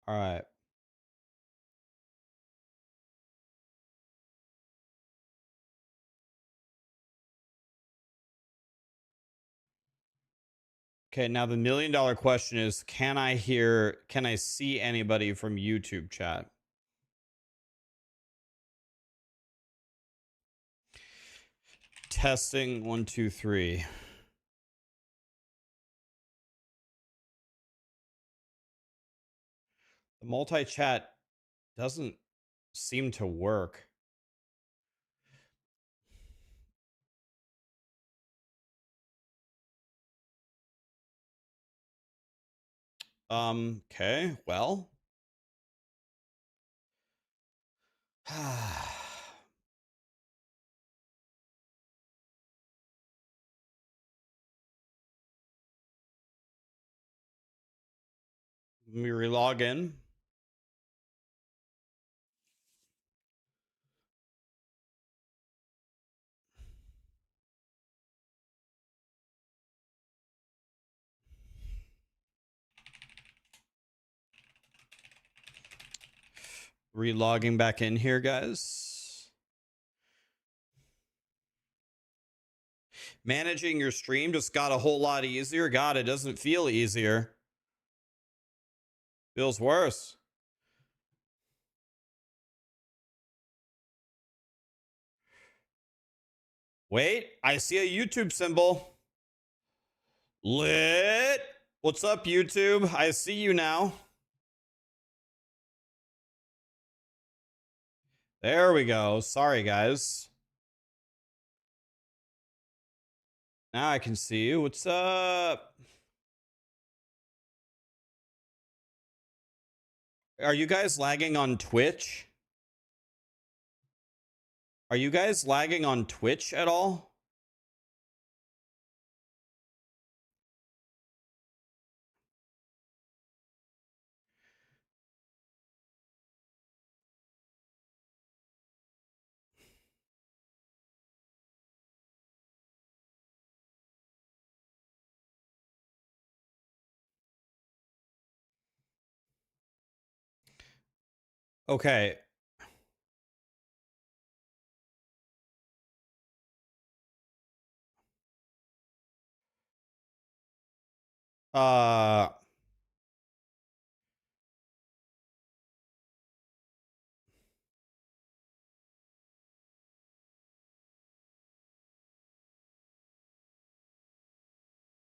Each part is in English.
All right. Okay, now the $1 million question is, can I see anybody from YouTube chat? Testing 1, 2, 3. The multi-chat doesn't seem to work. Okay, well. Let me relog in. Relogging back in here, guys. Managing your stream just got a whole lot easier. God, it doesn't feel easier. Feels worse. Wait, I see a YouTube symbol. Lit. What's up, YouTube? I see you now. There we go. Sorry, guys. Now I can see you. What's up? Are you guys lagging on Twitch? Are you guys lagging on Twitch at all? Okay. Uh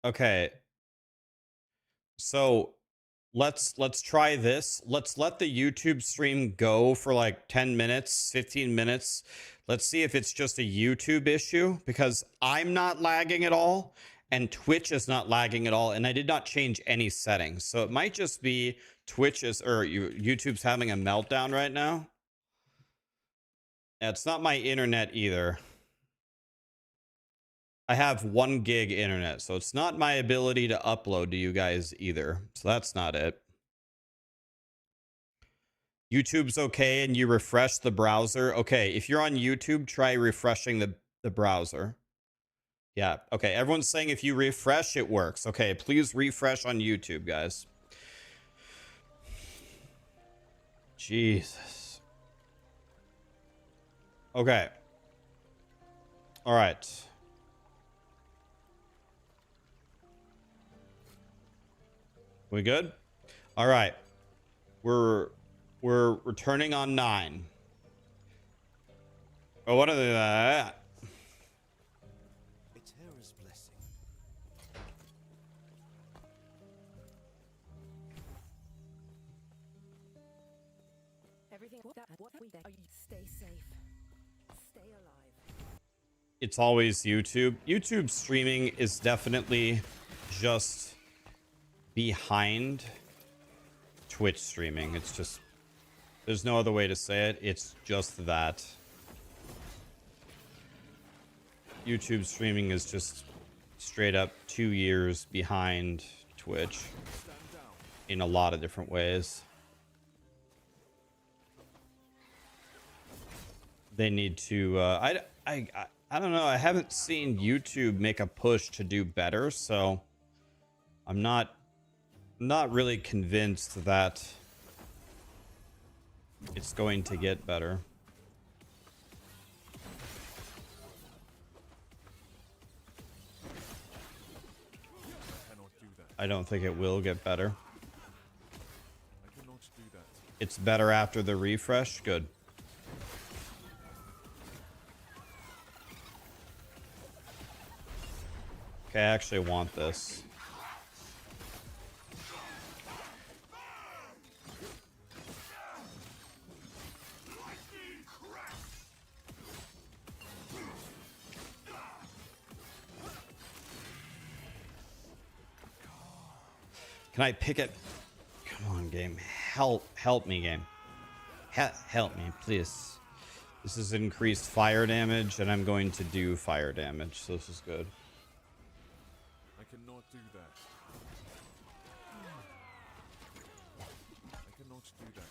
okay. So let's try this. Let's let the YouTube stream go for like 10 minutes, 15 minutes. Let's see if it's just a YouTube issue, because I'm not lagging at all and Twitch is not lagging at all, and I did not change any settings. So it might just be YouTube's having a meltdown right now. Yeah, it's not my internet either. I have 1 gig internet, so it's not my ability to upload to you guys either. So that's not it. YouTube's okay and you refresh the browser. Okay, if you're on YouTube, try refreshing the browser. Yeah, okay. Everyone's saying if you refresh, it works. Okay, please refresh on YouTube, guys. Jesus. Okay. All right. We good? All right. We're returning on 9. Oh, what are they? Stay safe. Stay alive. It's always YouTube. YouTube streaming is definitely just behind Twitch streaming. It's just, there's no other way to say it. It's just that. YouTube streaming is just straight up 2 years behind Twitch in a lot of different ways. They need to I don't know. I haven't seen YouTube make a push to do better, so I'm not really convinced that It's going to get better. I don't think it will get better. It's better after the refresh. Good. Okay, I actually want this. Can I pick it? Come on, game. Help me, game. Help me, please. This is increased fire damage, and I'm going to do fire damage, so this is good. I cannot do that. I cannot do that.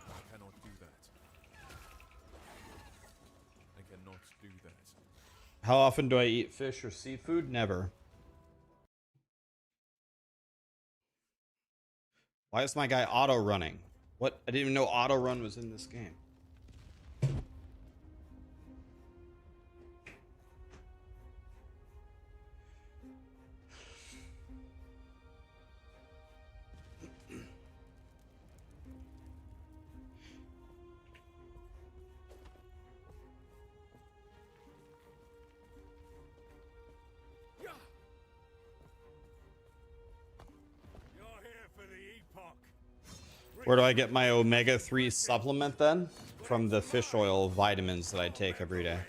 I cannot do that. I cannot do that. How often do I eat fish or seafood? Never. Why is my guy auto running? What? I didn't even know auto run was in this game. Where do I get my omega-3 supplement then? From the fish oil vitamins that I take every day.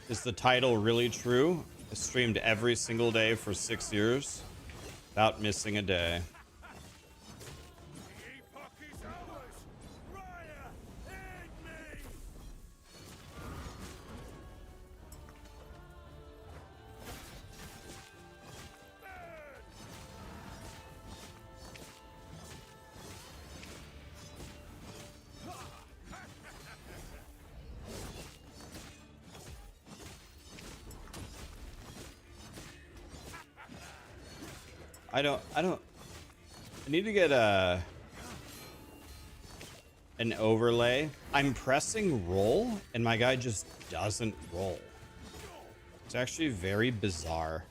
Is the title really true? I streamed every single day for 6 years without missing a day. I need to get an overlay. I'm pressing roll and my guy just doesn't roll. It's actually very bizarre.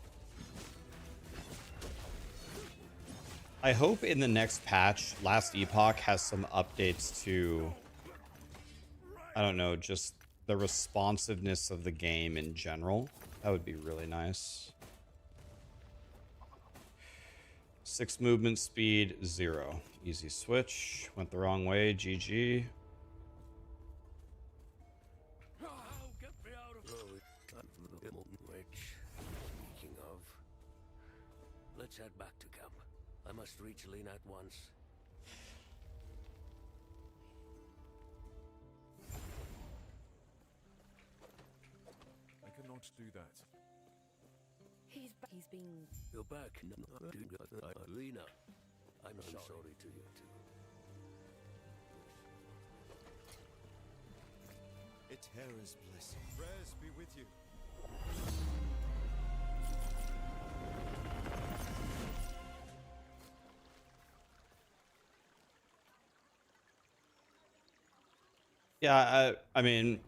I hope in the next patch, Last Epoch has some updates to, I don't know, just the responsiveness of the game in general. That would be really nice. 6 movement speed, 0. Easy switch. Went the wrong way. GG. Speaking of, let's head back to camp. I must reach Lena at once. I cannot do that. He's been... You're back. Lena, I'm sorry to you too. Eterra's blessing. Prayers be with you. Yeah, I mean,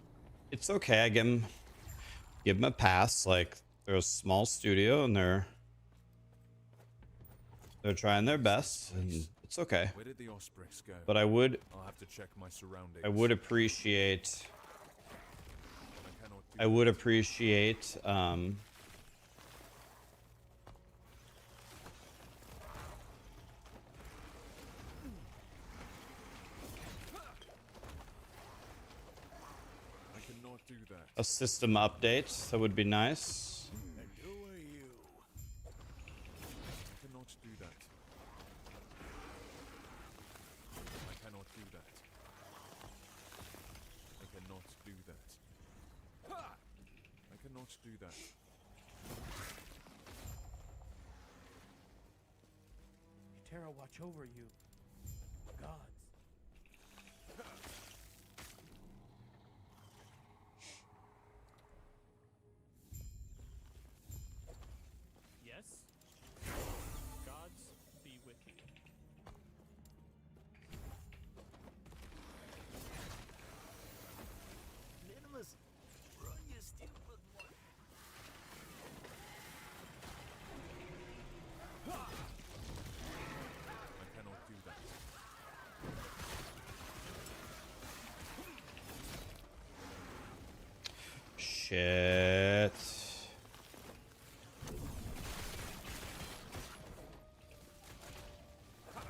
it's okay. I give him a pass. Like, they're a small studio and they're trying their best, and it's okay. Where did the Ospreys go? But I would I'll have to check my surroundings. I would appreciate do that. a system update. That would be nice. And who are you? I cannot do that. I cannot do that. I cannot do that. I cannot do that. Terra watch over you. Gods. Yes? Gods be with you. Minimus, run, you stupid one. I cannot do that. Shit. I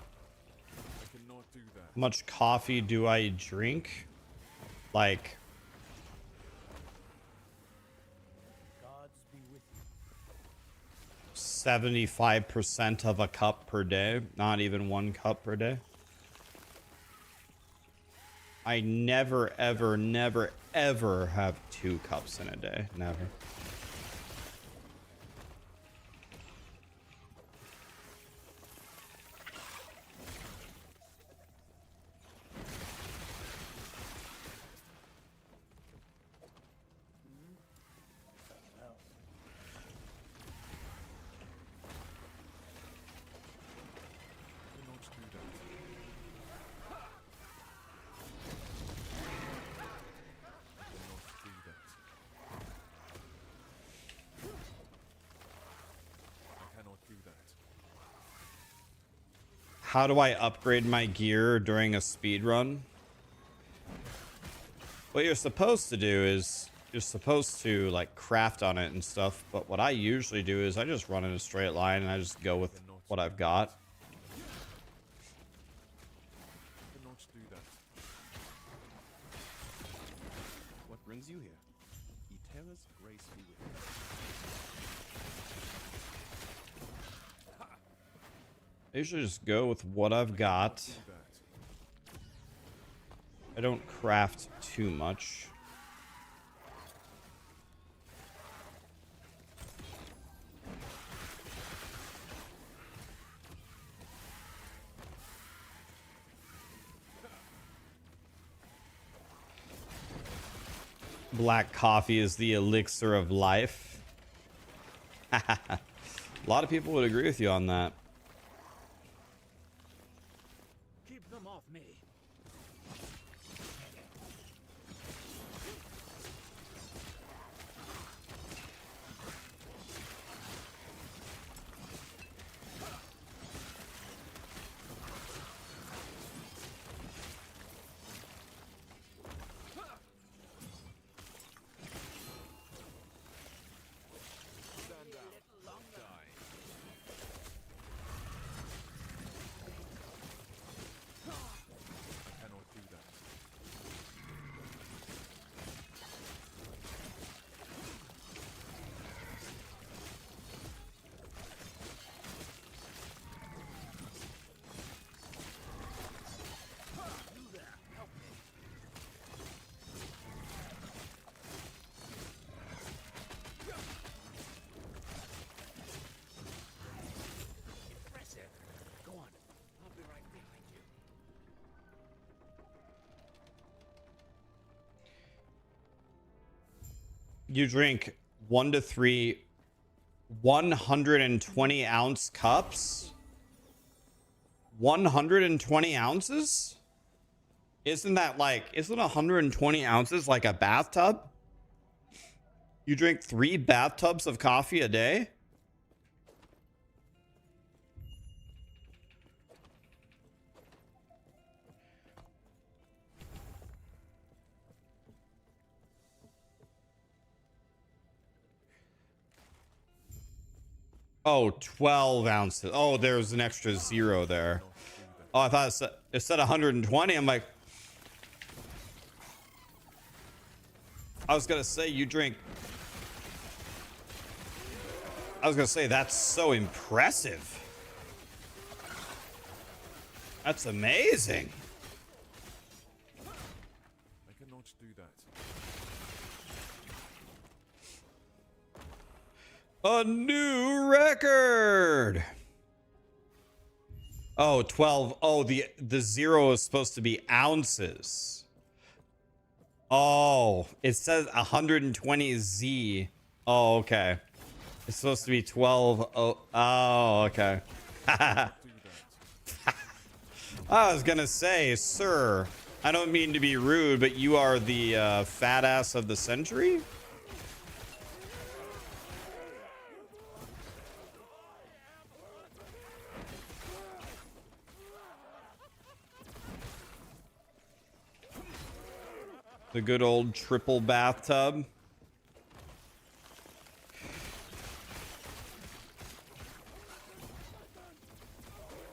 cannot do that. How much coffee do I drink? Like, Gods be with you. 75% of a cup per day. Not even 1 cup per day. I never, ever, never, ever have 2 cups in a day. Never. Well, I cannot do that. I cannot do that. I cannot do that. How do I upgrade my gear during a speed run? What you're supposed to do is you're supposed to like craft on it and stuff, but what I usually do is I just run in a straight line and I just go with what I've got. I cannot do that. What brings you here? Eterra's grace be with you. I usually just go with what I've got. Do that. I don't craft too much. Black coffee is the elixir of life. A lot of people would agree with you on that. Keep them off me. Stand down. Die. I cannot do that. Impressive. Go on. I'll be right behind you. You drink 1 to 3 120 ounce cups. 120 ounces? Isn't 120 ounces like a bathtub? You drink 3 bathtubs of coffee a day? Oh, 12 ounces. Oh, there's an extra 0 there. Oh, I thought it said 120. I'm like, I was gonna say you drink. I was gonna say that's so impressive. That's amazing. I cannot do that. A new record. Oh, 12. Oh, the 0 is supposed to be ounces. Oh, it says 120 Z. Oh, okay. It's supposed to be 12. Oh, okay. I was gonna say, sir, I don't mean to be rude, but you are the fat ass of the century? The good old triple bathtub. I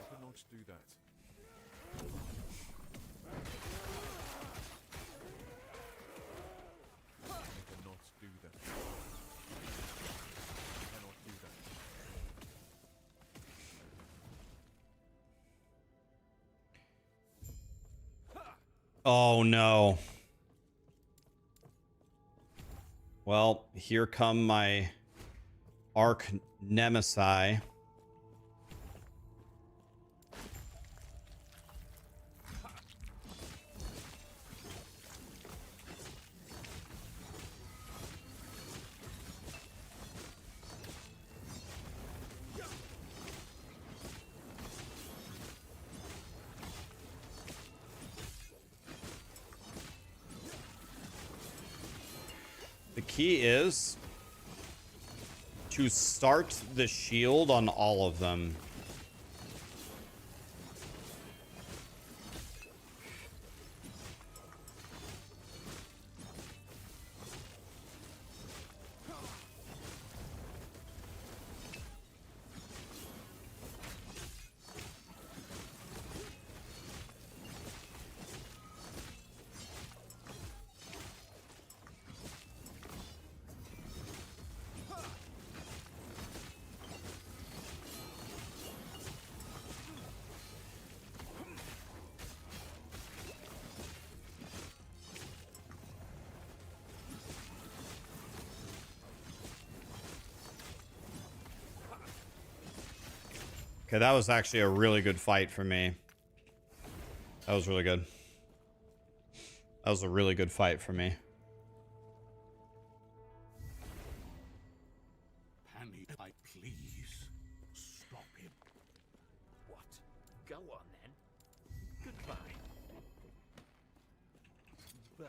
cannot do that. I cannot do that. I cannot do that. Oh no. Well, here come my arch nemesis. The key is to start the shield on all of them. Okay, that was actually a really good fight for me. That was really good. That was a really good fight for me. Hammy, I please stop him. What? Go on then. Goodbye. Bah.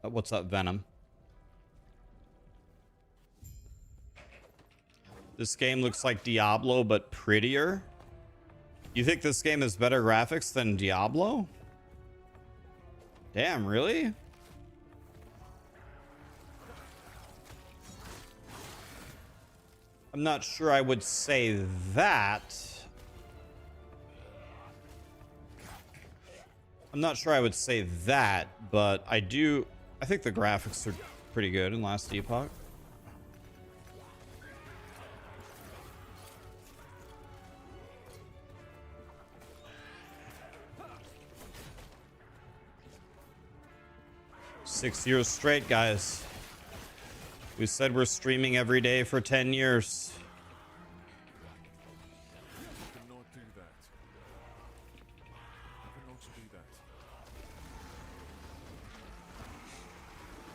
What's up, Venom? This game looks like Diablo, but prettier. You think this game has better graphics than Diablo? Damn, really? I'm not sure I would say that. I'm not sure I would say that, but I think the graphics are pretty good in Last Epoch. Six years straight, guys. We said we're streaming every day for 10 years. I cannot do that. I cannot do that.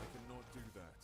I cannot do that.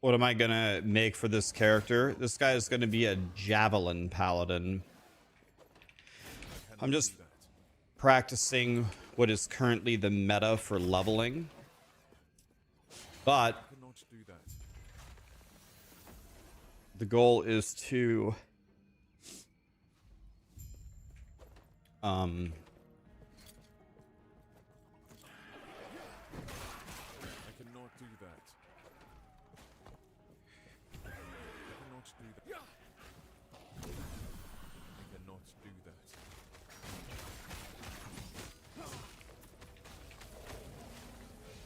What am I gonna make for this character? This guy is gonna be a javelin paladin. I'm just practicing what is currently the meta for leveling. But Cannot do that. the goal is to I cannot do that. I cannot do that. I cannot do that.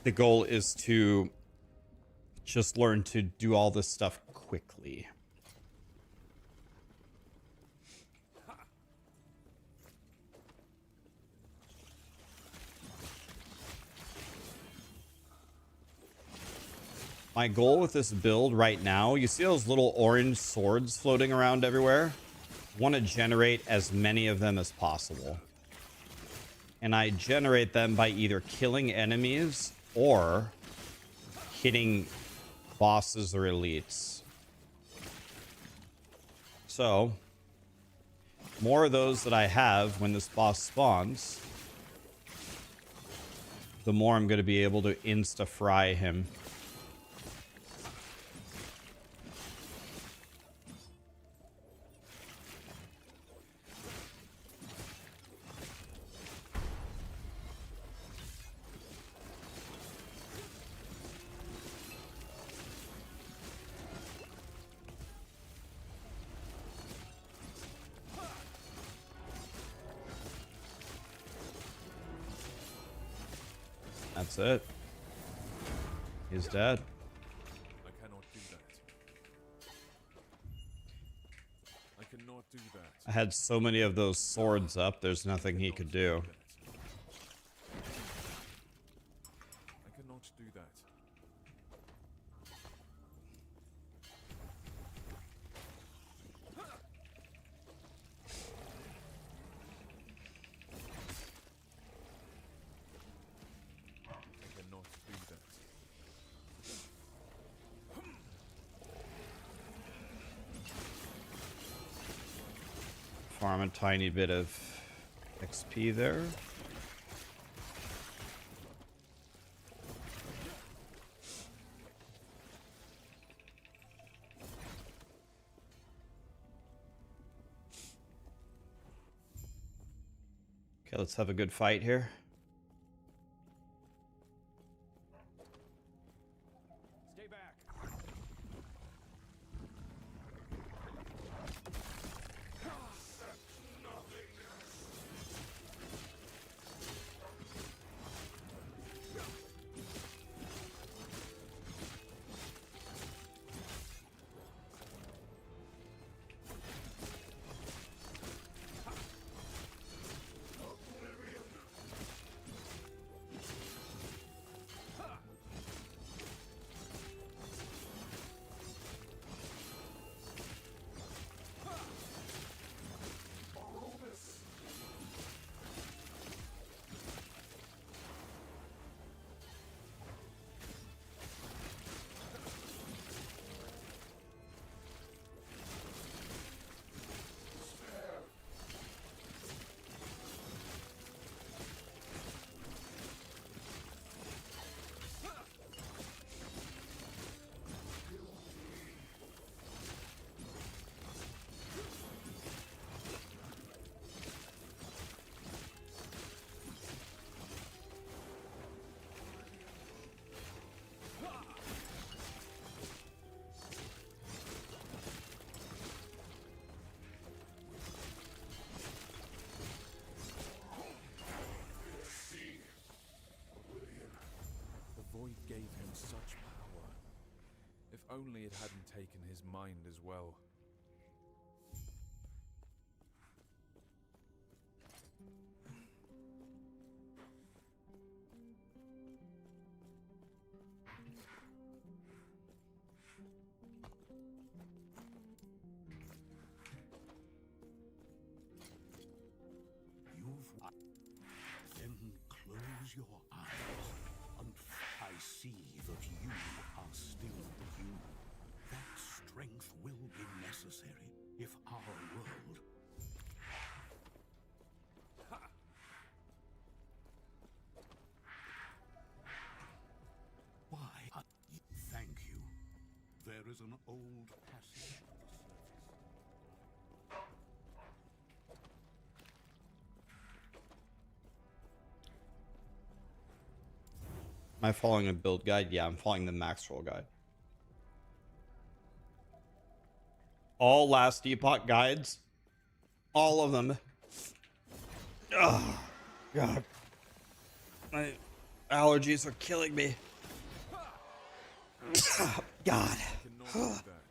the goal is to just learn to do all this stuff quickly. My goal with this build right now, you see those little orange swords floating around everywhere? I want to generate as many of them as possible. And I generate them by either killing enemies or hitting bosses or elites. So, more of those that I have when this boss spawns, the more I'm going to be able to insta-fry him. That's it. He's dead. I cannot do that. I cannot do that. I had so many of those swords up, there's nothing he could do. I cannot do that. I cannot do that. Farm a tiny bit of XP there. Okay, let's have a good fight here. Stay back. The void gave him such power. If only it hadn't taken his mind as well. Then close your eyes, and I see that you are still you. is an old passage to the surface. Am I following a build guide? Yeah, I'm following the max roll guide. All last Epoch guides. All of them. Oh, God. My allergies are killing me. God. Cannot do that.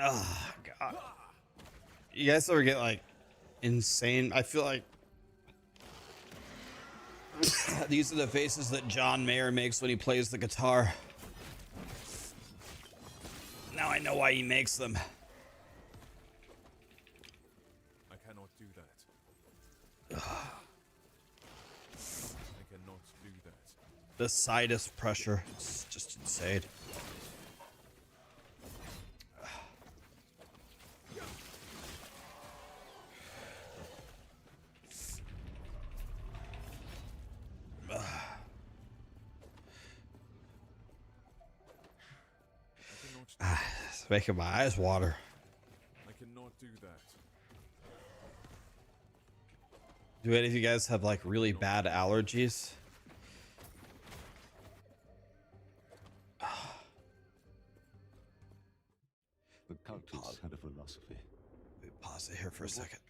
Oh, God. You guys ever get like insane? I feel like these are the faces that John Mayer makes when he plays the guitar. Now I know why he makes them. I cannot do that. I cannot do that. The sinus pressure. It's just insane. It's making my eyes water. I cannot do that. Do any of you guys have like really bad allergies? The Countess had a philosophy. Let me pause it here for a second.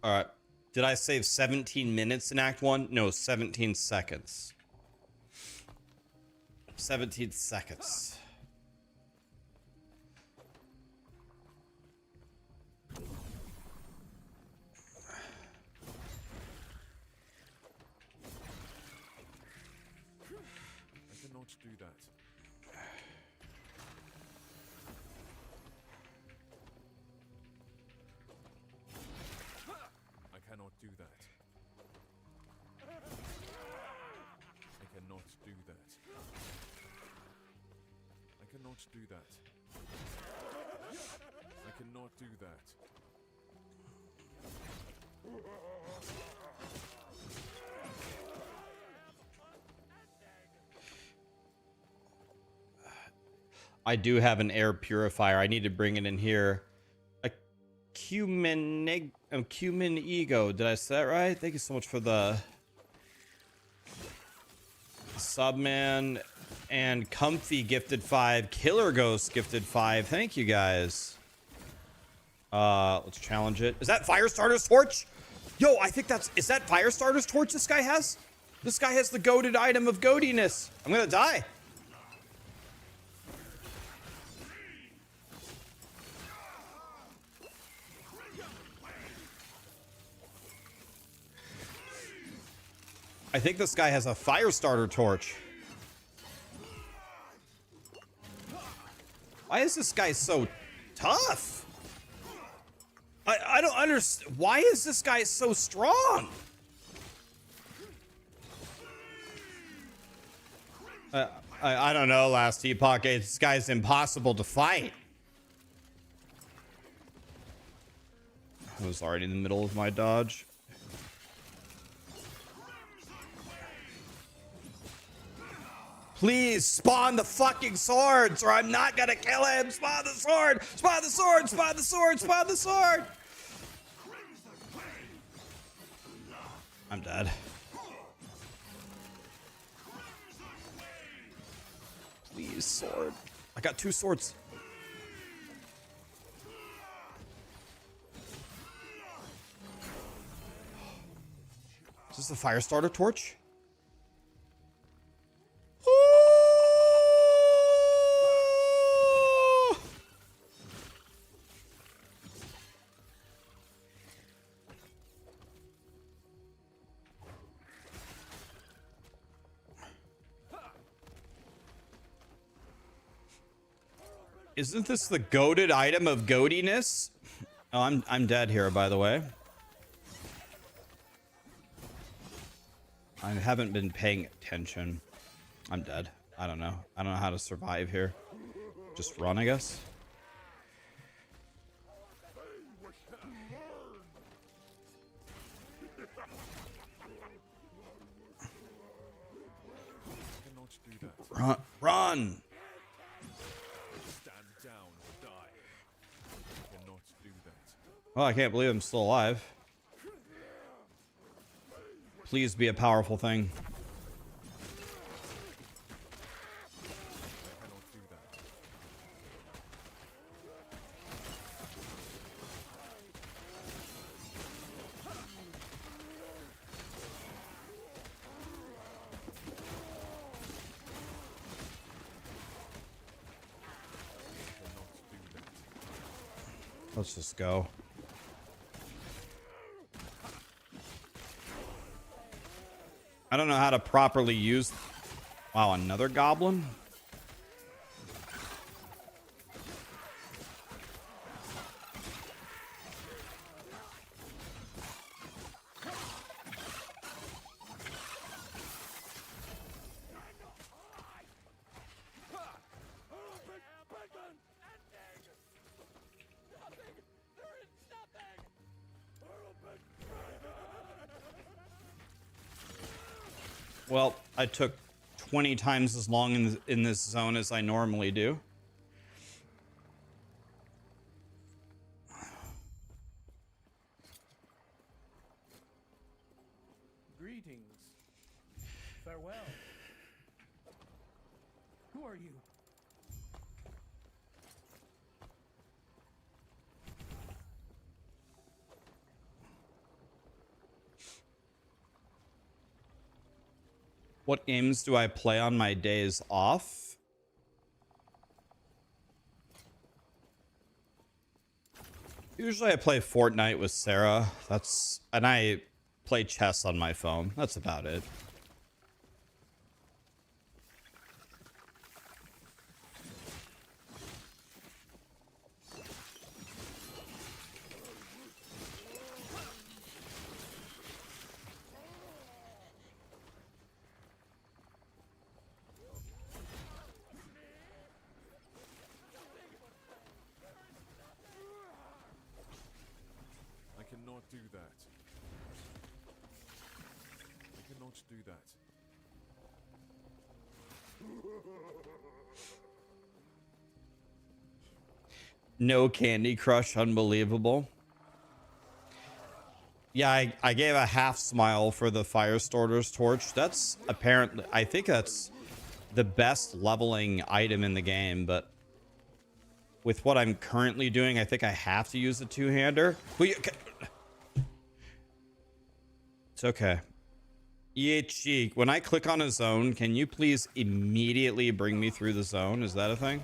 All right. Did I save 17 minutes in Act 1? No, 17 seconds. 17 seconds. I cannot do that. I cannot do that. I cannot do that. I cannot do that. I cannot do that. I do have an air purifier. I need to bring it in here. A cumin ego. Did I say that right? Thank you so much for the Subman and Comfy gifted 5. Killer Ghost gifted 5. Thank you guys. Let's challenge it. Is that Firestarter's torch? Yo, I think is that Firestarter's torch this guy has? This guy has the goated item of goatiness. I'm gonna die. I think this guy has a Firestarter torch. Why is this guy so tough? I don't understand. Why is this guy so strong? I don't know, last Epoch. This guy's impossible to fight. I was already in the middle of my dodge. Please spawn the fucking swords or I'm not gonna kill him. Spawn the sword, spawn the sword, spawn the sword, spawn the sword. I'm dead. Please. Please, sword. I got 2 swords. Is this the fire starter torch? Isn't this the goated item of goatiness? Oh, I'm dead here, by the way. I haven't been paying attention. I'm dead. I don't know. I don't know how to survive here. Just run, I guess. Run! Run! Well, I can't believe I'm still alive. Please be a powerful thing. Let's just go. I don't know how to properly use... Wow, another goblin? Well, I took 20 times as long in this zone as I normally do. Greetings. Farewell. Who are you? What games do I play on my days off? Usually I play Fortnite with Sarah. And I play chess on my phone. That's about it. Do that. I cannot do that. No Candy Crush, unbelievable. Yeah, I gave a half smile for the Firestarter's torch. That's apparently, I think that's the best leveling item in the game, but with what I'm currently doing, I think I have to use the two-hander. It's okay. EHG, when I click on a zone, can you please immediately bring me through the zone? Is that a thing?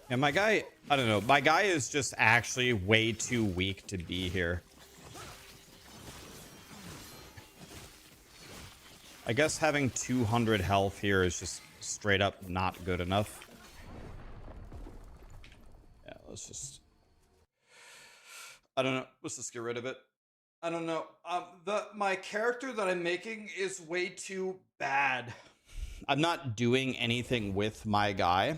And my guy, I don't know, my guy is just actually way too weak to be here. I guess having 200 health here is just straight up not good enough. let's just. I don't know. Let's just get rid of it. I don't know. My character that I'm making is way too bad. I'm not doing anything with my guy.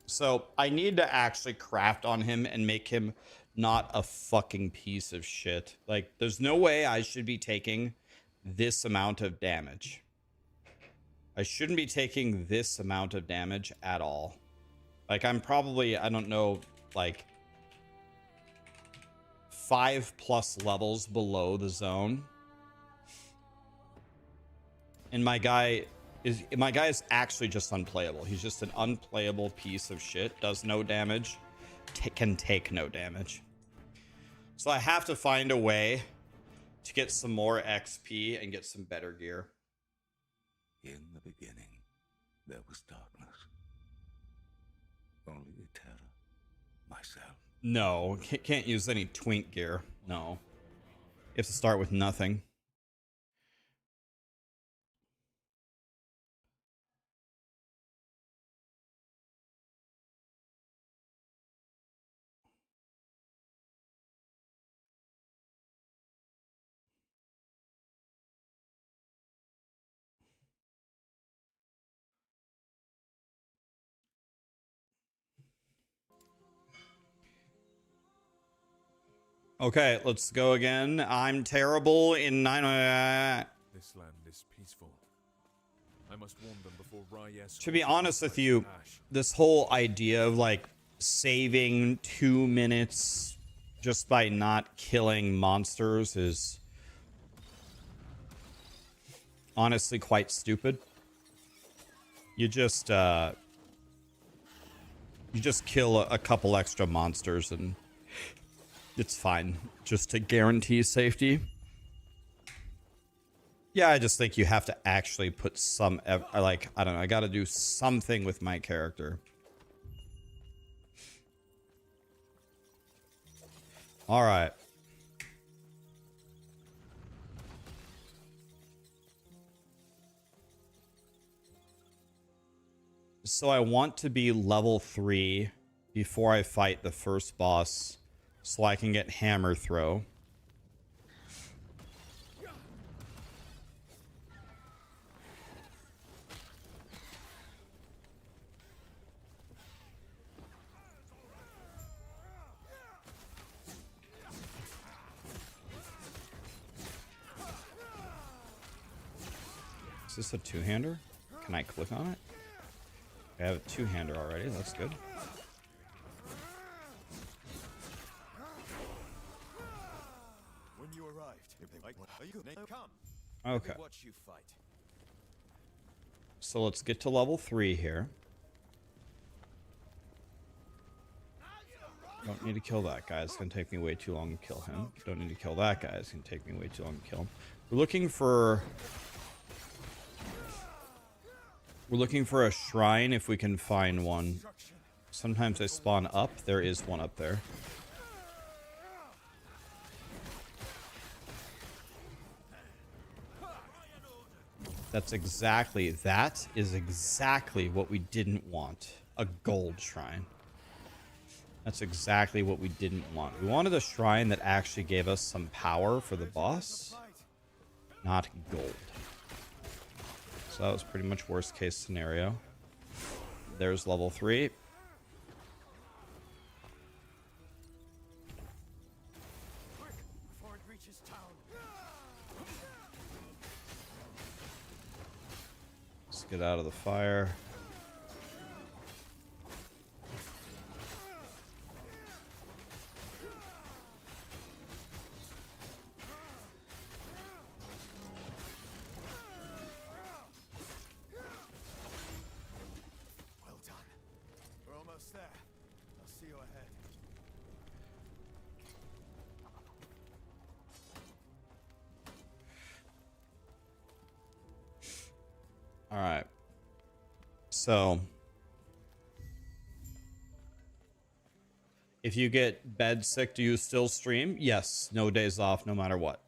So I need to actually craft on him and make him not a fucking piece of shit. Like, there's no way I should be taking this amount of damage. I shouldn't be taking this amount of damage at all. Like, I'm probably, I don't know, like 5+ levels below the zone. And my guy is actually just unplayable. He's just an unplayable piece of shit. Does no damage. Can take no damage. So I have to find a way to get some more XP and get some better gear. In the beginning, there was darkness. Only the terror, myself. No, can't use any twink gear. No. You have to start with nothing. Okay, let's go again. I'm terrible in 9. This land is peaceful. I must warn them before Reyes. To be honest with you, this whole idea of like saving 2 minutes just by not killing monsters is honestly quite stupid. You just kill a couple extra monsters and it's fine, just to guarantee safety. Yeah, I just think you have to actually put some, like, I don't know, I gotta do something with my character. All right. So I want to be level 3 before I fight the first boss, so I can get hammer throw. Is this a two-hander? Can I click on it? I have a two-hander already. That's good. When you arrived, come. Okay. Watch you fight. So let's get to level 3 here. Don't need to kill that guy. It's going to take me way too long to kill him. Don't need to kill that guy. It's going to take me way too long to kill him. We're looking for a shrine if we can find one. Sometimes they spawn up. There is one up there. That is exactly what we didn't want. A gold shrine. That's exactly what we didn't want. We wanted a shrine that actually gave us some power for the boss, not gold. So that was pretty much worst case scenario. There's level 3. Before it reaches town. Let's get out of the fire. Well done. We're almost there. I'll see you ahead. All right. So if you get bed sick, do you still stream? Yes. No days off, no matter what.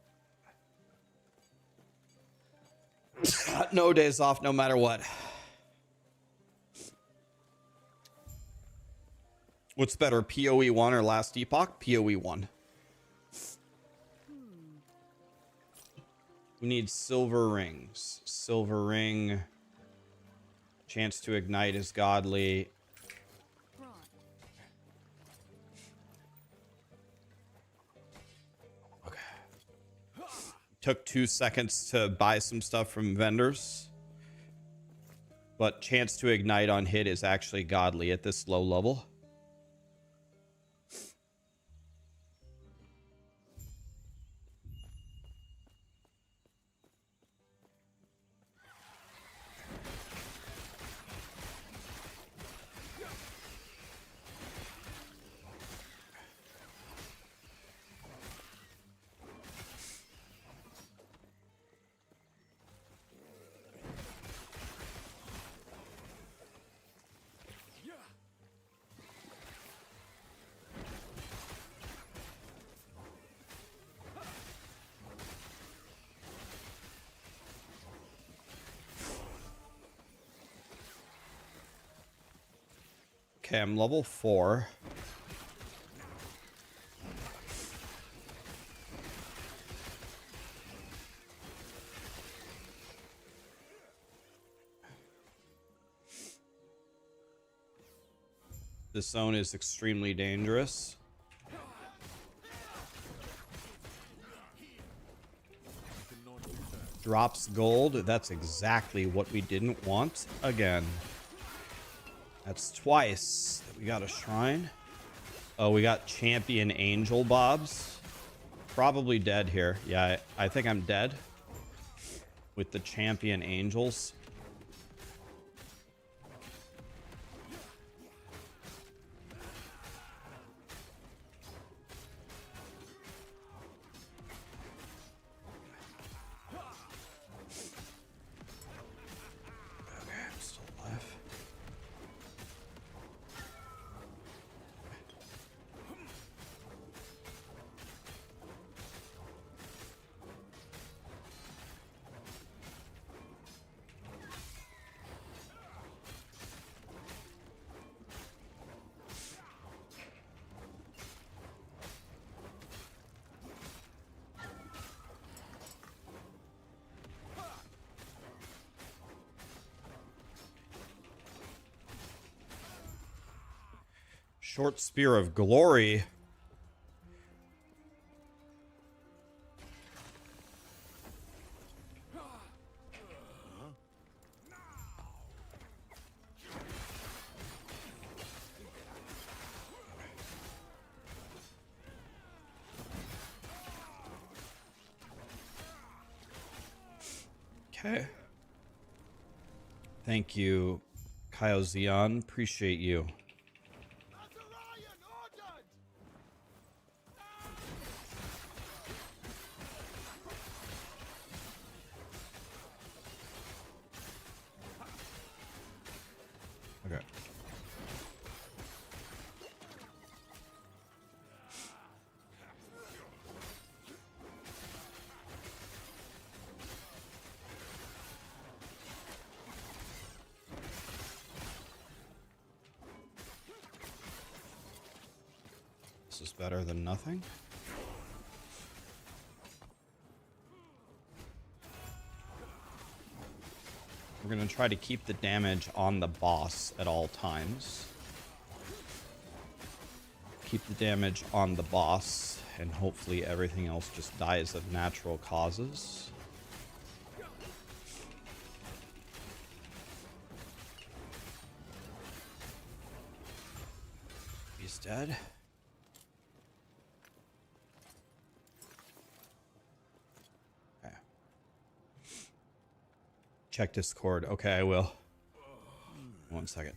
No days off, no matter what. What's better, POE1 or Last Epoch? POE1. We need silver rings. Silver ring. Chance to ignite is godly. Right. Okay. Took 2 seconds to buy some stuff from vendors. But chance to ignite on hit is actually godly at this low level. Okay, I'm level 4. This zone is extremely dangerous. Drops gold. That's exactly what we didn't want again. That's twice that we got a shrine. Oh, we got champion angel bobs. Probably dead here. Yeah, I think I'm dead with the champion angels. Okay, I'm still alive. Short spear of glory. Okay. Thank you, Kyle Zion. Appreciate you. Okay. This is better than nothing. We're going to try to keep the damage on the boss at all times. Keep the damage on the boss, and hopefully everything else just dies of natural causes. He's dead. Okay. Check Discord. Okay, I will. 1 second.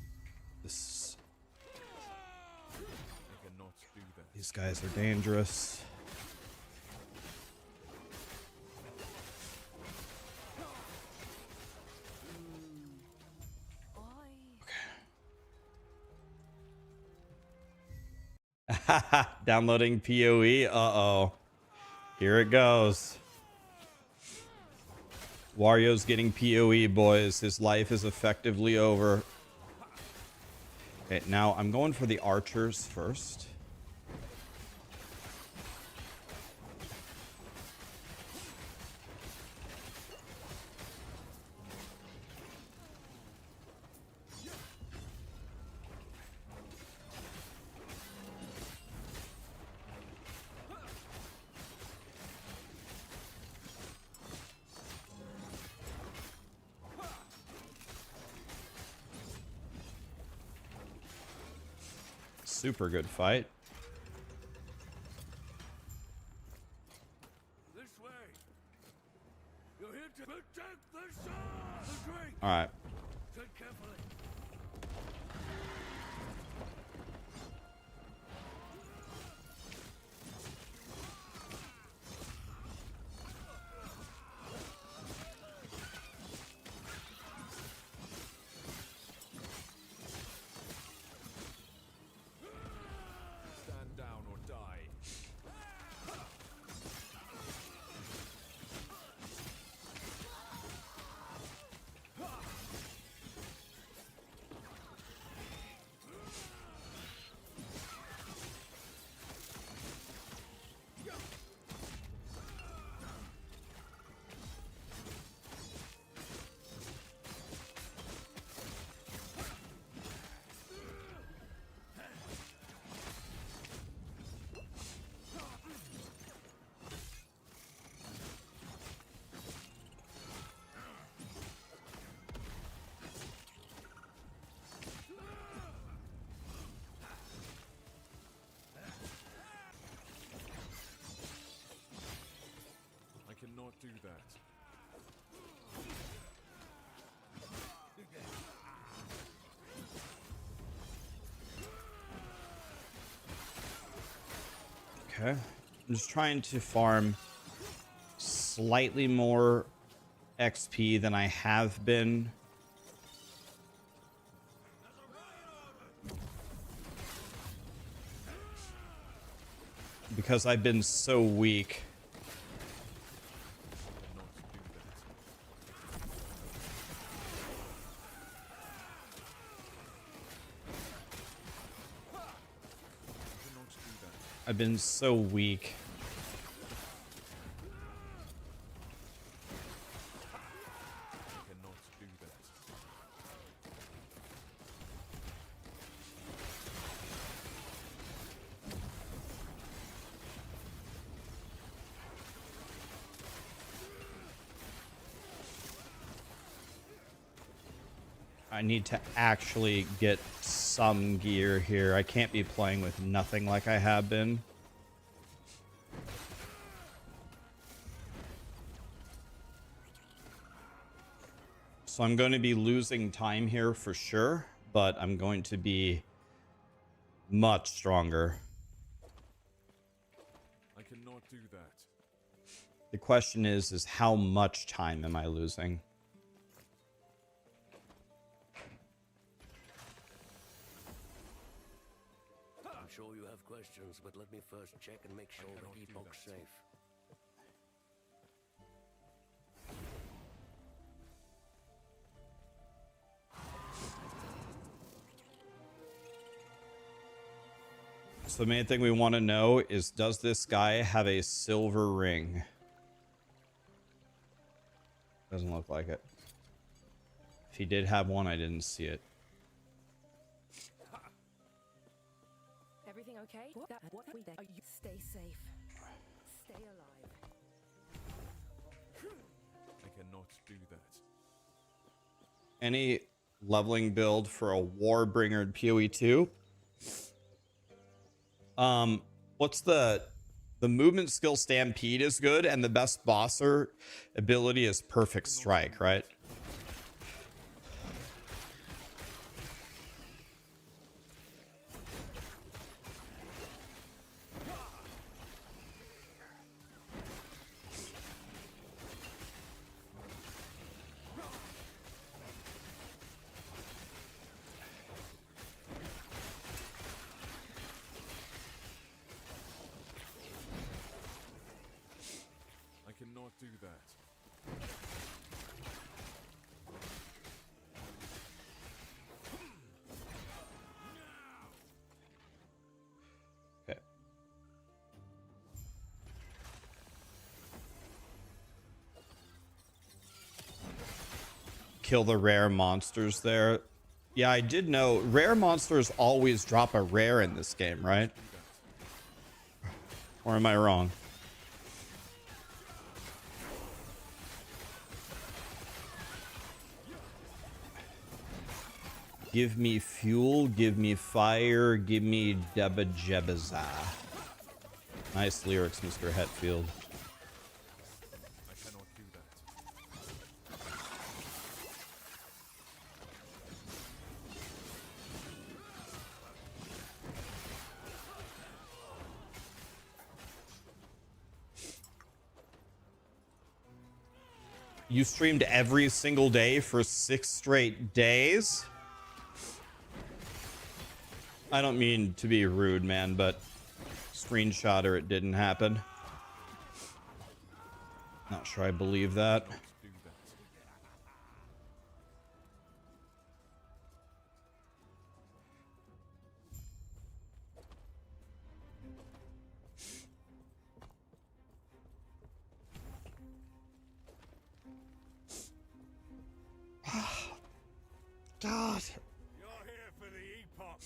This. These guys are dangerous. Okay. Downloading POE. Uh-oh. Here it goes. Wario's getting POE, boys. His life is effectively over. Okay, now I'm going for the archers first. Super good fight. This way. You're here to protect the sun. The drink. All right. Tread carefully. Stand down or die. I cannot do that. Okay. I'm just trying to farm slightly more XP than I have been. Because I've been so weak. I've been so weak. Cannot do that. I need to actually get some gear here. I can't be playing with nothing like I have been. So I'm going to be losing time here for sure, but I'm going to be much stronger. I cannot do that. The question is how much time am I losing? I'm sure you have questions, but let me first check and make sure the Epoch's safe. So the main thing we want to know is, does this guy have a silver ring? Doesn't look like it. If he did have one, I didn't see it. Everything okay? What we there? You stay safe. Stay alive. I cannot do that. Any leveling build for a Warbringer in POE2? What's the movement skill Stampede is good, and the best bosser ability is Perfect Strike, right? I cannot do that. kill the rare monsters there. Yeah, I did know rare monsters always drop a rare in this game, right? Or am I wrong? Give me fuel, give me fire, give me Debba Jebbaza. Nice lyrics, Mr. Hetfield. I cannot do that. You streamed every single day for 6 straight days? I don't mean to be rude, man, but screenshot or it didn't happen. Not sure I believe that. Do that. God. You're here for the Epoch.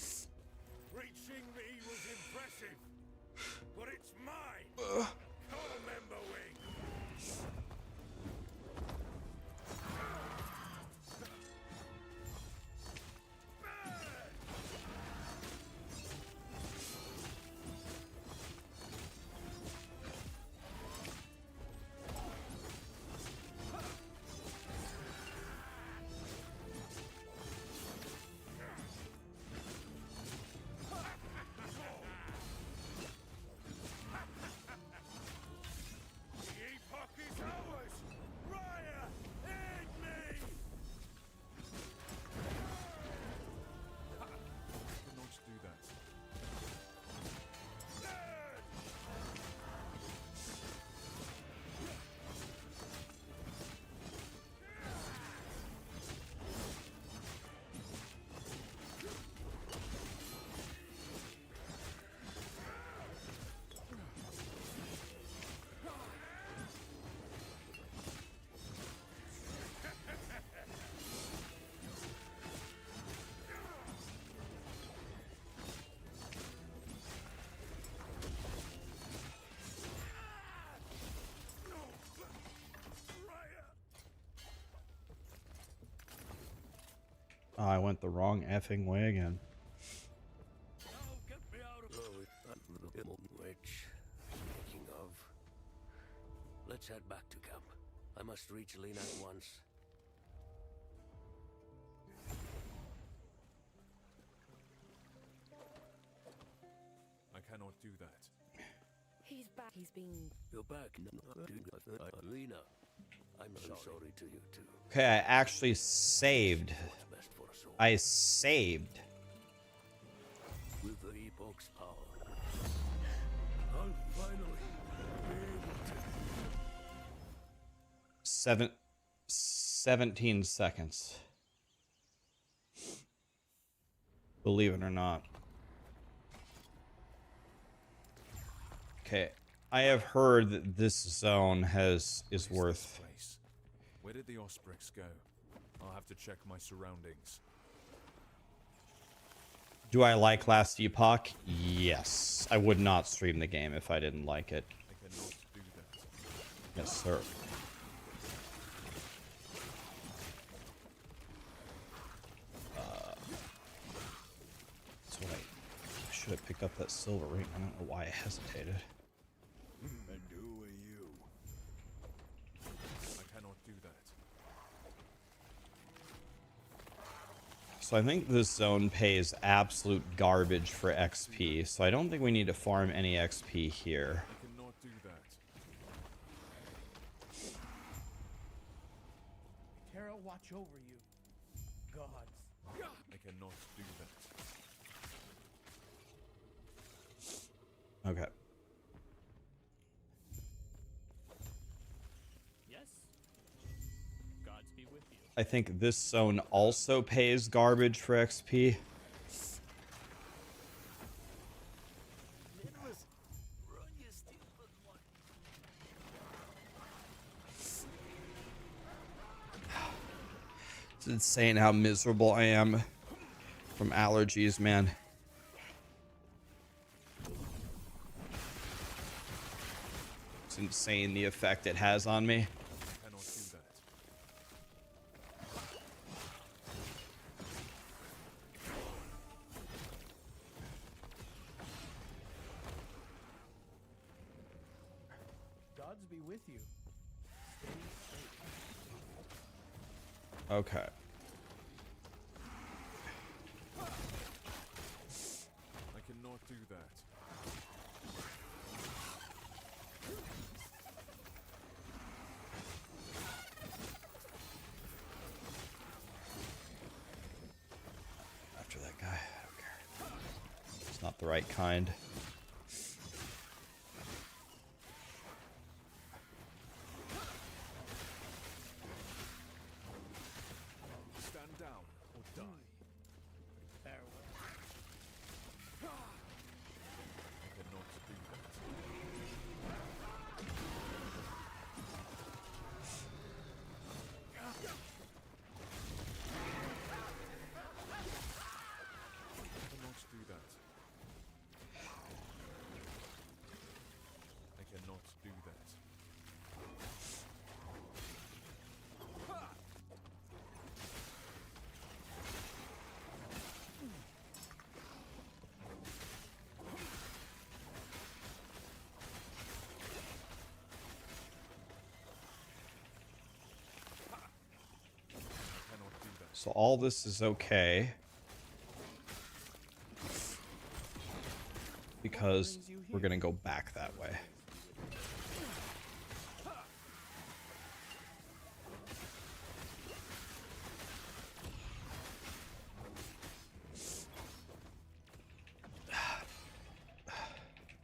Reaching me was impressive, but it's mine. Core member wing. The Epoch is ours. Raya, aid me. Cannot do that. Oh, I went the wrong effing way again. Get me out of which, speaking of, let's head back to camp. I must reach Lena at once. I cannot do that. He's back. He's been. You're back. Lena, I'm sorry to you too. Okay, I actually saved. What's best for us all? I saved. With the Epoch's power, I'll finally be able to. 17 seconds. Believe it or not. Okay, I have heard that this zone is What is worth. this place? Where did the Ospreys go? I'll have to check my surroundings. Do I like Last Epoch? Yes. I would not stream the game if I didn't like it. I cannot do that. Yes, sir. So I should have picked up that silver ring. I don't know why I hesitated. And who are you? I cannot do that. So I think this zone pays absolute garbage for XP, so I don't think we need to farm any XP here. I cannot do that. Terra, watch over you. Gods. I cannot do that. Okay. Yes? Gods be with you. I think this zone also pays garbage for XP. It's insane how miserable I am from allergies, man. It's insane the effect it has on me. Cannot do that. Gods be with you. Stay safe. Okay. I cannot do that. After that guy, I don't care. It's not the right kind. Stand down or die. Farewell. I cannot do that. I cannot do that. I cannot do that. I cannot do that. So all this is okay. Because we're gonna go back that way.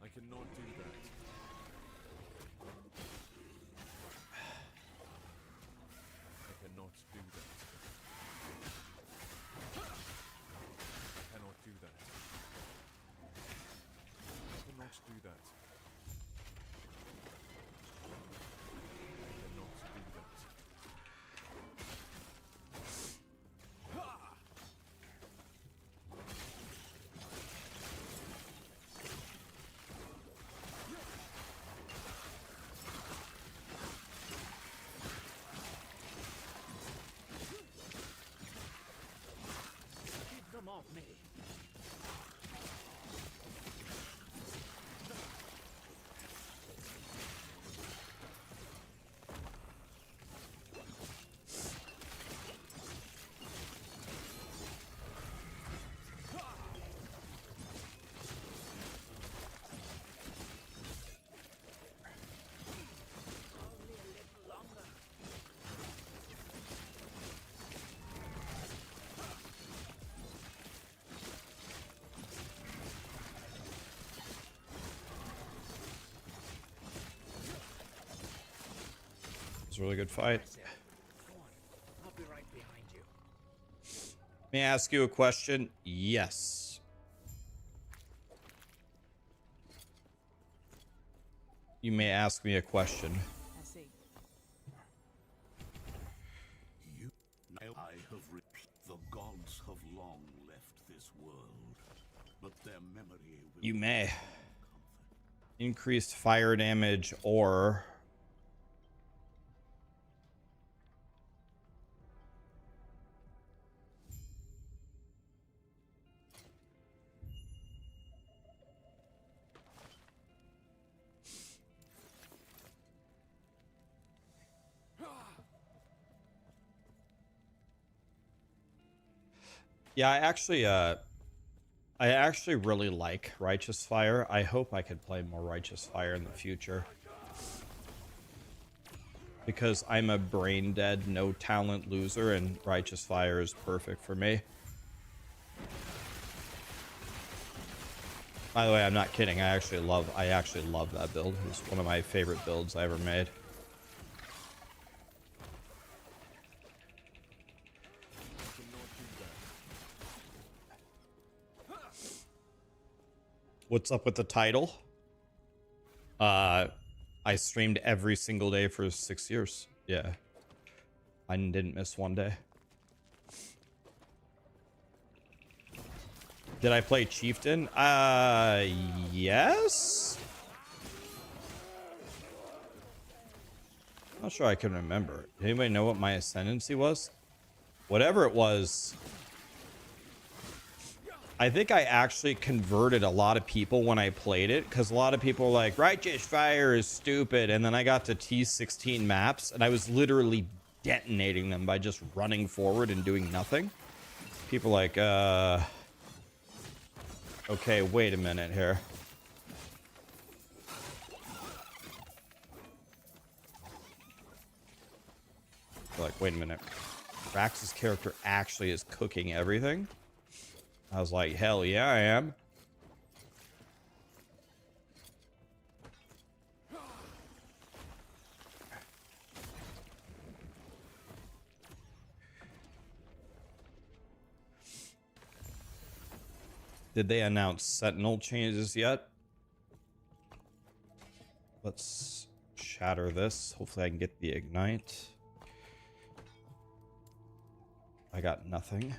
I cannot do that. I cannot do that. I cannot do that. I cannot do that. I cannot do that. Keep them off me. Only a little longer. It's a really good fight. Go on. I'll be right behind you. May I ask you a question? Yes. You may ask me a question. I see. You, I have the gods have long left this world, but their memory will You may. comfort. Increased fire damage or... Yeah, I actually really like Righteous Fire. I hope I could play more Righteous Fire in the future. Because I'm a brain dead, no talent loser, and Righteous Fire is perfect for me. By the way, I'm not kidding. I actually love that build. It's one of my favorite builds I ever made. What's up with the title? I streamed every single day for 6 years. Yeah. I didn't miss one day. Did I play Chieftain? Yes? Not sure I can remember. Did anybody know what my ascendancy was? Whatever it was, I think I actually converted a lot of people when I played it, because a lot of people were like, Righteous Fire is stupid, and then I got to T16 maps, and I was literally detonating them by just running forward and doing nothing. People like, okay, wait a minute here. Like, wait a minute. Rax's character actually is cooking everything? I was like, hell yeah, I am. Did they announce Sentinel changes yet? Let's shatter this. Hopefully I can get the ignite. I got nothing.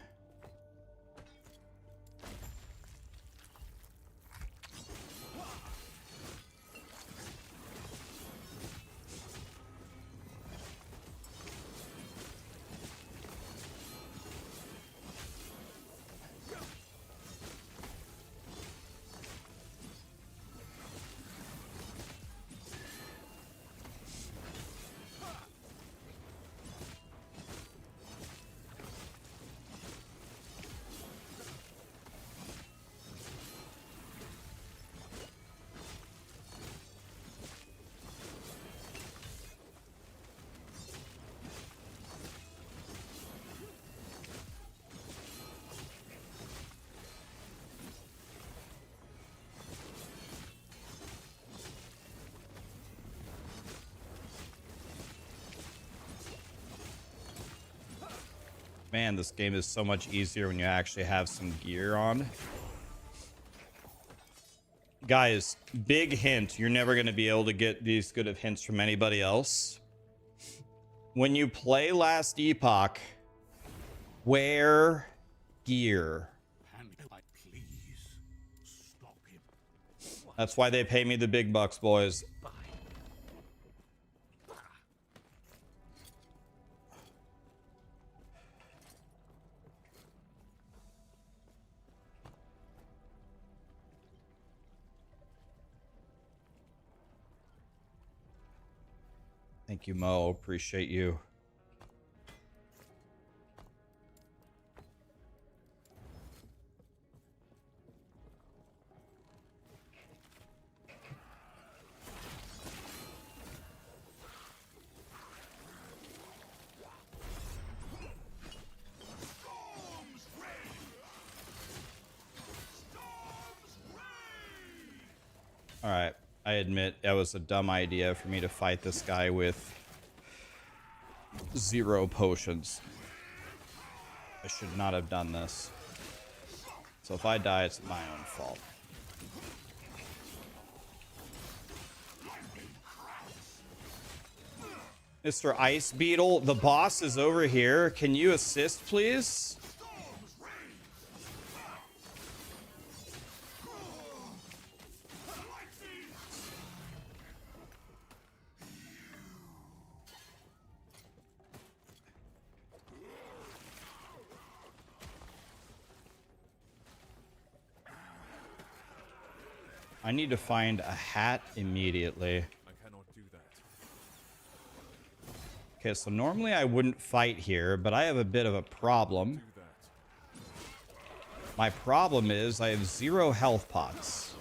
Man, this game is so much easier when you actually have some gear on. Guys, big hint. You're never going to be able to get these good of hints from anybody else. When you play Last Epoch, wear gear. Please stop him. That's why they pay me the big bucks, boys. Thank you, Mo. Appreciate you. All right. I admit that was a dumb idea for me to fight this guy with 0 potions. I should not have done this. So if I die, it's my own fault. Mr. Ice Beetle, the boss is over here. Can you assist, please? I need to find a hat immediately. I cannot do that. Okay, so normally I wouldn't fight here, but I have a bit of a problem. Do that. My problem is I have 0 health pots.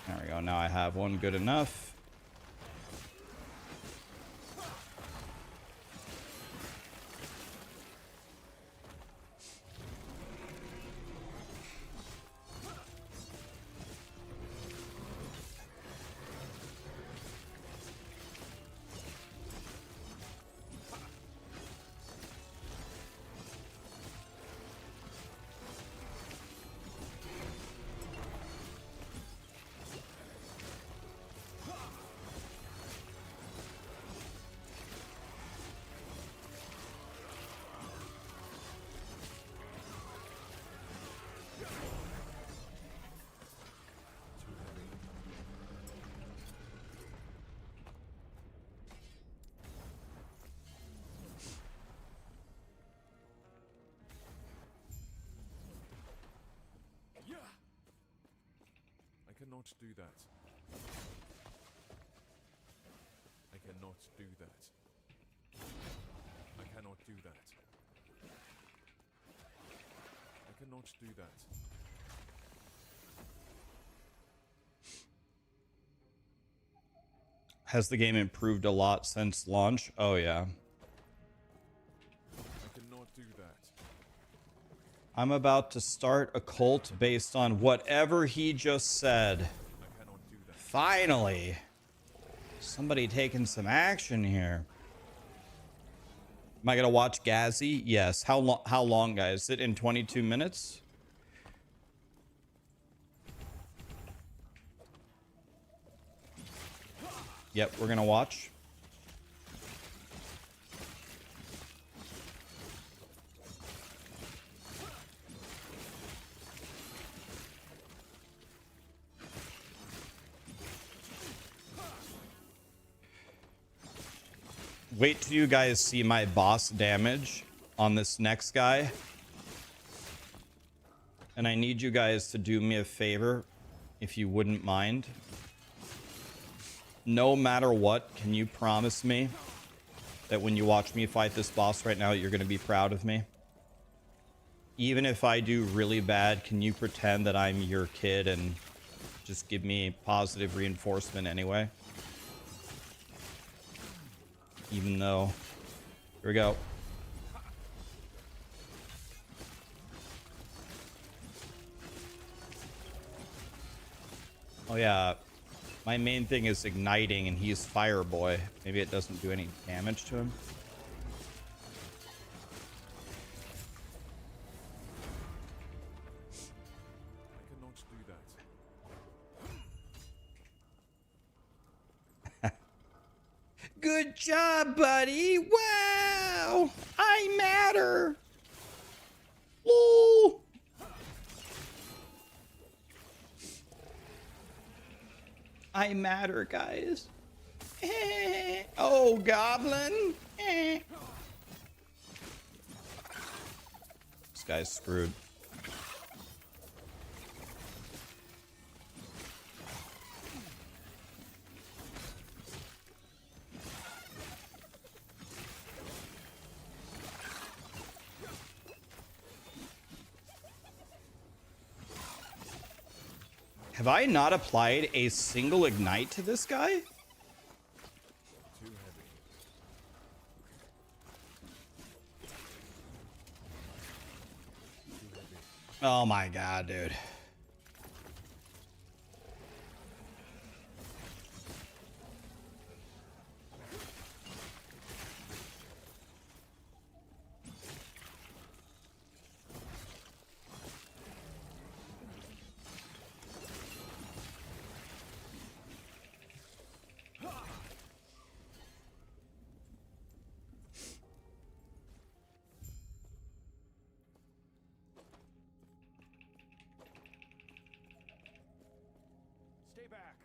There we go. Now I have one. Good enough. cannot do that. I cannot do that. I cannot do that. I cannot do that. Has the game improved a lot since launch? Oh yeah. I cannot do that. I'm about to start a cult based on whatever he just said. I cannot do that. Finally. Somebody taking some action here. Am I gonna watch Gazzy? Yes. How long, guys? Is it in 22 minutes? Yep, we're gonna watch. Wait till you guys see my boss damage on this next guy. And I need you guys to do me a favor, if you wouldn't mind. No matter what, can you promise me that when you watch me fight this boss right now, you're going to be proud of me? Even if I do really bad, can you pretend that I'm your kid and just give me positive reinforcement anyway? Even though... Here we go. Oh yeah, my main thing is igniting and he's Fire Boy. Maybe it doesn't do any damage to him. I cannot do that. Good job, buddy. Wow, I matter. Lol. I matter, guys. Oh, Goblin. This guy's screwed. Have I not applied a single ignite to this guy? Too heavy. Oh my god, dude. Stay back.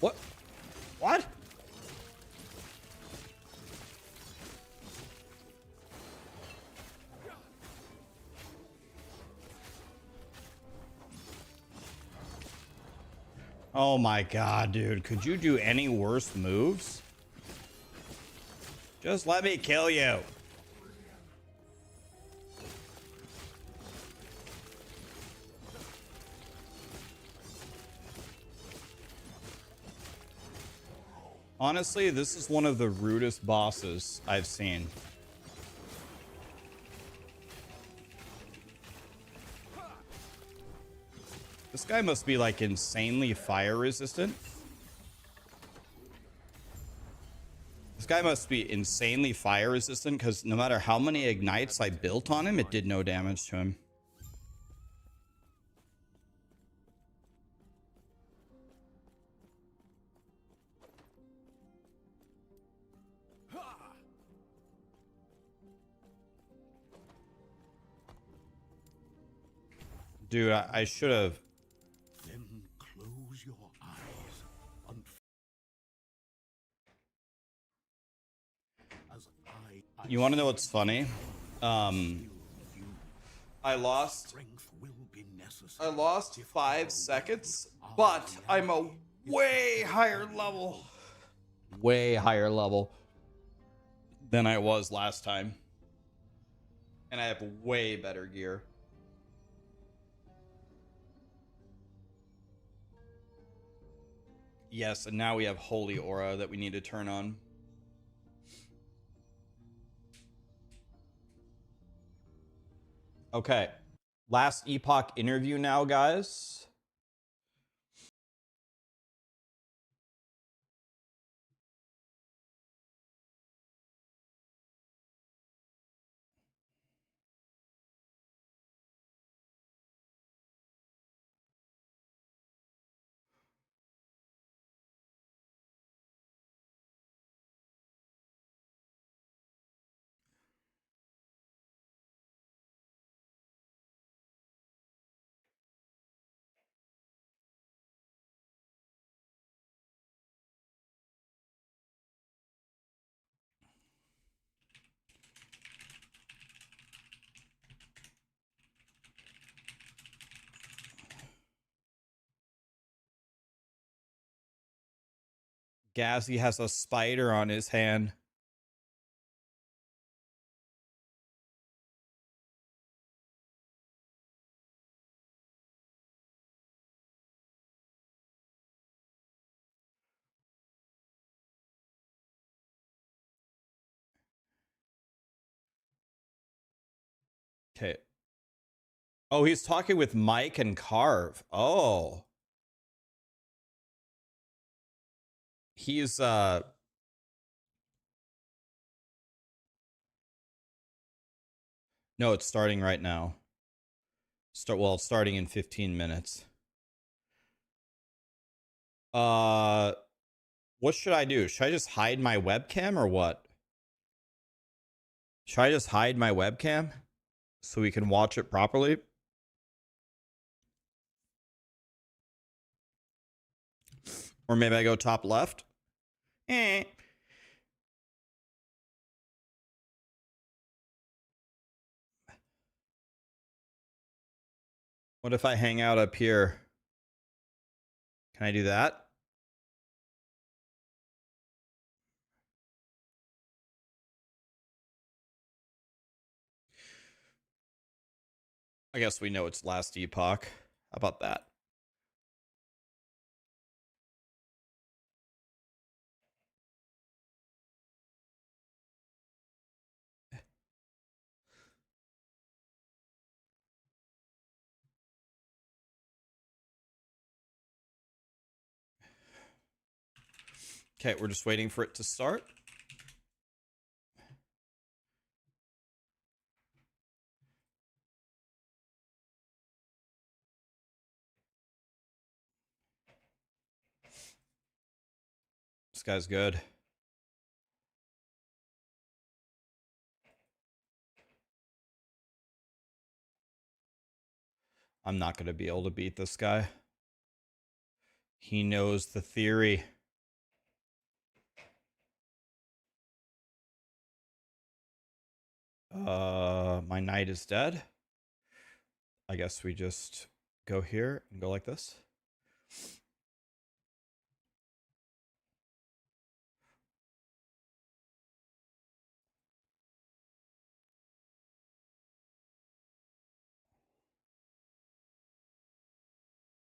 What? What? Oh my god, dude. Could you do any worse moves? Just let me kill you. Honestly, this is one of the rudest bosses I've seen. This guy must be like insanely fire resistant. This guy must be insanely fire resistant because no matter how many ignites I built on him, it did no damage to him. Dude, I should have. Then close your eyes and as You want to know what's funny? I lost 5 seconds, but I'm a way higher level. Way higher level than I was last time. And I have way better gear. Yes, and now we have Holy Aura that we need to turn on. Okay. Last Epoch interview now, guys. Gazzy has a spider on his hand. Okay. Oh, he's talking with Mike and Carve. Oh. He's no, it's starting right now. It's starting in 15 minutes. What should I do? Should I just hide my webcam or what? Should I just hide my webcam so we can watch it properly? Or maybe I go top left? Eh. What if I hang out up here? Can I do that? I guess we know it's last Epoch. How about that? Okay, we're just waiting for it to start. This guy's good. I'm not going to be able to beat this guy. He knows the theory. My knight is dead. I guess we just go here and go like this.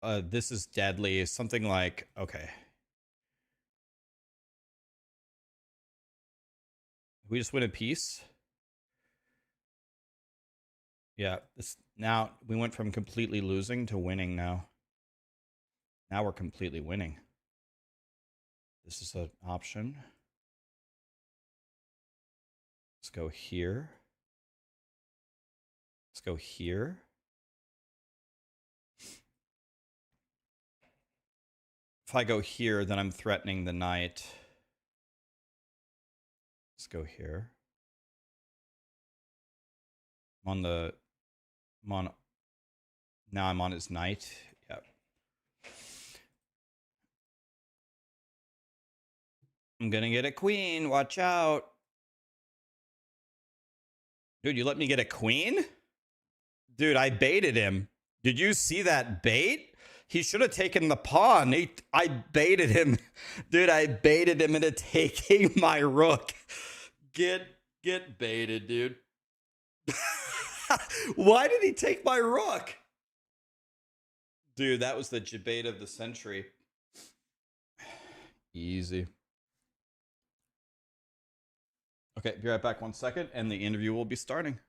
This is deadly. Something like, okay. We just win a piece. Yeah, this now we went from completely losing to winning now. Now we're completely winning. This is an option. Let's go here. Let's go here. If I go here, then I'm threatening the knight. Let's go here. Now I'm on his knight. Yep. I'm gonna get a queen. Watch out. Dude, you let me get a queen? Dude, I baited him. Did you see that bait? He should have taken the pawn. I baited him. Dude, I baited him into taking my rook. Get baited, dude. Why did he take my rook? Dude, that was the debate of the century. Easy. Okay, be right back 1 second, and the interview will be starting.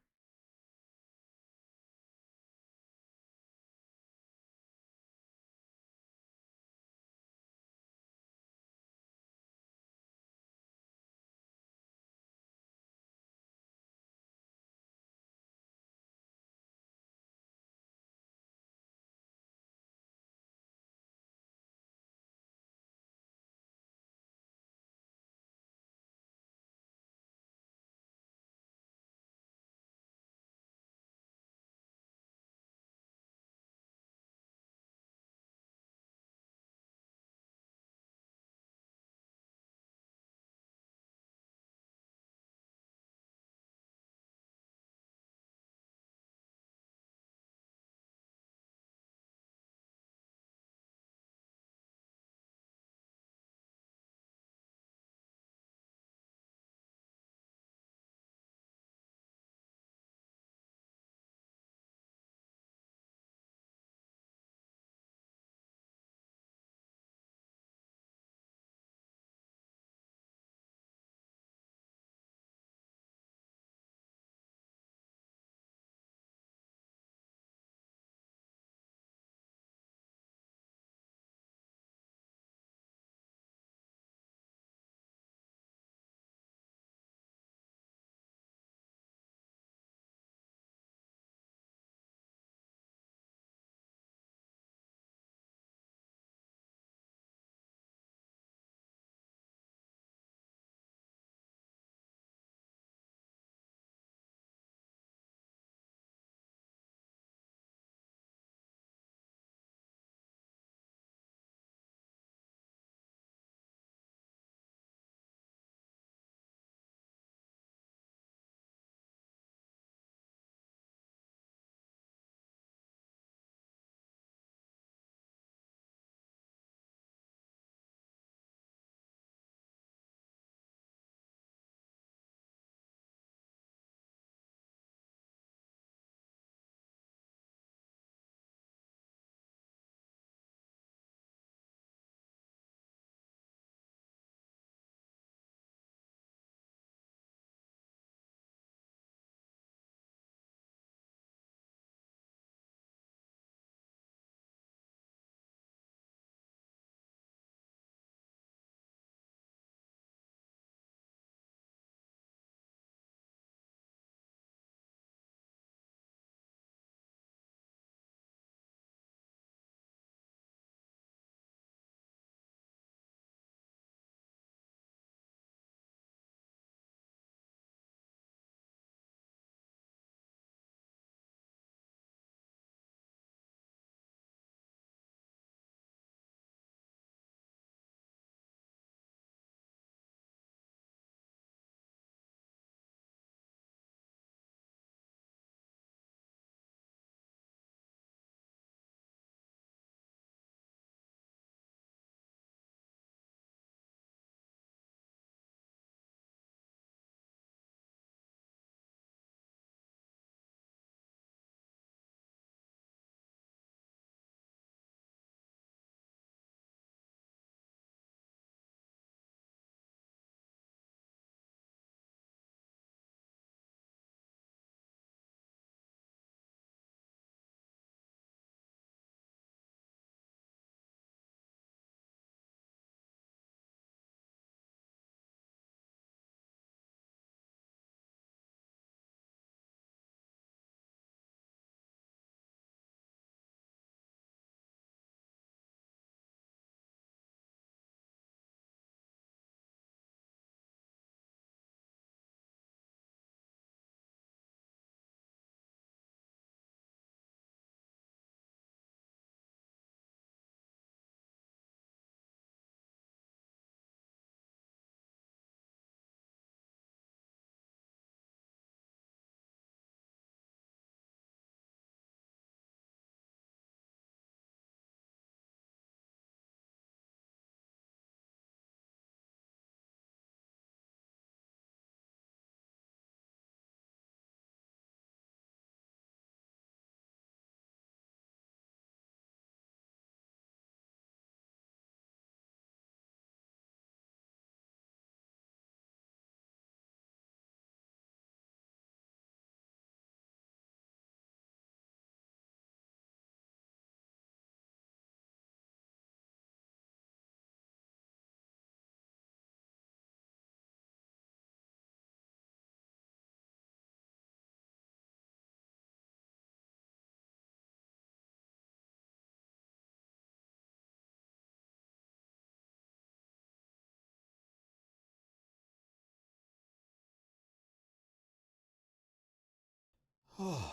Oh.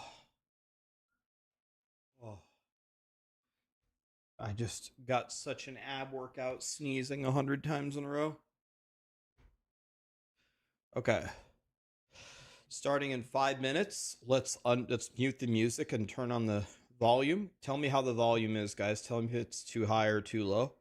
Oh. I just got such an ab workout sneezing 100 times in a row. Okay. Starting in 5 minutes, let's mute the music and turn on the volume. Tell me how the volume is, guys. Tell me if it's too high or too low.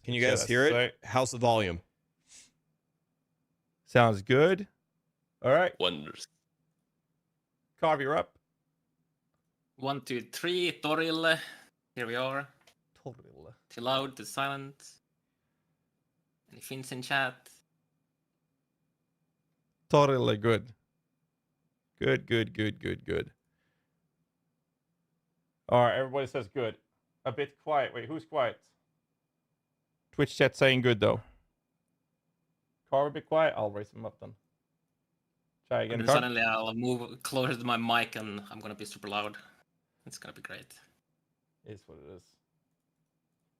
Can you guys hear it? How's the volume? Sounds good. All right. Wonders. Carve, you're up. 1, 2, 3. Toril. Here we are. Toril. Too loud, too silent. Any Finns in chat? Totally good. Good. All right, everybody says good. A bit quiet. Wait, who's quiet? Twitch chat saying good though. Carve a bit quiet. I'll raise him up then. Try again. And then Carp. suddenly I'll move closer to my mic and I'm gonna be super loud. It's gonna be great. Is what it is.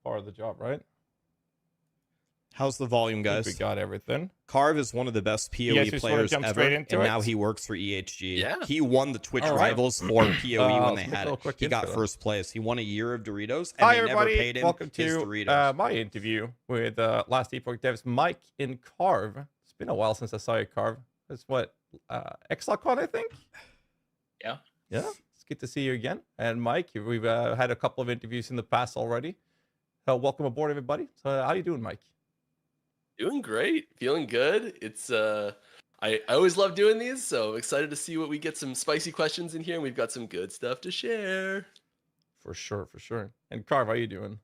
Part of the job, right? How's the volume, I think guys? we got everything. Carve is one of the best POE guys just wanna players jump ever, straight and into it? now he works for EHG. Yeah. He won the Twitch All right. Rivals for POE when they let's make a had little it. quick He got intro. first place. He won a year of Doritos, and Hi, they everybody. never paid him Welcome his to Doritos. my interview with last Epoch devs Mike and Carve. It's been a while since I saw you, Carve. That's what ExileCon, I think. Yeah. Yeah, it's good to see you again. And Mike, we've had a couple of interviews in the past already. So welcome aboard, everybody. So how you doing, Mike? Doing great, feeling good. It's I always love doing these, so excited to see what we get some spicy questions in here, and we've got some good stuff to share. For sure, for sure. And Carve, how you doing?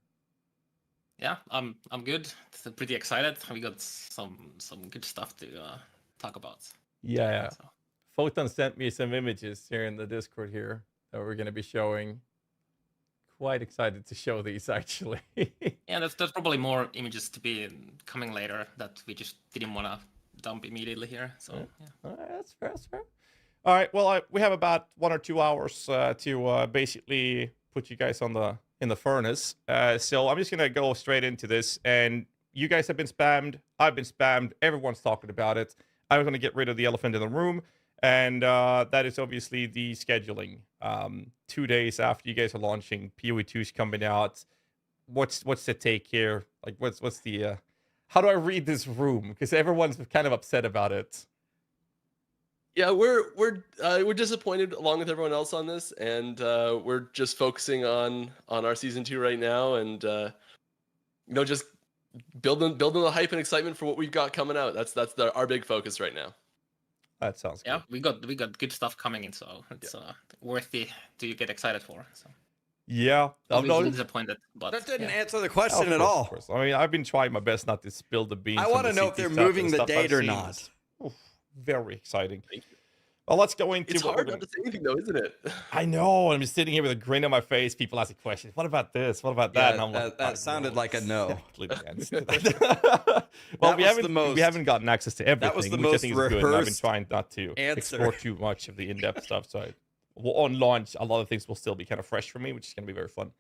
Yeah, I'm good. Pretty excited. We got some good stuff to talk about. Yeah. So. Photon sent me some images here in the Discord here that we're going to be showing. Quite excited to show these, actually. Yeah, there's probably more images to be coming later that we just didn't want to dump immediately here. So yeah. All right, that's fair. That's fair. All right. Well, we have about 1 or 2 hours to basically put you guys in the furnace. So I'm just gonna go straight into this. And you guys have been spammed. I've been spammed. Everyone's talking about it. I'm gonna get rid of the elephant in the room, and that is obviously the scheduling. 2 days after you guys are launching, POE2 is coming out. What's the take here? Like, what's the how do I read this room? Because everyone's kind of upset about it. Yeah, we're disappointed along with everyone else on this, and we're just focusing on our season 2 right now, and just building the hype and excitement for what we've got coming out. That's our big focus right now. That sounds good. Yeah, we got good stuff coming in, so it's worthy to get excited for. So. Yeah, I'm not disappointed, but that didn't answer the question at all. I mean, I've been trying my best not to spill the beans. I want to know if they're moving the date or not. Oof, very exciting. Thank you. Well, let's go into. It's hard not to say anything, though, isn't it? I know. I'm just sitting here with a grin on my face. People asking questions. What about this? What about that? Yeah, and I'm like, that sounded like a no. Well, we haven't gotten access to everything, that was the which I most think is good. And I've been trying not to explore answer. too much of the in-depth stuff. So, on launch, a lot of things will still be kind of fresh for me, which is going to be very fun.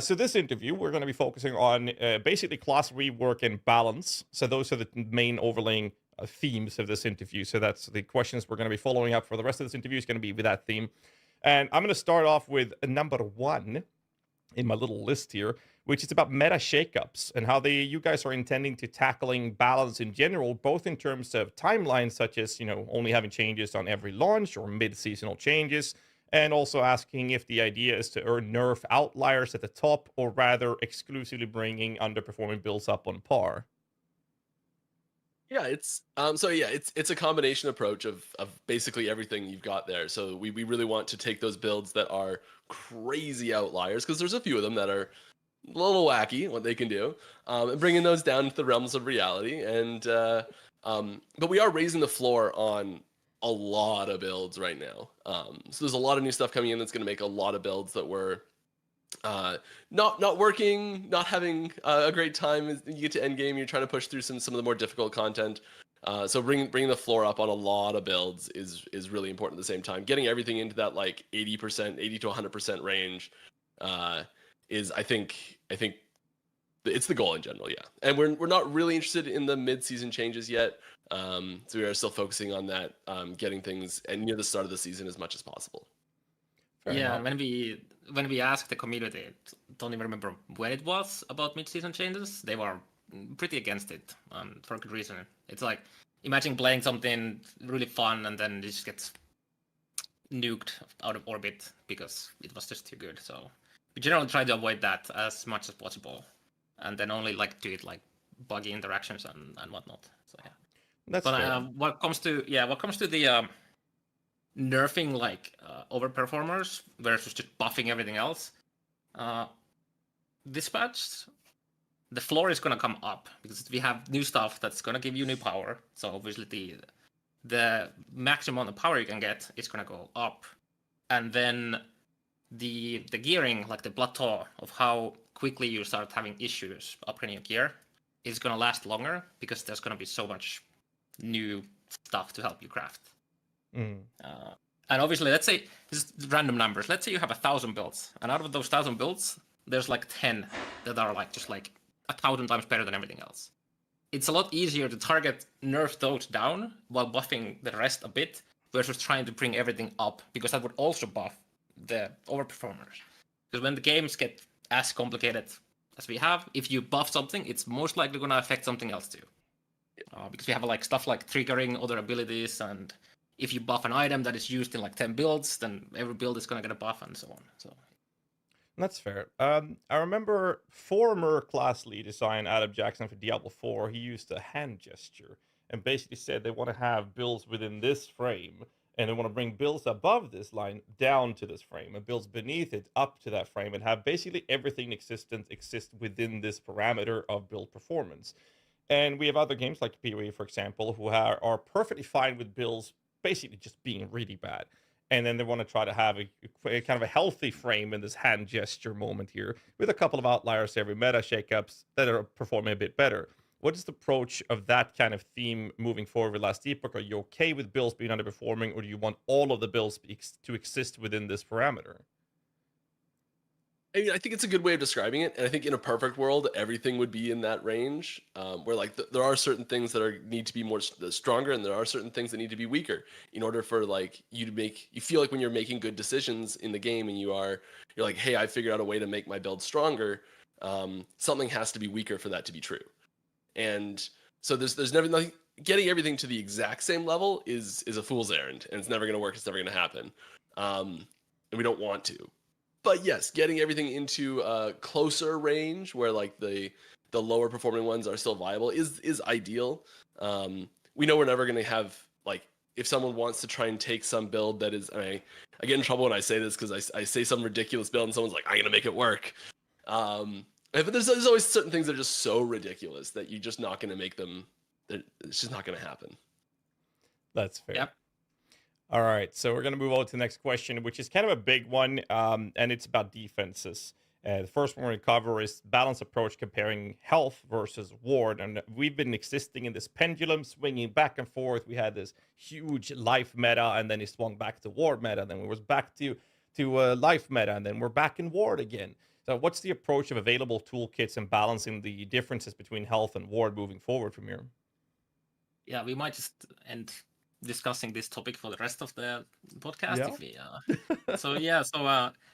So this interview, we're going to be focusing on basically class rework and balance. So those are the main overlaying themes of this interview. So that's the questions we're going to be following up for the rest of this interview is going to be with that theme. And I'm going to start off with number 1 in my little list here, which is about meta shakeups and how you guys are intending to tackling balance in general, both in terms of timelines, such as, only having changes on every launch or mid-seasonal changes, and also asking if the idea is to nerf outliers at the top or rather exclusively bringing underperforming builds up on par. Yeah, it's it's a combination approach of basically everything you've got there. So we really want to take those builds that are crazy outliers, because there's a few of them that are a little wacky what they can do, and bringing those down into the realms of reality. And but we are raising the floor on a lot of builds right now. So there's a lot of new stuff coming in that's going to make a lot of builds that were not working, not having a great time. You get to end game, you're trying to push through some of the more difficult content. So bringing the floor up on a lot of builds is really important at the same time. Getting everything into that like 80% to 100% range is I think it's the goal in general, yeah. And we're not really interested in the mid-season changes yet. So we are still focusing on that, getting things near the start of the season as much as possible. Fair enough. When we asked the community, don't even remember when it was, about mid-season changes, they were pretty against it, for a good reason. It's like, imagine playing something really fun and then it just gets nuked out of orbit because it was just too good. So we generally try to avoid that as much as possible, and then only do it like buggy interactions and whatnot. So yeah. That's but what comes to the nerfing overperformers versus just buffing everything else, this patch, the floor is going to come up because we have new stuff that's going to give you new power. So obviously the maximum amount of power you can get is going to go up, and then the gearing, like the plateau of how quickly you start having issues upgrading your gear, is going to last longer because there's going to be so much new stuff to help you craft. And obviously, let's say just random numbers. Let's say you have 1,000 builds, and out of those 1,000 builds, there's like 10 that are like just like 1,000 times better than everything else. It's a lot easier to target nerf those down while buffing the rest a bit versus trying to bring everything up, because that would also buff the overperformers. Because when the games get as complicated as we have, if you buff something, it's most likely going to affect something else too. Because we have like stuff like triggering other abilities, and if you buff an item that is used in like 10 builds, then every build is going to get a buff and so on. So That's fair. I remember former class lead design Adam Jackson for Diablo 4. He used a hand gesture and basically said they want to have builds within this frame, and they want to bring builds above this line down to this frame, and builds beneath it up to that frame, and have basically everything existent exist within this parameter of build performance. And we have other games like POE, for example, who are perfectly fine with builds basically just being really bad. And then they want to try to have a kind of a healthy frame in this hand gesture moment here, with a couple of outliers every meta shakeups that are performing a bit better. What is the approach of that kind of theme moving forward with Last Epoch? Are you okay with builds being underperforming, or do you want all of the builds to exist within this parameter? I mean, I think it's a good way of describing it, and I think in a perfect world, everything would be in that range, where like there are certain things that need to be more stronger, and there are certain things that need to be weaker in order for like you feel like when you're making good decisions in the game, and you're like, hey, I figured out a way to make my build stronger. Something has to be weaker for that to be true, and so there's never nothing. Getting everything to the exact same level is a fool's errand, and it's never going to work. It's never going to happen, and we don't want to. But yes, getting everything into a closer range where like the lower performing ones are still viable is ideal. We know we're never going to have, like, if someone wants to try and take some build that is, I get in trouble when I say this because I say some ridiculous build and someone's like, I'm going to make it work. But there's always certain things that are just so ridiculous that you're just not going to make them, it's just not going to happen. That's fair. Yep. All right, so we're going to move on to the next question, which is kind of a big one, and it's about defenses. The first one we're going to cover is balanced approach comparing health versus ward. And we've been existing in this pendulum, swinging back and forth. We had this huge life meta, and then it swung back to ward meta. Then we was back to life meta, and then we're back in ward again. So what's the approach of available toolkits and balancing the differences between health and ward moving forward from here? Yeah, we might just end discussing this topic for the rest of the podcast. Yeah. If we,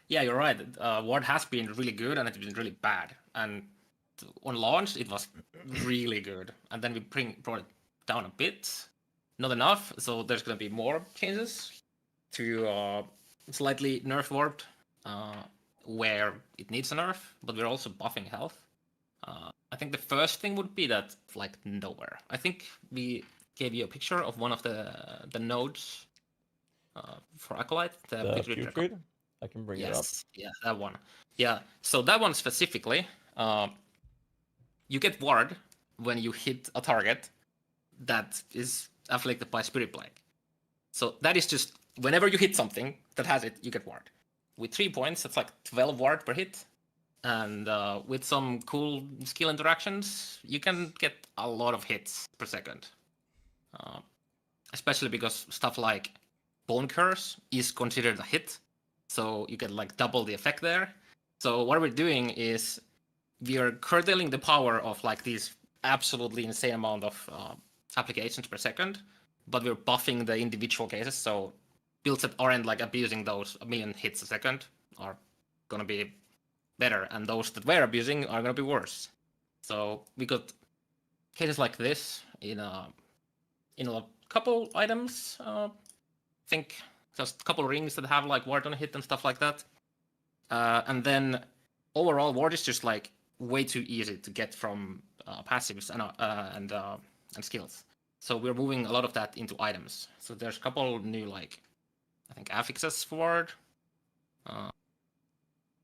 yeah, you're right. Ward has been really good, and it's been really bad. And on launch, it was really good, and then we brought it down a bit, not enough. So there's going to be more changes to slightly nerf ward where it needs a nerf, but we're also buffing health. I think the first thing would be that like nowhere. I think we gave you a picture of one of the nodes for Acolyte. The putrid? I can bring it up. Yeah, that one. Yeah, so that one specifically, you get ward when you hit a target that is afflicted by Spirit Plague. So that is just, whenever you hit something that has it, you get ward. With 3 points, that's like 12 ward per hit. And with some cool skill interactions, you can get a lot of hits per second. Especially because stuff like Bone Curse is considered a hit, so you get like double the effect there. So what we're doing is we are curtailing the power of like these absolutely insane amount of applications per second, but we're buffing the individual cases. So builds that aren't like abusing those 1 million hits a second are gonna be better, and those that were abusing are gonna be worse. So we got cases like this in a couple items. I think just a couple rings that have like ward on hit and stuff like that. And then overall, ward is just like way too easy to get from passives and skills. So we're moving a lot of that into items. So there's a couple new like I think affixes for ward.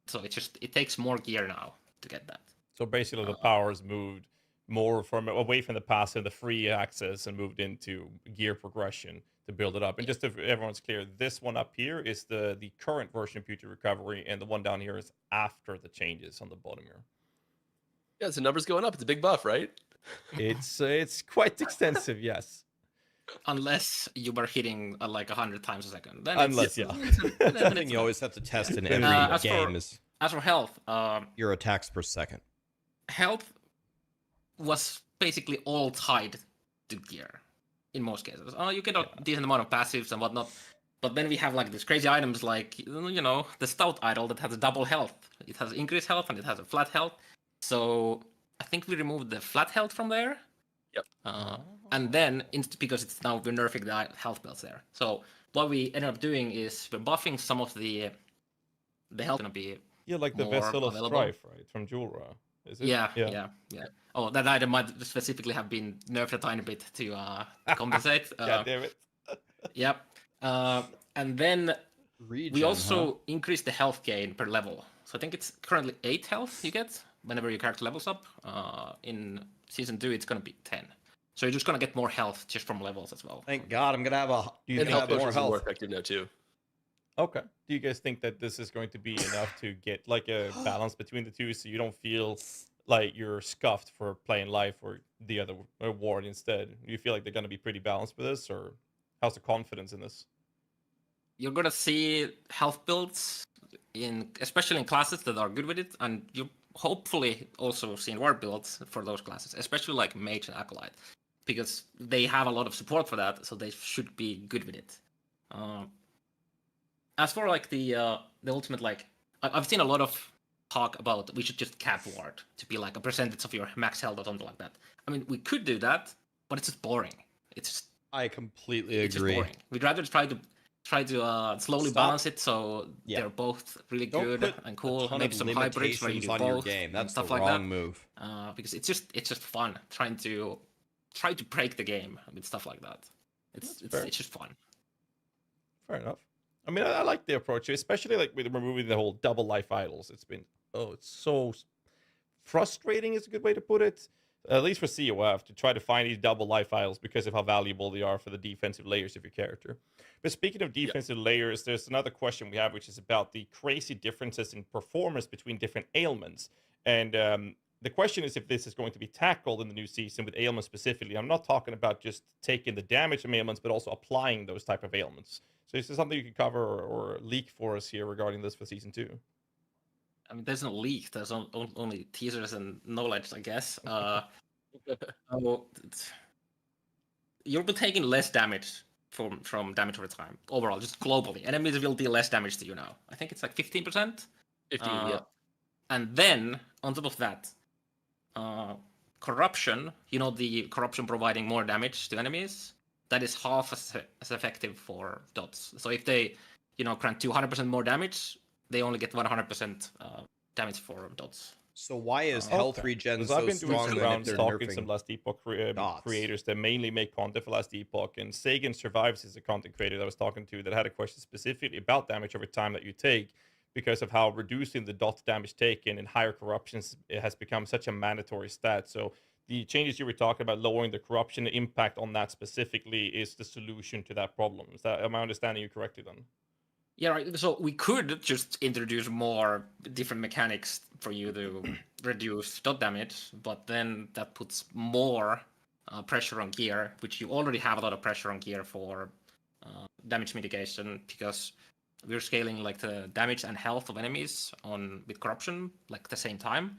So it takes more gear now to get that. So basically, the power's moved more away from the passive, the free access, and moved into gear progression to build it up. And just if everyone's clear, this one up here is the current version of Putrid Recovery, and the one down here is after the changes on the bottom here. Yeah, so numbers going up. It's a big buff, right? It's quite extensive, yes. Unless you were hitting like 100 times a second. Then Unless, it's, yeah. then Something it's you not. always have to test in As every as game for- is As for health, your attacks per second. health was basically all tied to gear in most cases. You get a decent amount of passives and whatnot, but then we have like these crazy items like, you know, the Stout Idol that has a double health. It has increased health and it has a flat health. So I think we removed the flat health from there. Yep. And then, because it's now we're nerfing the health builds there. So what we ended up doing is we're buffing some of the health gonna be like the more Vessel of available. Strife, right? From Julra. Is it? Yeah. Oh, that item might specifically have been nerfed a tiny bit to compensate. God damn it. Yep. And then Regen, we also increased the health gain per level. So I think it's currently 8 health you get whenever your character levels up. In Season 2, it's going to be 10. So you're just going to get more health just from levels as well. Thank God, I'm gonna have And health more potions are health. more effective now too. Okay. Do you guys think that this is going to be enough to get like a balance between the two, so you don't feel like you're scuffed for playing life or the other ward instead? Do you feel like they're going to be pretty balanced with this, or how's the confidence in this? You're going to see health builds especially in classes that are good with it, and you hopefully also seeing ward builds for those classes, especially like Mage and Acolyte, because they have a lot of support for that, so they should be good with it. As for like the ultimate, like I've seen a lot of talk about we should just cap ward to be like a percentage of your max health or something like that. I mean, we could do that, but it's just boring. It's just I completely it's agree. just boring. We'd rather try to slowly Stop. balance it so they're both really Don't good put and cool. a ton Maybe of some hybrids where you limitations do on both your game. and That's stuff the like wrong that. move. Because it's just fun trying to break the game with stuff like that. It's just fun. Fair enough. I mean, I like the approach, especially like with removing the whole double life idols. It's so frustrating is a good way to put it. At least for COF, to try to find these double life idols because of how valuable they are for the defensive layers of your character. But speaking of defensive layers, there's another question we have, which is about the crazy differences in performance between different ailments. And the question is if this is going to be tackled in the new season with ailments specifically. I'm not talking about just taking the damage from ailments, but also applying those type of ailments. So is there something you can cover or leak for us here regarding this for Season 2? I mean, there's no leak. There's only teasers and knowledge, I guess. You'll be taking less damage from damage over time overall, just globally. Enemies will deal less damage to you now. I think it's like 15%. 15, yeah. And then on top of that, corruption. You know, the corruption providing more damage to enemies. That is half as effective for dots. So if they, grant 200% more damage, they only get 100% damage for dots. So why is health regen so I've been doing strong some then if rounds they're talking nerfing some Last Epoch dots? creators that mainly make content for Last Epoch, and Sagan Survives is a content creator that I was talking to that had a question specifically about damage over time that you take because of how reducing the dot damage taken in higher corruptions has become such a mandatory stat. So the changes you were talking about, lowering the corruption impact on that specifically, is the solution to that problem. Am I understanding you correctly then? Yeah, right. So we could just introduce more different mechanics for you to reduce dot damage, but then that puts more pressure on gear, which you already have a lot of pressure on gear for damage mitigation, because we're scaling like the damage and health of enemies with corruption like at the same time.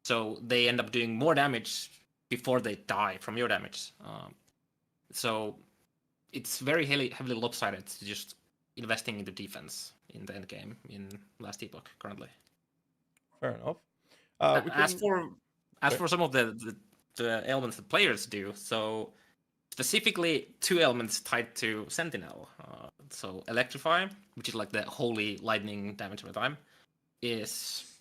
So they end up doing more damage before they die from your damage. So it's very heavily lopsided to just investing into defense in the end game in Last Epoch currently. Fair enough. As for some of the elements that players do, so specifically 2 elements tied to Sentinel. So Electrify, which is like the holy lightning damage over time, is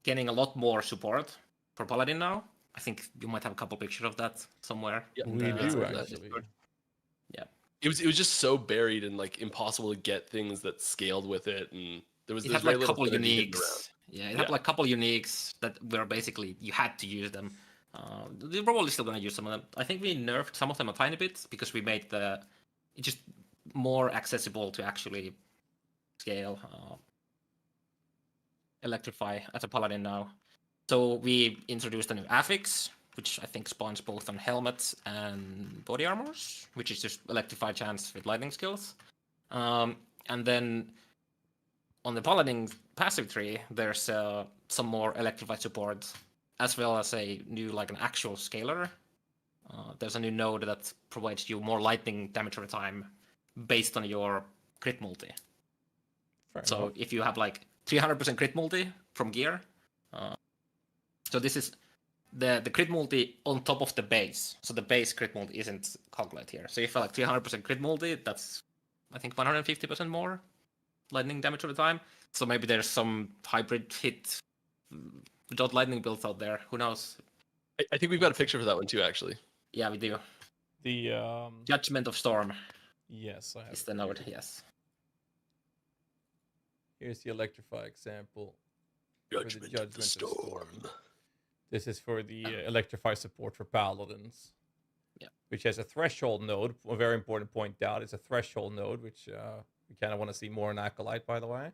getting a lot more support for Paladin now. I think you might have a couple pictures of that somewhere. Yeah, we do actually. Yeah. It was just so buried and like impossible to get things that scaled with it, and it had like a couple uniques. Yeah, it had like a couple uniques that were basically you had to use them. They're probably still gonna use some of them. I think we nerfed some of them a tiny bit because we made it just more accessible to actually scale Electrify as a Paladin now. So we introduced a new affix, which I think spawns both on helmets and body armors, which is just electrify chance with lightning skills. And then on the Paladin passive tree, there's some more electrify support, as well as a new, like an actual scaler. There's a new node that provides you more lightning damage over time based on your crit multi. So if you have like 300% crit multi from gear, so this is the crit multi on top of the base. So the base crit multi isn't calculated here. So if you have like 300% crit multi, that's I think 150% more lightning damage over time. So maybe there's some hybrid hit without lightning builds out there. Who knows? I think we've got a picture for that one too, actually. Yeah, we do. The Judgment of Storm. Yes, I have. Is the node? Yes. Here's the electrify example. Judgment of the Storm. This is for the electrify support for Paladins. Yeah. Which has a threshold node. A very important point out. It's a threshold node, which we kind of want to see more in Acolyte, by the way.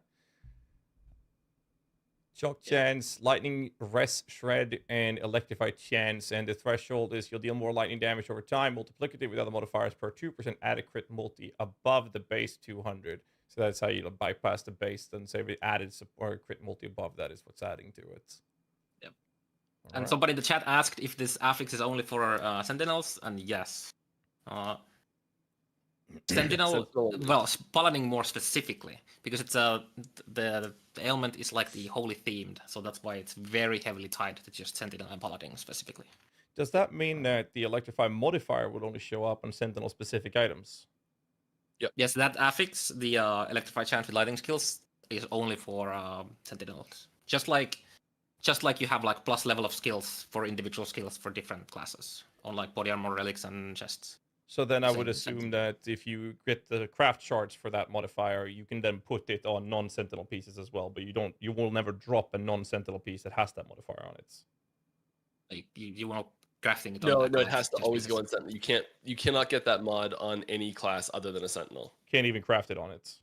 Shock chance, lightning, rest, shred, and electrify chance. And the threshold is you'll deal more lightning damage over time, multiplicative with other modifiers per 2% added crit multi above the base 200. So that's how you bypass the base. Then say we added support crit multi above that is what's adding to it. Yep. And somebody in the chat asked if this affix is only for Sentinels, and yes. Sentinel, well, Paladin more specifically, because it's the ailment is like the holy themed, so that's why it's very heavily tied to just Sentinel and Paladin specifically. Does that mean that the electrify modifier would only show up on Sentinel specific items? Yep. Yes, that affix, the electrify chance with lightning skills, is only for Sentinels. Just like you have like plus level of skills for individual skills for different classes on like body armor, relics, and chests. So then I would assume that if you get the craft shards for that modifier, you can then put it on non-Sentinel pieces as well. But you will never drop a non-Sentinel piece that has that modifier on it. Like you won't crafting it. No, it has to always go on Sentinel. You cannot get that mod on any class other than a Sentinel. Can't even craft it on it.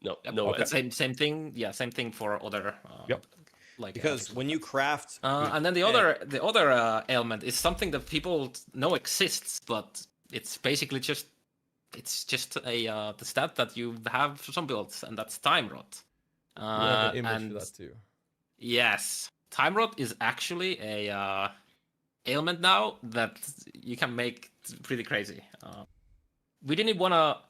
No, yep. no. Okay. Same thing. Yeah, same thing for other. Yep. Like because when you craft, and then the other ailment is something that people know exists, but it's basically just a the stat that you have for some builds, and that's time rot. Yeah, an image for that too. Yes, time rot is actually a ailment now that you can make pretty crazy. We didn't want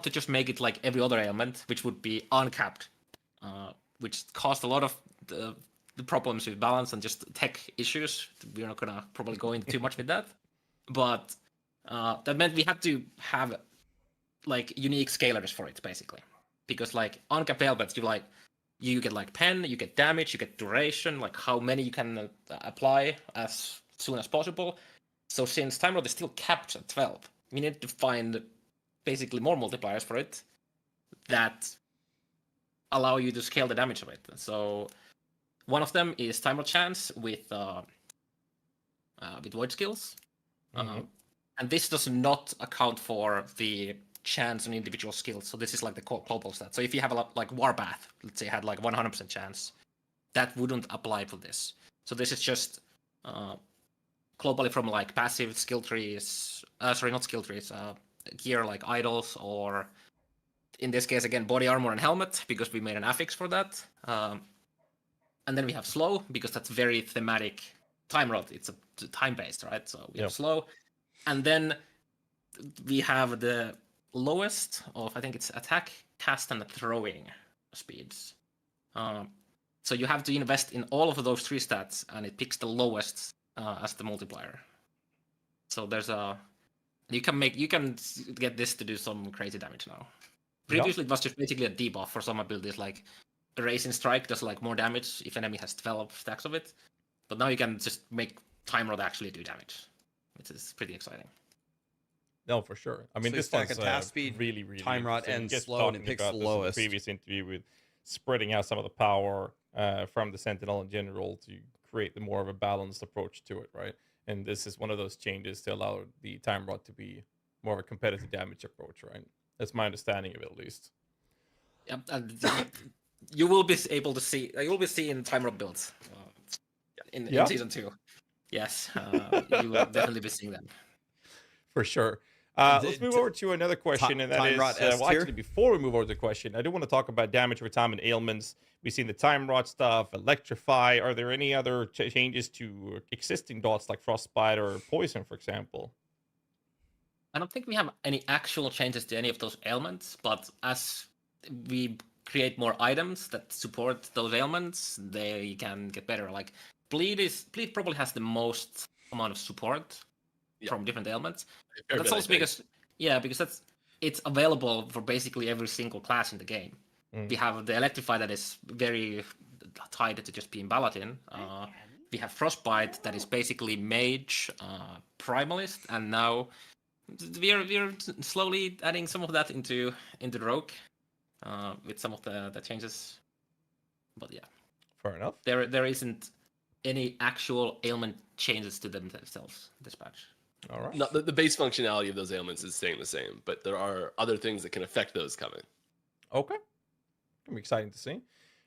to just make it like every other ailment, which would be uncapped, which caused a lot of the problems with balance and just tech issues. We're not gonna probably go into too much with that. But that meant we had to have like unique scalars for it, basically, because like uncapped ailments, you get like pen, you get damage, you get duration, like how many you can apply as soon as possible. So since time rot is still capped at 12, we need to find basically more multipliers for it that allow you to scale the damage of it. So one of them is time rot chance with void skills. And this does not account for the chance on individual skills. So this is like the global stat. So if you have a lot, like Warpath, let's say, had like 100% chance, that wouldn't apply for this. So this is just globally from like passive skill trees, sorry, not skill trees, gear like idols, or in this case again body armor and helmet, because we made an affix for that. And then we have slow, because that's very thematic. Time rot, it's a time based, right? So we have slow, and then we have the lowest of, I think it's attack, cast, and throwing speeds. So you have to invest in all of those three stats, and it picks the lowest as the multiplier. So there's you can get this to do some crazy damage now. Previously it was just basically a debuff for some abilities, like Erasing Strike does like more damage if enemy has 12 stacks of it. But now you can just make time rot actually do damage, which is pretty exciting. No, for sure. I mean, so this one's attack speed, really time rot and slow, and it picks the lowest. In the previous interview with spreading out some of the power from the Sentinel in general to create more of a balanced approach to it, right? And this is one of those changes to allow the time rot to be more of a competitive damage approach, right? That's my understanding of it, at least. Yep, and you will be able to see. You will be seeing time rot builds in season 2. Yes, you will definitely be seeing them. For sure. Let's move over to another question, and that Time is, Rot S well, tier? actually, before we move over to the question, I do want to talk about damage over time and ailments. We've seen the time rot stuff, electrify. Are there any other changes to existing dots like frostbite or poison, for example? I don't think we have any actual changes to any of those ailments, but as we create more items that support those ailments, they can get better. Like bleed probably has the most amount of support from different ailments. But that's also because it's available for basically every single class in the game. We have the electrify that is very tied to just being Paladin. We have frostbite that is basically mage, primalist, and now we're slowly adding some of that into rogue with some of the changes. But yeah, fair enough. There isn't any actual ailment changes to them themselves this patch. All right. Not the base functionality of those ailments is staying the same, but there are other things that can affect those coming. Okay. Gonna be exciting to see.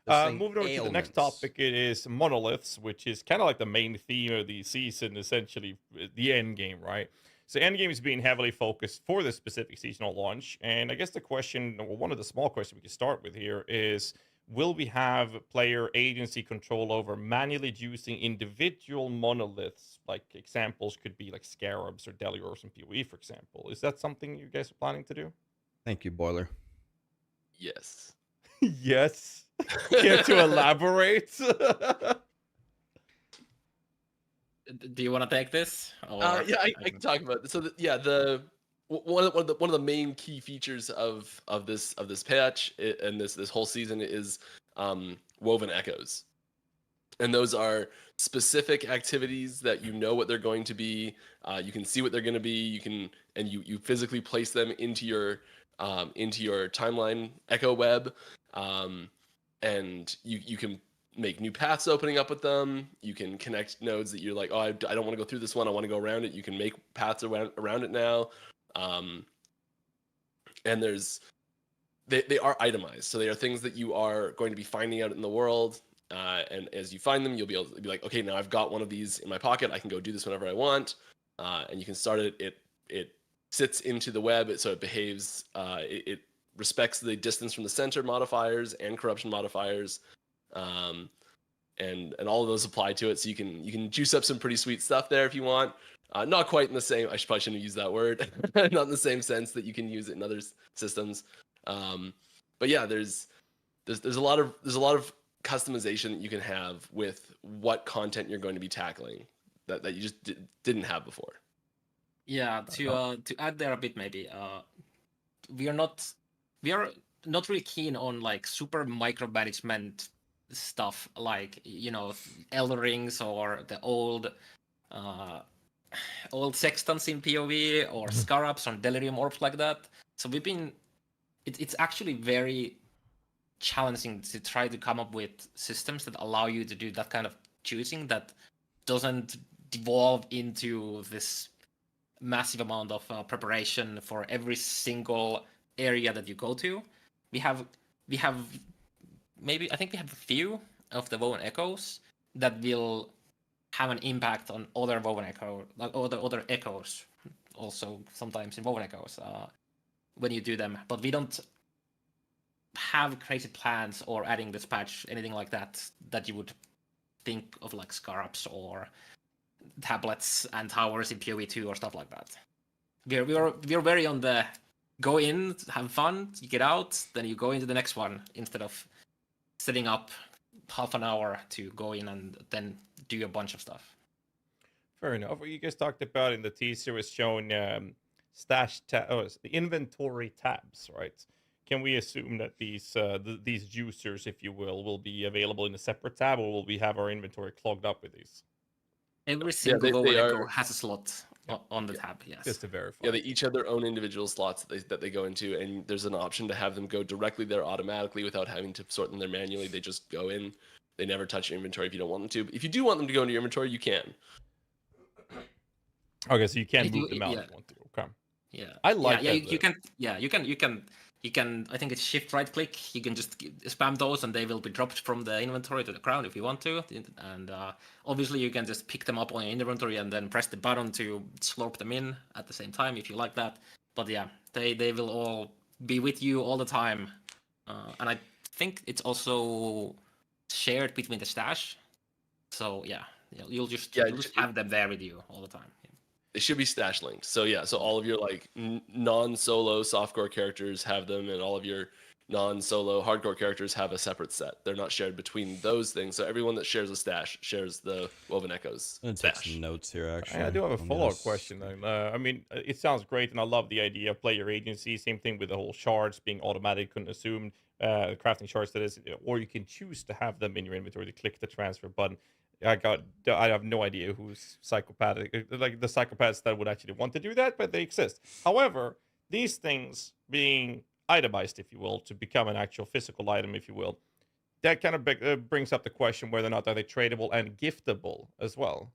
Moving over to the next topic, it is monoliths, which is kind of like the main theme of the season, essentially the end game, right? So end game is being heavily focused for this specific seasonal launch, and I guess the question, or one of the small questions we can start with here is, will we have player agency control over manually juicing individual monoliths? Like examples could be like scarabs or deliors in PoE, for example. Is that something you guys are planning to do? Thank you, Boiler. Yes. Yes. Care to elaborate? Do you want to take this? Yeah, I can talk about this. So one of the main key features of this patch and this whole season is woven echoes, and those are specific activities that you know what they're going to be. You can see what they're going to be. You physically place them into your timeline echo web, and you can make new paths opening up with them. You can connect nodes that you're like, oh, I don't want to go through this one. I want to go around it. You can make paths around it now. And they are itemized. So they are things that you are going to be finding out in the world. And as you find them, you'll be able to be like, okay, now I've got one of these in my pocket. I can go do this whenever I want. And you can start it. It sits into the web. So it behaves, it respects the distance from the center modifiers and corruption modifiers. And all of those apply to it, so you can juice up some pretty sweet stuff there if you want. Not quite in the same. I probably shouldn't have used that word. Not in the same sense that you can use it in other systems. But yeah, there's a lot of customization that you can have with what content you're going to be tackling that you just didn't have before. Yeah, to add there a bit maybe. We are not really keen on like super micromanagement stuff like, Elder Rings or the old sextants in PoE or scarabs or delirium orbs like that. So it's actually very challenging to try to come up with systems that allow you to do that kind of choosing that doesn't devolve into this massive amount of preparation for every single area that you go to. We have I think we have a few of the woven echoes that will have an impact on other woven echo, like other echoes, also sometimes in woven echoes when you do them. But we don't have created plans or adding this patch anything like that you would think of like scarabs or tablets and towers in POE2 or stuff like that. We're very on the go in, have fun, you get out, then you go into the next one instead of setting up half an hour to go in and then do a bunch of stuff. Fair enough. What you guys talked about in the teaser was showing the inventory tabs, right? Can we assume that these juicers, if you will be available in a separate tab, or will we have our inventory clogged up with these? Every single echo has a slot on the tab, yes. Just to verify. Yeah, they each have their own individual slots that they go into, and there's an option to have them go directly there automatically without having to sort them there manually. They just go in. They never touch your inventory if you don't want them to. But if you do want them to go into your inventory, you can. Okay, so you can move them out if you want to. Okay. Yeah. I like that. You can you can, I think it's shift right click. You can just spam those and they will be dropped from the inventory to the ground if you want to. And obviously you can just pick them up on your inventory and then press the button to slurp them in at the same time if you like that. But yeah, they will all be with you all the time. And I think it's also shared between the stash. So yeah, you'll just have them there with you all the time. They should be stash linked. So yeah, so all of your like non-solo softcore characters have them, and all of your non-solo hardcore characters have a separate set. They're not shared between those things. So everyone that shares a stash shares the Woven Echoes I'm gonna stash. take some notes here, actually. I do have a follow-up question though. I mean, it sounds great, and I love the idea of player agency. Same thing with the whole shards being automatic and assumed, crafting shards that is, or you can choose to have them in your inventory to click the transfer button. I have no idea who's psychopathic, like the psychopaths that would actually want to do that, but they exist. However, these things being itemized, if you will, to become an actual physical item, if you will, that kind of brings up the question whether or not are they tradable and giftable as well.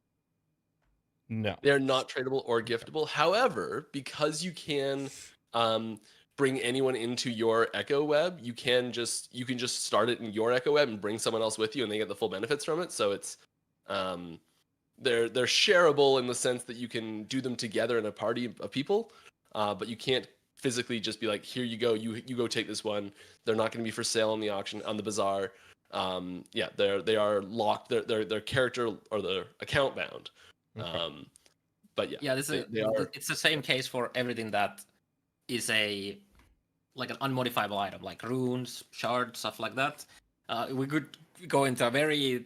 No, they're not tradable or giftable. However, because you can bring anyone into your Echo Web, you can just start it in your Echo Web and bring someone else with you, and they get the full benefits from it. So it's they're shareable in the sense that you can do them together in a party of people, but you can't physically just be like, here you go, you go take this one. They're not going to be for sale on the auction, on the bazaar. Yeah, they are locked. They're character or they're account bound. Okay. But yeah, it's the same case for everything that is like an unmodifiable item, like runes, shards, stuff like that. We could go into a very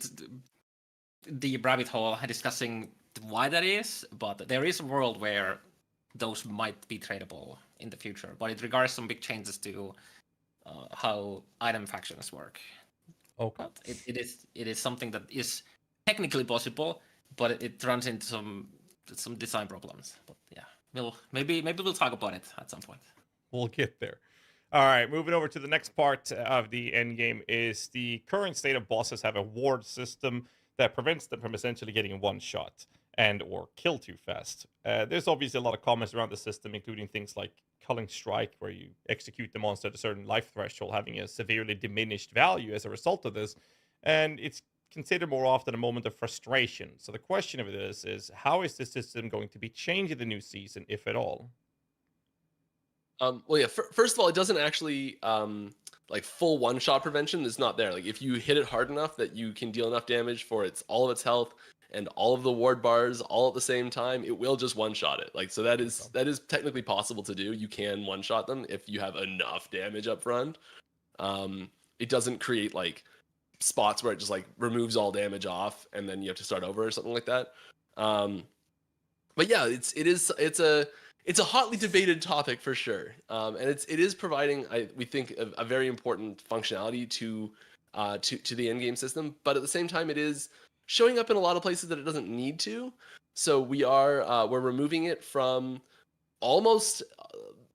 deep rabbit hole discussing why that is, but there is a world where those might be tradable in the future, but it requires some big changes to how item factions work. Okay. But it is something that is technically possible, but it runs into some design problems. But yeah, maybe we'll talk about it at some point. We'll get there. All right, moving over to the next part of the end game is the current state of bosses have a ward system that prevents them from essentially getting one shot and or kill too fast. There's obviously a lot of comments around the system, including things like Culling Strike, where you execute the monster at a certain life threshold, having a severely diminished value as a result of this, and it's considered more often a moment of frustration. So the question of this is, how is this system going to be changed in the new season, if at all? Well, yeah. First of all, it doesn't actually like full one-shot prevention is not there. Like if you hit it hard enough that you can deal enough damage for all of its health and all of the ward bars all at the same time, it will just one-shot it. Like so that is technically possible to do. You can one-shot them if you have enough damage up front. It doesn't create like spots where it just like removes all damage off and then you have to start over or something like that. But yeah, it's a hotly debated topic for sure, and it is providing, we think, a very important functionality to the end game system. But at the same time, it is showing up in a lot of places that it doesn't need to. So we're removing it from almost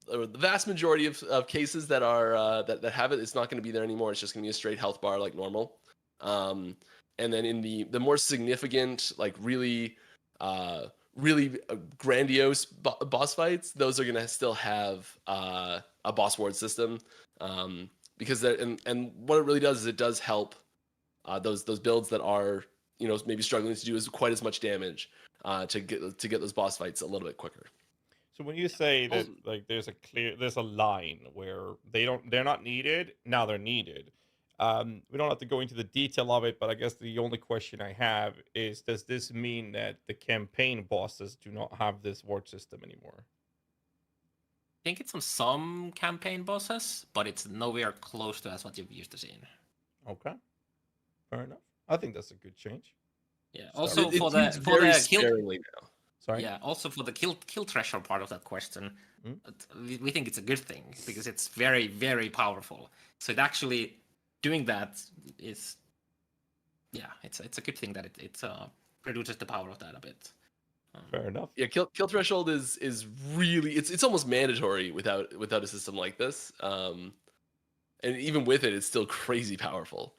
the vast majority of cases that are that have it. It's not going to be there anymore. It's just going to be a straight health bar like normal. And then in the more significant, like really grandiose boss fights, those are going to still have a boss ward system, because and what it really does is it does help those builds that are maybe struggling to do quite as much damage to get those boss fights a little bit quicker. So when you say that like there's a line where they're not needed, now they're needed. We don't have to go into the detail of it, but I guess the only question I have is, does this mean that the campaign bosses do not have this ward system anymore? I think it's on some campaign bosses, but it's nowhere close to as what you've used to seeing. Okay, fair enough. I think that's a good change. Yeah. Also for the kill now. Sorry. Yeah. Also for the kill threshold part of that question, we think it's a good thing because it's very, very powerful. So it actually doing that is, it's a good thing that it reduces the power of that a bit. Fair enough. Yeah, kill threshold is really it's almost mandatory without a system like this. And even with it, it's still crazy powerful.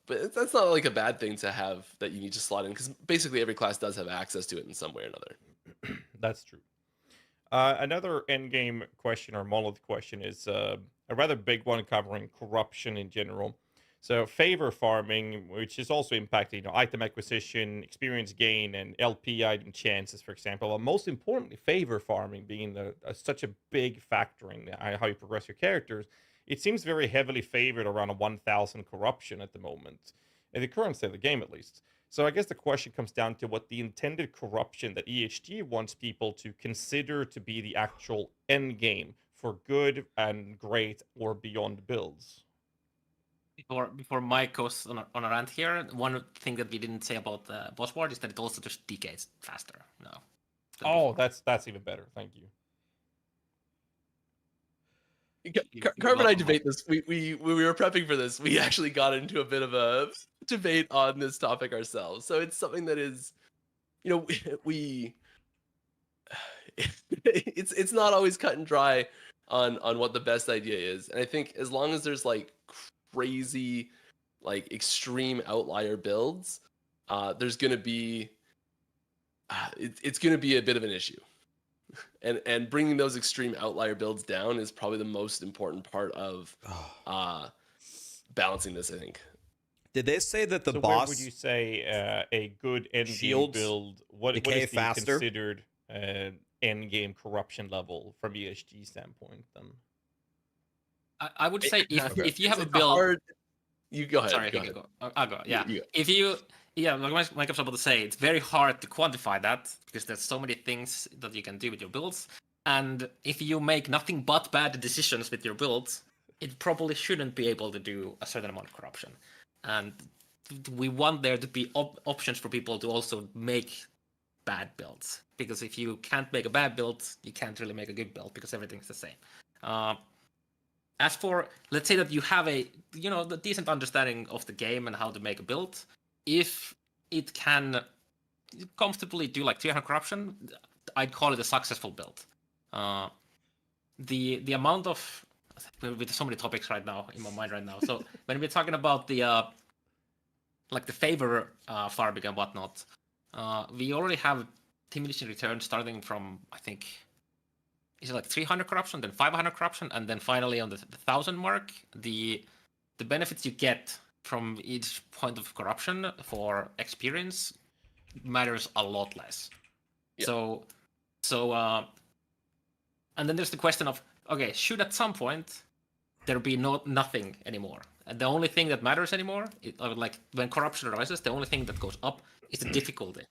But that's not like a bad thing to have that you need to slot in, because basically every class does have access to it in some way or another. That's true. Another endgame question or monolith question is, a rather big one covering corruption in general. So favor farming, which is also impacting item acquisition, experience gain, and LP item chances, for example. But most importantly, favor farming being such a big factor in how you progress your characters. It seems very heavily favored around a 1,000 corruption at the moment, in the current state of the game at least. So I guess the question comes down to what the intended corruption that EHG wants people to consider to be the actual end game for good and great or beyond builds. Before Mike goes on a rant here, one thing that we didn't say about the boss ward is that it also just decays faster now. Oh, that's even better. Thank you. Carver and I debate this. We were prepping for this. We actually got into a bit of a debate on this topic ourselves. So it's something that is, it's not always cut and dry on what the best idea is. And I think as long as there's like crazy, like extreme outlier builds, there's gonna be it's gonna be a bit of an issue. And bringing those extreme outlier builds down is probably the most important part of balancing this, I think. Did they say that the so boss? Where would you say a good end game build? What is the considered end game corruption level from ESG standpoint? Then I would say if you have a build, you go ahead. Sorry, go. I'll go. Yeah, if you. Yeah, like I was about to say, it's very hard to quantify that because there's so many things that you can do with your builds. And if you make nothing but bad decisions with your builds, it probably shouldn't be able to do a certain amount of corruption. And we want there to be options for people to also make bad builds. Because if you can't make a bad build, you can't really make a good build because everything's the same. As for, let's say that you have the decent understanding of the game and how to make a build. If it can comfortably do like 300 corruption, I'd call it a successful build. The amount of, with so many topics right now in my mind right now. So when we're talking about the favor farming and whatnot, we already have diminishing returns starting from, I think, is it like 300 corruption, then 500 corruption, and then finally on the 1,000 mark, the benefits you get from each point of corruption for experience matters a lot less. Yeah. So and then there's the question of, okay, should at some point there be nothing anymore? And the only thing that matters anymore, like when corruption arises, the only thing that goes up is the difficulty.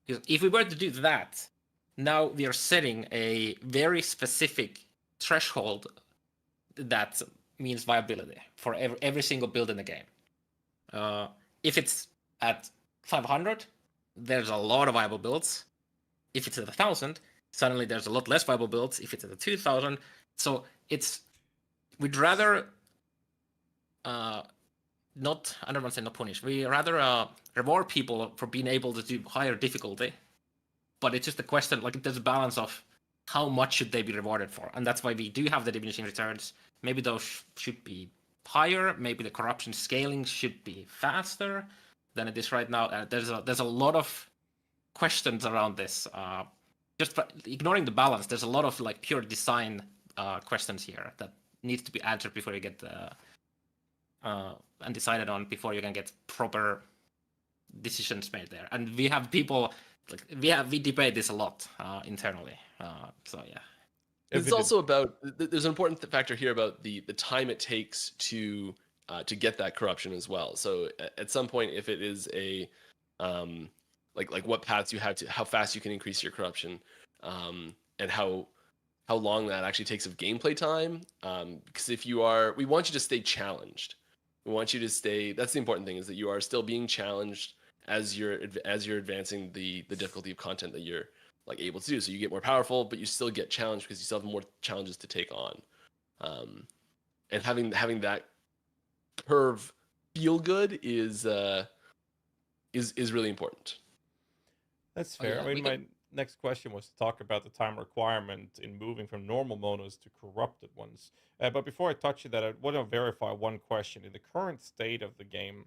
Because if we were to do that, now we are setting a very specific threshold that means viability for every single build in the game. If it's at 500, there's a lot of viable builds. If it's at 1,000, suddenly there's a lot less viable builds. If it's at 2,000, so we'd rather I don't want to say not punish. We rather reward people for being able to do higher difficulty, but it's just a question, like there's a balance of how much should they be rewarded for, and that's why we do have the diminishing returns. Maybe those should be higher. Maybe the corruption scaling should be faster than it is right now. There's a lot of questions around this. Just ignoring the balance, there's a lot of like pure design questions here that needs to be answered before you get and decided on before you can get proper decisions made there. And we have people we debate this a lot internally. So yeah. It's also about, there's an important factor here about the time it takes to get that corruption as well. So at some point, if it is a like what paths you have to, how fast you can increase your corruption, and how long that actually takes of gameplay time. Because we want you to stay challenged. We want you to stay. That's the important thing, is that you are still being challenged as you're advancing the difficulty of content that you're like able to do. So you get more powerful, but you still get challenged because you still have more challenges to take on. And having that curve feel good is really important. That's fair. I mean, my next question was to talk about the time requirement in moving from normal monos to corrupted ones. But before I touch on that, I want to verify one question. In the current state of the game,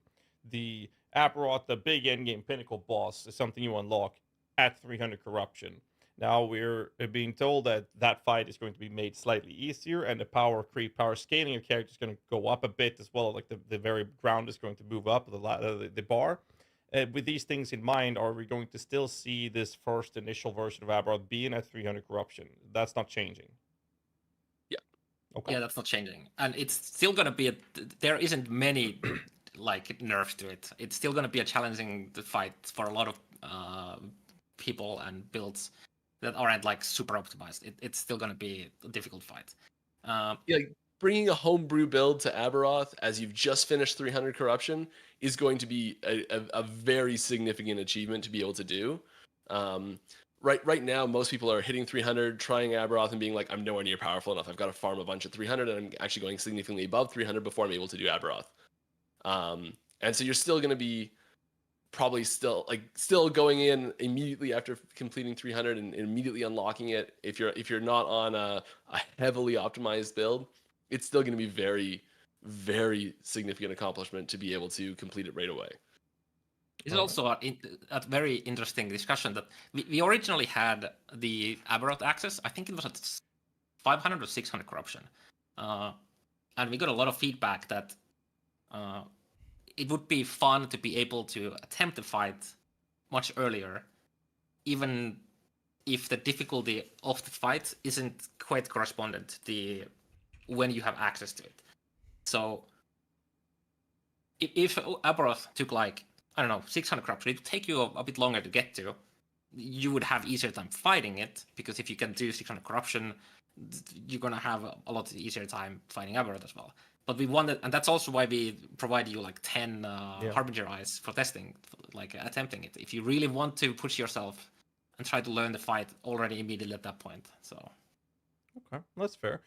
the Apparat, the big endgame pinnacle boss, is something you unlock at 300 corruption. Now we're being told that that fight is going to be made slightly easier, and the power creep, power scaling of character is going to go up a bit as well. Like the very ground is going to move up, the bar. With these things in mind, are we going to still see this first initial version of Abaroth being at 300 corruption? That's not changing. Yeah. Okay. Yeah, that's not changing, and it's still gonna be there isn't many like nerfs to it. It's still gonna be a challenging fight for a lot of people and builds that aren't like super optimized. It's still gonna be a difficult fight. Yeah, bringing a homebrew build to Abaroth as you've just finished 300 corruption is going to be a very significant achievement to be able to do. Right now, most people are hitting 300, trying Abaroth, and being like, I'm nowhere near powerful enough. I've got to farm a bunch of 300, and I'm actually going significantly above 300 before I'm able to do Abaroth. And so you're still going to be probably still going in immediately after completing 300 and immediately unlocking it. If you're not on a heavily optimized build, it's still going to be very, very significant accomplishment to be able to complete it right away. It's also a very interesting discussion that we originally had the Abaroth access. I think it was at 500 or 600 corruption, and we got a lot of feedback that it would be fun to be able to attempt the fight much earlier, even if the difficulty of the fight isn't quite correspondent to when you have access to it. So if Abaroth took like, I don't know, 600 corruption, it would take you a bit longer to get to. You would have easier time fighting it, because if you can do 600 corruption, you're going to have a lot easier time fighting Abaroth as well. But we wanted, and that's also why we provide you like 10 Harbinger Eyes for testing, like attempting it. If you really want to push yourself and try to learn the fight already immediately at that point. So. Okay, that's fair.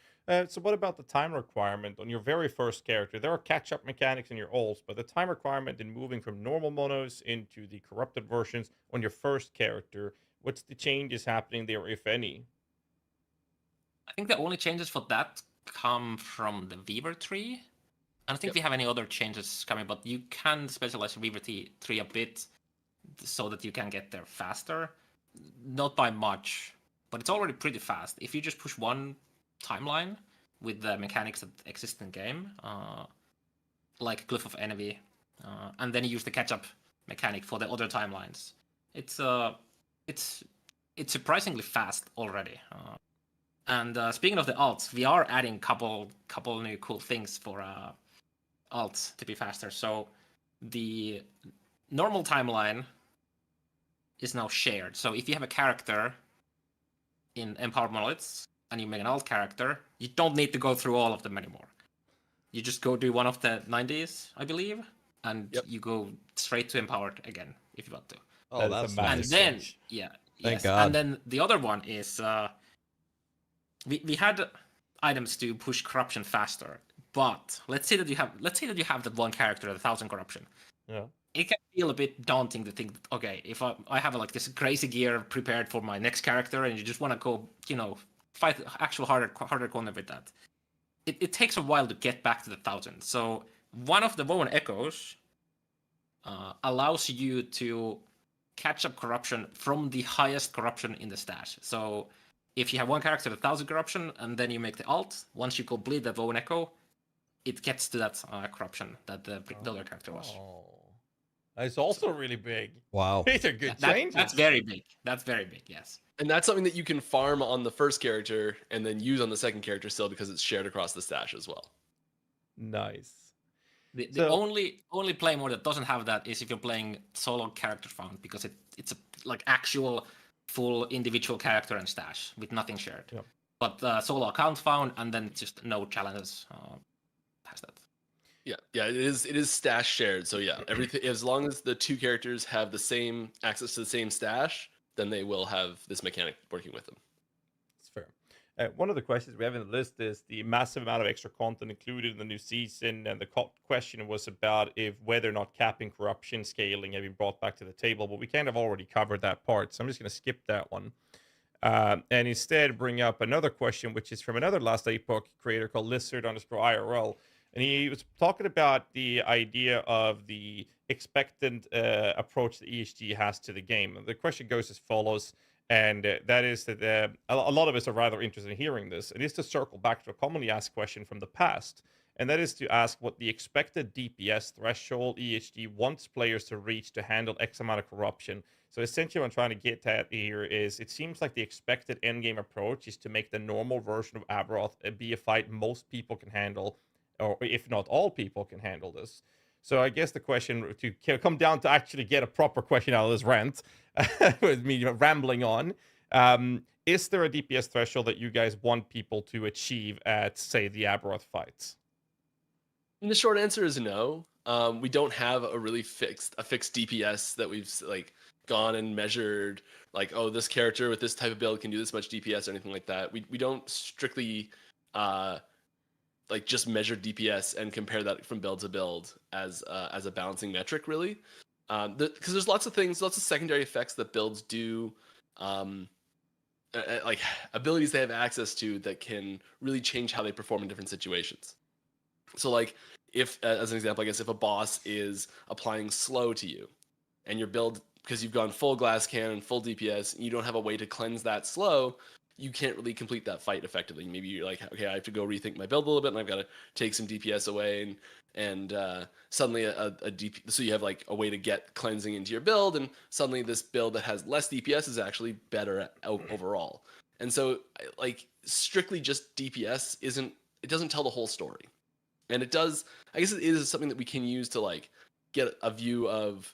So what about the time requirement on your very first character? There are catch-up mechanics in your ults, but the time requirement in moving from normal monos into the corrupted versions on your first character, what's the changes happening there, if any? I think the only changes for that come from the Weaver tree. I don't think we have any other changes coming, but you can specialize Weaver tree a bit so that you can get there faster. Not by much, but it's already pretty fast. If you just push one timeline with the mechanics that exist in game, like Glyph of Envy, and then you use the catch-up mechanic for the other timelines, it's surprisingly fast already. And speaking of the alts, we are adding couple new cool things for alts to be faster. So the normal timeline is now shared. So if you have a character in Empowered Monoliths and you make an alt character, you don't need to go through all of them anymore. You just go do one of the 90s, I believe, and you go straight to Empowered again if you want to. Oh, that's nice. And then, Thank God. And then the other one is we had items to push corruption faster, but let's say that you have that one character at 1,000 corruption. Yeah. It can feel a bit daunting to think, okay, if I have like this crazy gear prepared for my next character, and you just want to go, fight actual harder corner with that. It takes a while to get back to the 1,000. So one of the Woven Echoes allows you to catch up corruption from the highest corruption in the stash. So if you have one character at 1,000 corruption, and then you make the alt, once you complete that Woven Echo, it gets to that corruption that the other character was. It's also really big. Wow. These are good changes. That's very big. That's very big, yes. And that's something that you can farm on the first character and then use on the second character still, because it's shared across the stash as well. Nice. The only play mode that doesn't have that is if you're playing solo character found, because it's a like actual full individual character and stash with nothing shared. Yeah. But solo account found, and then just no challenges past that. Yeah, it is stash shared. So yeah, everything, as long as the two characters have the same access to the same stash, then they will have this mechanic working with them. That's fair. One of the questions we have in the list is the massive amount of extra content included in the new season, and the question was about whether or not capping corruption scaling had been brought back to the table, but we kind of already covered that part, so I'm just going to skip that one. And instead bring up another question, which is from another Last Epoch creator called Lizard_IRL. And he was talking about the idea of the expectant approach that ESG has to the game. And the question goes as follows. And that is that a lot of us are rather interested in hearing this. It is to circle back to a commonly asked question from the past, and that is to ask what the expected DPS threshold EHD wants players to reach to handle X amount of corruption. So essentially what I'm trying to get at here is it seems like the expected endgame approach is to make the normal version of Aberoth be a fight most people can handle, or if not all people can handle this. So I guess the question to come down to actually get a proper question out of this rant, with me rambling on, is there a DPS threshold that you guys want people to achieve at, say, the Aberoth fights? And the short answer is no. We don't have a really fixed DPS that we've like gone and measured, like, oh, this character with this type of build can do this much DPS or anything like that. We don't strictly like just measure DPS and compare that from build to build as a balancing metric, really, because there's lots of things, lots of secondary effects that builds do, like abilities they have access to that can really change how they perform in different situations. So like if, as an example, I guess if a boss is applying slow to you and your build, because you've gone full glass cannon, full DPS, and you don't have a way to cleanse that slow, you can't really complete that fight effectively. Maybe you're like, okay, I have to go rethink my build a little bit, and I've got to take some DPS away, and suddenly a DP, so you have like a way to get cleansing into your build, and suddenly this build that has less DPS is actually better overall. And so, like, strictly just DPS doesn't tell the whole story. And it does, I guess it is something that we can use to like get a view of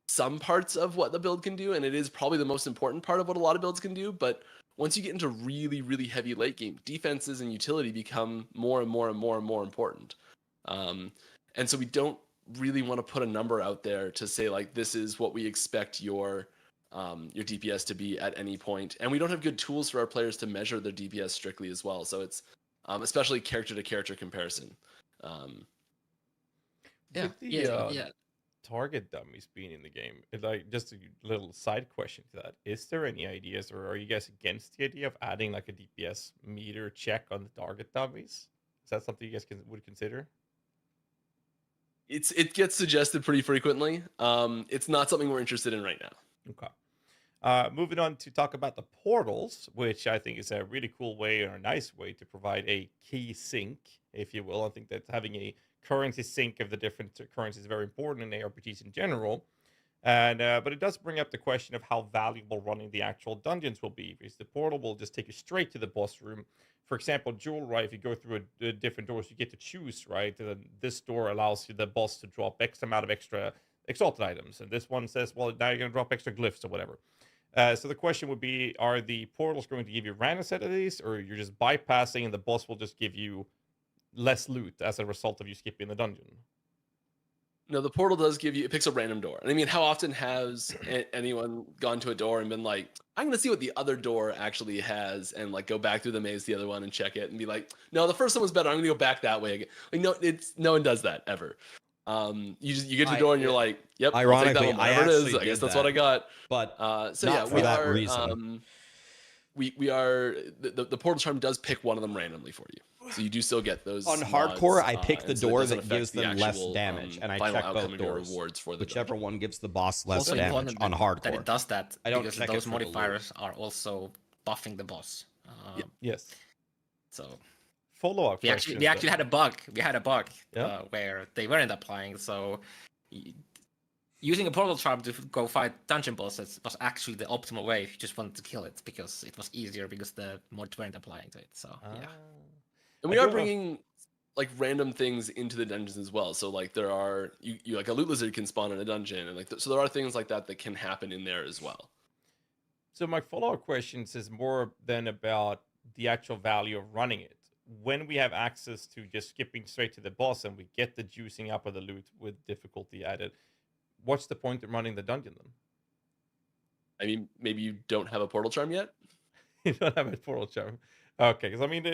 some parts of what the build can do, and it is probably the most important part of what a lot of builds can do. But once you get into really, really heavy late game, defenses and utility become more and more and more and more important. And so we don't really want to put a number out there to say like, this is what we expect your DPS to be at any point. And we don't have good tools for our players to measure their DPS strictly as well. So it's especially character to character comparison. Yeah. Target dummies being in the game, like, just a little side question to that, is there any ideas, or are you guys against the idea of adding like a DPS meter check on the target dummies? Is that something you guys would consider? It gets suggested pretty frequently. It's not something we're interested in right now. Okay. Moving on to talk about the portals, which I think is a really cool way, or a nice way, to provide a key sync, if you will. I think that having a currency sync of the different currencies is very important in ARPGs in general. And but it does bring up the question of how valuable running the actual dungeons will be, because the portal will just take you straight to the boss room. For example, Jewel, right? If you go through a different doors, you get to choose, right? This door allows you, the boss, to drop X amount of extra exalted items, and this one says, well, now you're going to drop extra glyphs or whatever. So the question would be, are the portals going to give you a random set of these, or you're just bypassing and the boss will just give you less loot as a result of you skipping the dungeon? No, the portal does give you, it picks a random door. And I mean, how often has anyone gone to a door and been like, I'm going to see what the other door actually has, and like go back through the maze, the other one, and check it and be like, no, the first one was better, I'm going to go back that way again. Like, no one does that ever. You get to the door and you're like, yep, ironically, I guess that's what I got. But so not yeah, for we that are reason. We are the portal charm does pick one of them randomly for you, so you do still get those. On hardcore, I pick the door that gives them less damage, and I check both doors. Rewards for the whichever one gives the boss less Also damage important on hardcore. that it does that, I don't because check those it for the modifiers are also buffing the boss. Yes. So follow-up. We actually had a bug. We had a bug Yeah. Where they weren't applying. So using a portal charm to go fight dungeon bosses was actually the optimal way if you just wanted to kill it, because it was easier because the mods weren't applying to it. So yeah. And we are bringing like random things into the dungeons as well. So like there are you like a loot lizard can spawn in a dungeon, and like so there are things like that can happen in there as well. So my follow-up questions is more than about the actual value of running it. When we have access to just skipping straight to the boss and we get the juicing up of the loot with difficulty added, what's the point of running the dungeon then? I mean, maybe you don't have a portal charm yet? You don't have a portal charm. Okay, because I mean,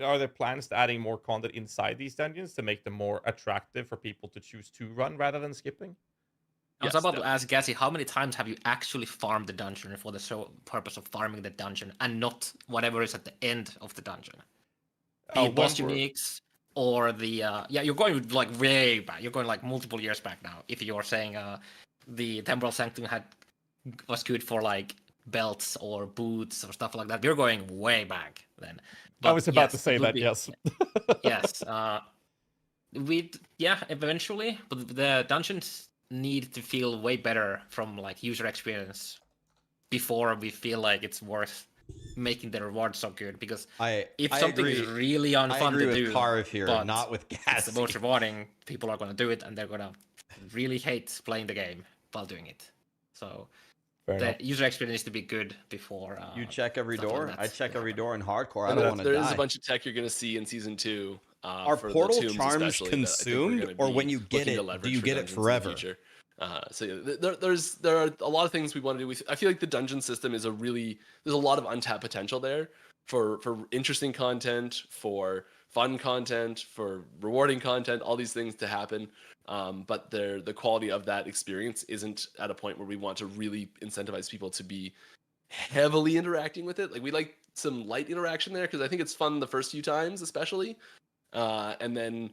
are there plans to adding more content inside these dungeons to make them more attractive for people to choose to run rather than skipping? I was about to ask Gassy, how many times have you actually farmed the dungeon for the sole purpose of farming the dungeon and not whatever is at the end of the dungeon? The boss uniques or the you're going like way back. You're going like multiple years back now. If you're saying the Temporal Sanctum was good for like belts or boots or stuff like that. We're going way back then. I was about to yes, say it would that, be- yes. yes. Eventually, but the dungeons need to feel way better from like user experience before we feel like it's worth making the reward so good. Because if something is really unfun to do, Carve here, but not with it's Gassy. the most rewarding, people are going to do it, and they're going to really hate playing the game while doing it. So the user experience needs to be good before. You check every stuff door. like I that check every happen. door in hardcore. I And don't want to die. there is a bunch of tech you're going to see in season 2. Are for the portal tombs charms especially, that I think we're consumed, gonna or be when you get looking to it, leverage do you for get it dungeons in the forever? future. So yeah, there are a lot of things we want to do. I feel like the dungeon system is there's a lot of untapped potential there for interesting content, for fun content, for rewarding content, all these things to happen. But the quality of that experience isn't at a point where we want to really incentivize people to be heavily interacting with it. Like, we like some light interaction there because I think it's fun the first few times, especially. And then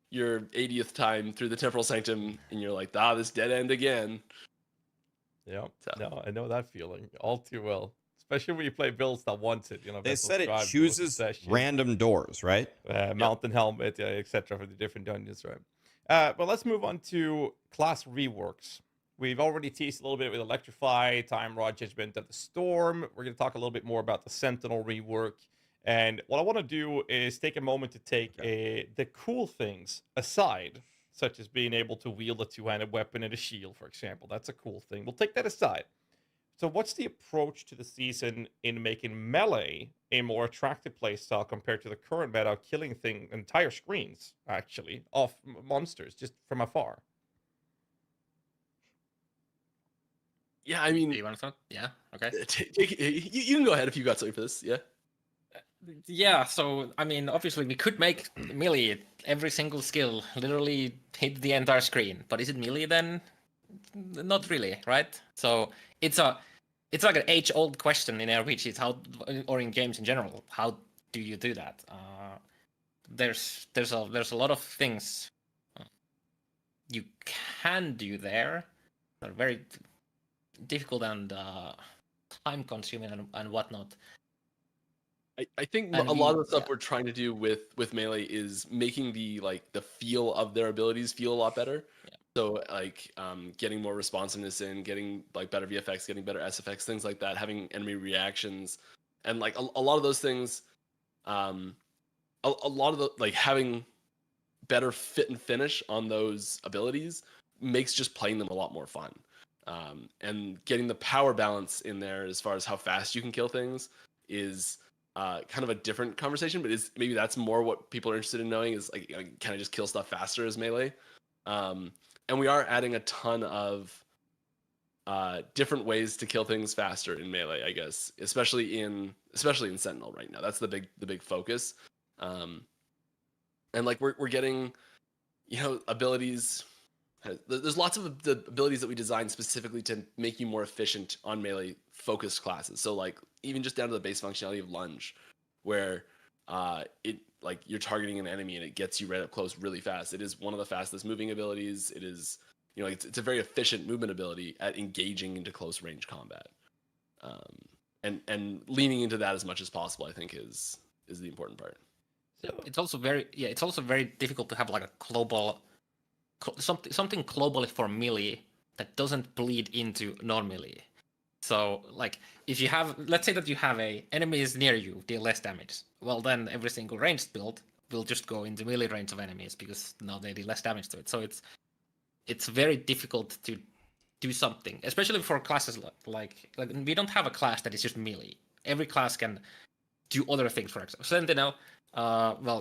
your 80th time through the temporal sanctum, and you're like, this dead end again. Yeah, no, I know that feeling all too well. Especially when you play builds that want it. You know, They Vessel said it Scribe, chooses Possession, random doors, right? Mountain Helmet, etc. for the different dungeons, right? But let's move on to class reworks. We've already teased a little bit with Electrify, Time Rod, Judgment of the Storm. We're going to talk a little bit more about the Sentinel rework. And what I want to do is take a moment to take the cool things aside, such as being able to wield a two-handed weapon and a shield, for example. That's a cool thing. We'll take that aside. So what's the approach to the season in making melee a more attractive playstyle compared to the current meta of killing entire screens, actually, of monsters just from afar? Yeah, I mean... Do you want to start? Yeah, okay. You can go ahead if you got something for this, yeah? Yeah, so, I mean, obviously we could make melee every single skill literally hit the entire screen. But is it melee then? Not really, right? So it's like an age-old question in RPGs, or in games in general. How do you do that? There's a lot of things you can do there. They're very difficult and time-consuming and whatnot. I think a lot of the stuff we're trying to do with melee is making the feel of their abilities feel a lot better. Yeah. So getting more responsiveness in, getting better VFX, getting better SFX, things like that, having enemy reactions, and a lot of those things, a lot of the having better fit and finish on those abilities makes just playing them a lot more fun. And getting the power balance in there as far as how fast you can kill things is kind of a different conversation, but maybe that's more what people are interested in knowing is can I just kill stuff faster as melee? And we are adding a ton of different ways to kill things faster in melee, I guess, especially in Sentinel right now. That's the big focus. And we're getting, abilities. There's lots of the abilities that we designed specifically to make you more efficient on melee focused classes. So even just down to the base functionality of lunge, where you're targeting an enemy and it gets you right up close really fast. It is one of the fastest moving abilities. It is, it's a very efficient movement ability at engaging into close range combat. And leaning into that as much as possible, I think is the important part. So it's also very difficult to have a global something globally for melee that doesn't bleed into non-melee. So if you have, let's say that you have enemies near you deal less damage, well then every single ranged build will just go into melee range of enemies because now they deal less damage to it. So it's very difficult to do something, especially for classes like we don't have a class that is just melee. Every class can do other things. For example, Sentinel,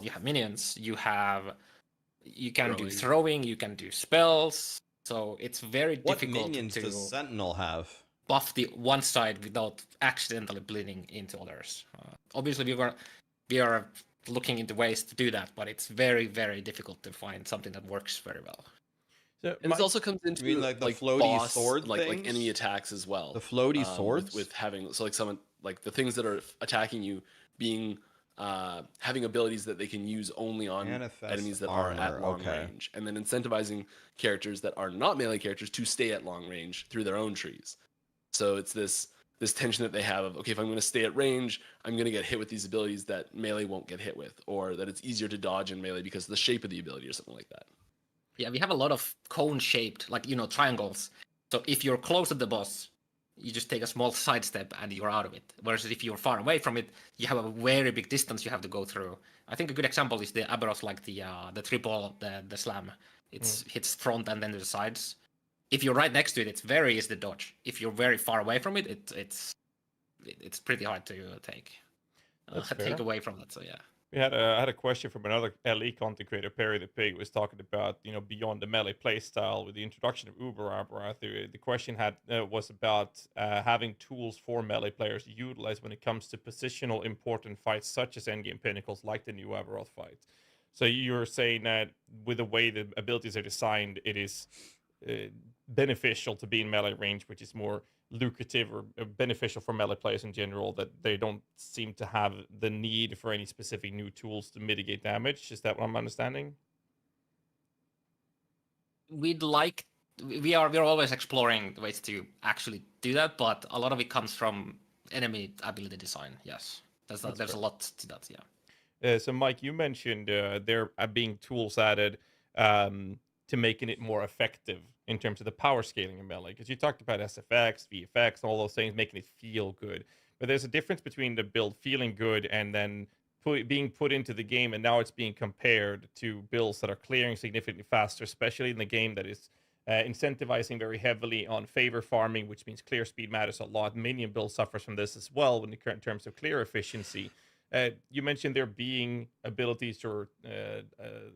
you have minions, you can do throwing, you can do spells. So it's very difficult. What minions does Sentinel have? Buff the one side without accidentally bleeding into others. Obviously, we are looking into ways to do that, but it's very, very difficult to find something that works very well. So and this also comes into the floaty boss, sword like things? enemy attacks as well. The floaty swords with having someone the things that are attacking you being having abilities that they can use only on enemies that are at long range, and then incentivizing characters that are not melee characters to stay at long range through their own trees. So it's this this tension that they have of, okay, if I'm going to stay at range, I'm going to get hit with these abilities that melee won't get hit with, or that it's easier to dodge in melee because of the shape of the ability or something like that. Yeah, we have a lot of cone-shaped, like, triangles. So if you're close to the boss, you just take a small sidestep and you're out of it. Whereas if you're far away from it, you have a very big distance you have to go through. I think a good example is the Aberos, like the triple, the slam. It hits front and then to the sides. If you're right next to it, it's very easy to dodge. If you're very far away from it, it's pretty hard to take away from it. So yeah. We had a question from another LE content creator, Perry the Pig, was talking about beyond the melee playstyle with the introduction of Uber Arbor. The question was about having tools for melee players to utilize when it comes to positional important fights such as endgame pinnacles, like the new Aberoth fight. So you're saying that with the way the abilities are designed, it is beneficial to be in melee range, which is more lucrative or beneficial for melee players in general, that they don't seem to have the need for any specific new tools to mitigate damage. Is that what I'm understanding? We're always exploring ways to actually do that, but a lot of it comes from enemy ability design. Yes, there's a lot to that. Yeah. So Mike, you mentioned there being tools added to making it more effective in terms of the power scaling in melee, because you talked about SFX, VFX, all those things, making it feel good. But there's a difference between the build feeling good and then being put into the game, and now it's being compared to builds that are clearing significantly faster, especially in the game that is incentivizing very heavily on favor farming, which means clear speed matters a lot. Minion build suffers from this as well in terms of clear efficiency. You mentioned there being abilities or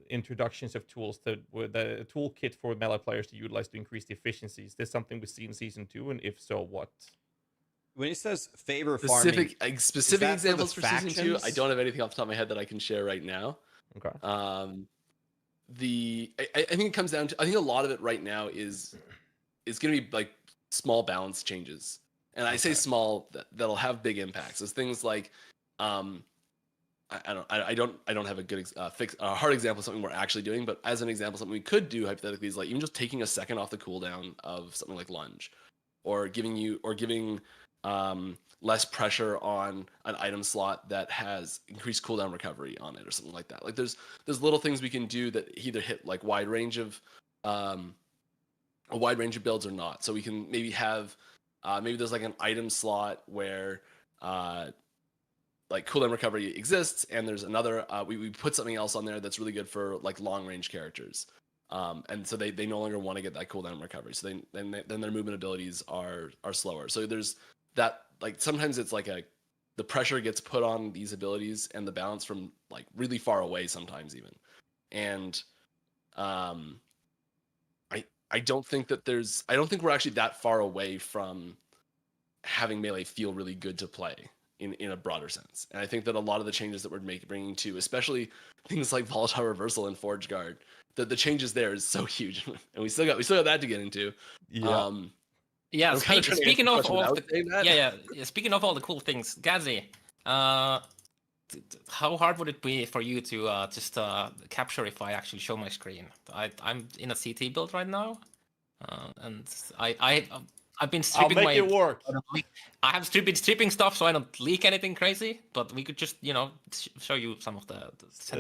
introductions of tools with a toolkit for melee players to utilize to increase the efficiency. Is this something we see in Season 2? And if so, what? When he says favor farming... Specific examples for Season 2, I don't have anything off the top of my head that I can share right now. Okay. I think it comes down to... I think a lot of it right now is going to be like small balance changes. And I say small, that'll have big impacts. There's things like... I don't have a good hard example of something we're actually doing, but as an example, something we could do hypothetically is like even just taking a second off the cooldown of something like lunge, or giving less pressure on an item slot that has increased cooldown recovery on it or something like that. Like there's little things we can do that either hit like a wide range of builds or not. So we can maybe have maybe there's like an item slot where like cooldown recovery exists, and there's another we put something else on there that's really good for like long range characters, and so they no longer want to get that cooldown recovery, so then their movement abilities are slower. So there's that, like sometimes it's like the pressure gets put on these abilities and the balance from like really far away sometimes even, and I don't think we're actually that far away from having melee feel really good to play in a broader sense. And I think that a lot of the changes that we're bringing to, especially things like volatile reversal and forge guard, the changes there is so huge, and we still got that to get into. Yeah. Speaking of all speaking of all the cool things, Gazi, how hard would it be for you to just capture if I actually show my screen? I'm in a CT build right now, and I've been stripping I'll make it work. I have been stripping stuff so I don't leak anything crazy, but we could just, show you some of the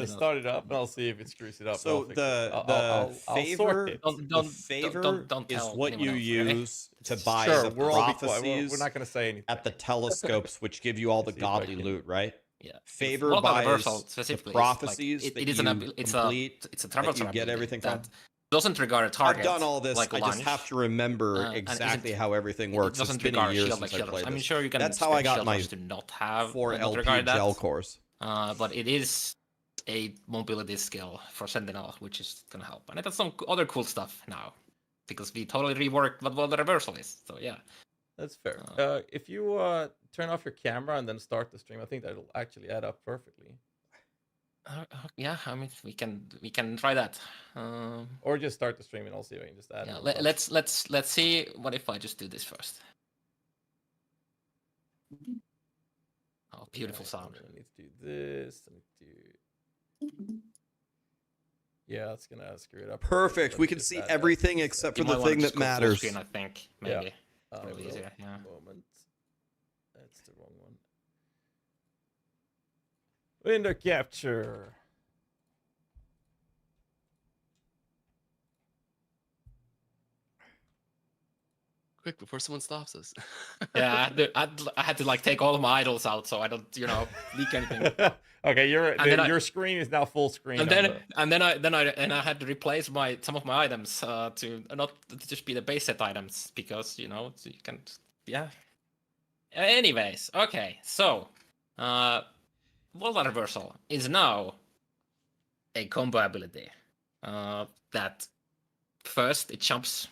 start it up and I'll see if it screws it up. So the favor is what you use to buy the prophecies. We're not going to say anything. At the telescopes, which give you all the godly loot, right? Yeah. Favor buys the prophecies it is it's a travel that you get everything from. Doesn't regard a target. I've done all this. Like I just have to remember exactly how everything works. It doesn't been a year shield since like I played I'm this. sure you can. That's how I got my to not have 4 LP gel cores. But it is a mobility skill for Sentinel, which is gonna help. And it has some other cool stuff now, because we totally reworked what the reversal is. So yeah, that's fair. If you turn off your camera and then start the stream, I think that'll actually add up perfectly. Yeah, I mean we can try that. Or just start the stream and I'll see if I can just add. Yeah, let's see. What if I just do this first? Oh, beautiful sound. I need to do this. Yeah, it's gonna screw it up. Perfect. We can see everything except for the thing that matters. Screen, I think maybe. Probably easier. Yeah. Moment. that's the wrong one. Window capture. Quick, before someone stops us. Yeah, I had to like take all of my idols out so I don't, leak anything. Okay, And your screen is now full screen. And then I had to replace some of my items to not to just be the base set items because so you can Anyways, okay, so World Reversal is now a combo ability that first it jumps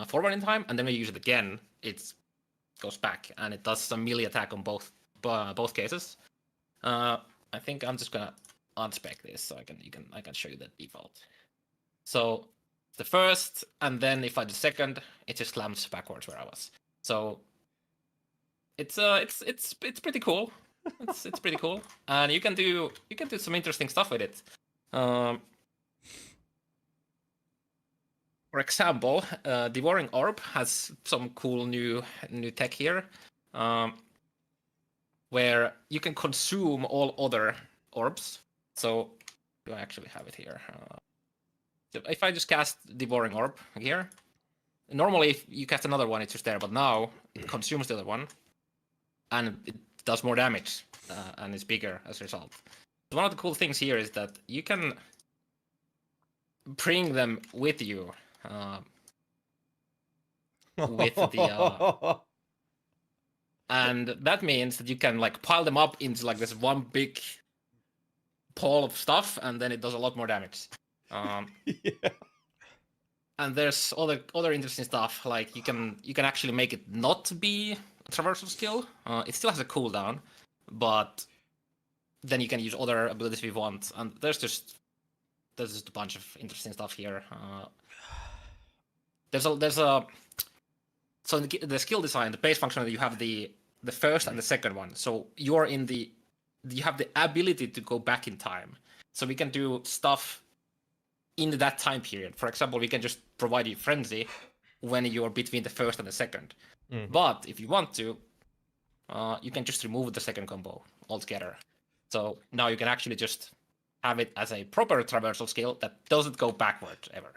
forward in time, and then when you use it again, it goes back, and it does some melee attack on both cases. I think I'm just gonna unspec this so I can show you the default. So the first, and then if I do second, it just slams backwards where I was. So it's pretty cool. It's pretty cool, and you can do some interesting stuff with it. For example, Devouring Orb has some cool new tech here, where you can consume all other orbs. So, do I actually have it here? If I just cast Devouring Orb here, normally if you cast another one, it's just there, but now it consumes the other one, and it does more damage, and it's bigger as a result. So one of the cool things here is that you can bring them with you. With the and that means that you can like pile them up into like this one big pile of stuff, and then it does a lot more damage. Yeah. And there's other interesting stuff, like you can actually make it not be a traversal skill. It still has a cooldown, but then you can use other abilities if you want. And there's just a bunch of interesting stuff here. There's a so in the skill design, the base functionality, you have the first and the second one. So you have the ability to go back in time. So we can do stuff in that time period. For example, we can just provide you frenzy when you're between the first and the second. Mm-hmm. But if you want to, you can just remove the second combo altogether. So now you can actually just have it as a proper traversal skill that doesn't go backwards ever.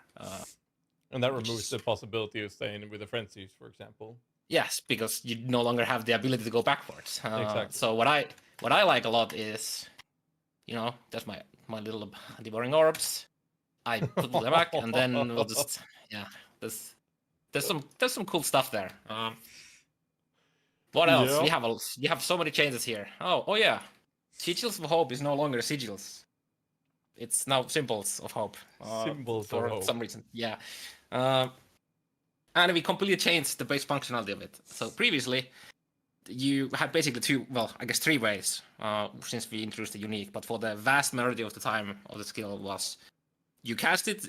And that removes the possibility of staying with the frenzies, for example. Yes, because you no longer have the ability to go backwards. Exactly. So what I like a lot is, there's my little devouring orbs. I put them back, and then we'll just there's some cool stuff there. What else? Yeah. You have so many changes here. Oh yeah, Sigils of Hope is no longer sigils. It's now Symbols of Hope. Symbols for of Hope. some reason. Yeah. And we completely changed the base functionality of it. So previously, you had basically three ways, since we introduced the unique. But for the vast majority of the time of the skill was, you cast it,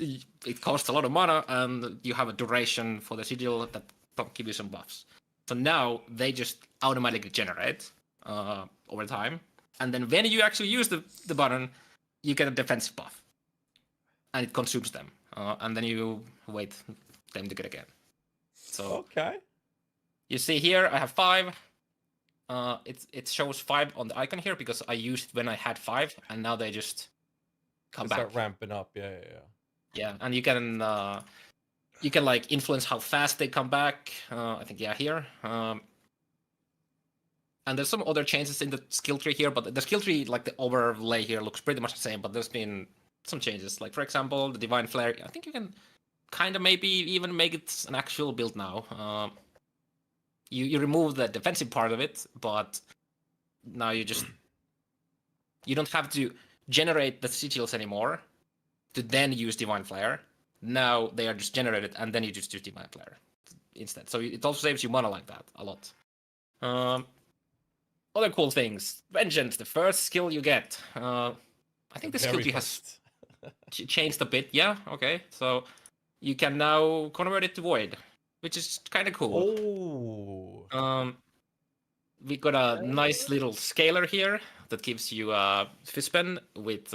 it costs a lot of mana, and you have a duration for the sigil that give you some buffs. So now they just automatically generate over time. And then when you actually use the button, you get a defensive buff. And it consumes them. And then you wait them to get again. So okay. You see here, I have 5. It shows 5 on the icon here because I used it when I had 5, and now they just come back. Start ramping up, yeah. Yeah, and you can like influence how fast they come back. I think here. And there's some other changes in the skill tree here, but the skill tree, like the overlay here, looks pretty much the same. But there's been some changes. Like for example, the Divine Flare. I think you can kind of maybe even make it an actual build now. You remove the defensive part of it, but now you don't have to generate the sigils anymore to then use Divine Flare. Now they are just generated, and then you just use Divine Flare instead. So it also saves you mana like that a lot. Other cool things. Vengeance, the first skill you get. I think the skill tree has changed a bit. Yeah, okay. So you can now convert it to Void, which is kind of cool. Oh. We got a nice little scaler here that gives you Fistpen with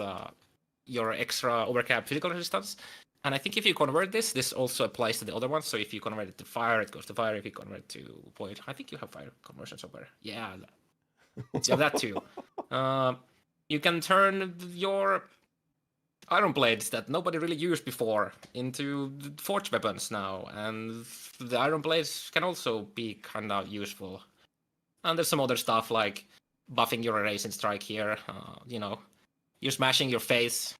your extra overcap physical resistance. And I think if you convert this also applies to the other ones. So if you convert it to fire, it goes to fire. If you convert it to void, I think you have fire conversion somewhere. Yeah, So that too. You can turn your iron blades that nobody really used before into forge weapons now, and the iron blades can also be kind of useful. And there's some other stuff like buffing your erasing strike here. You're smashing your face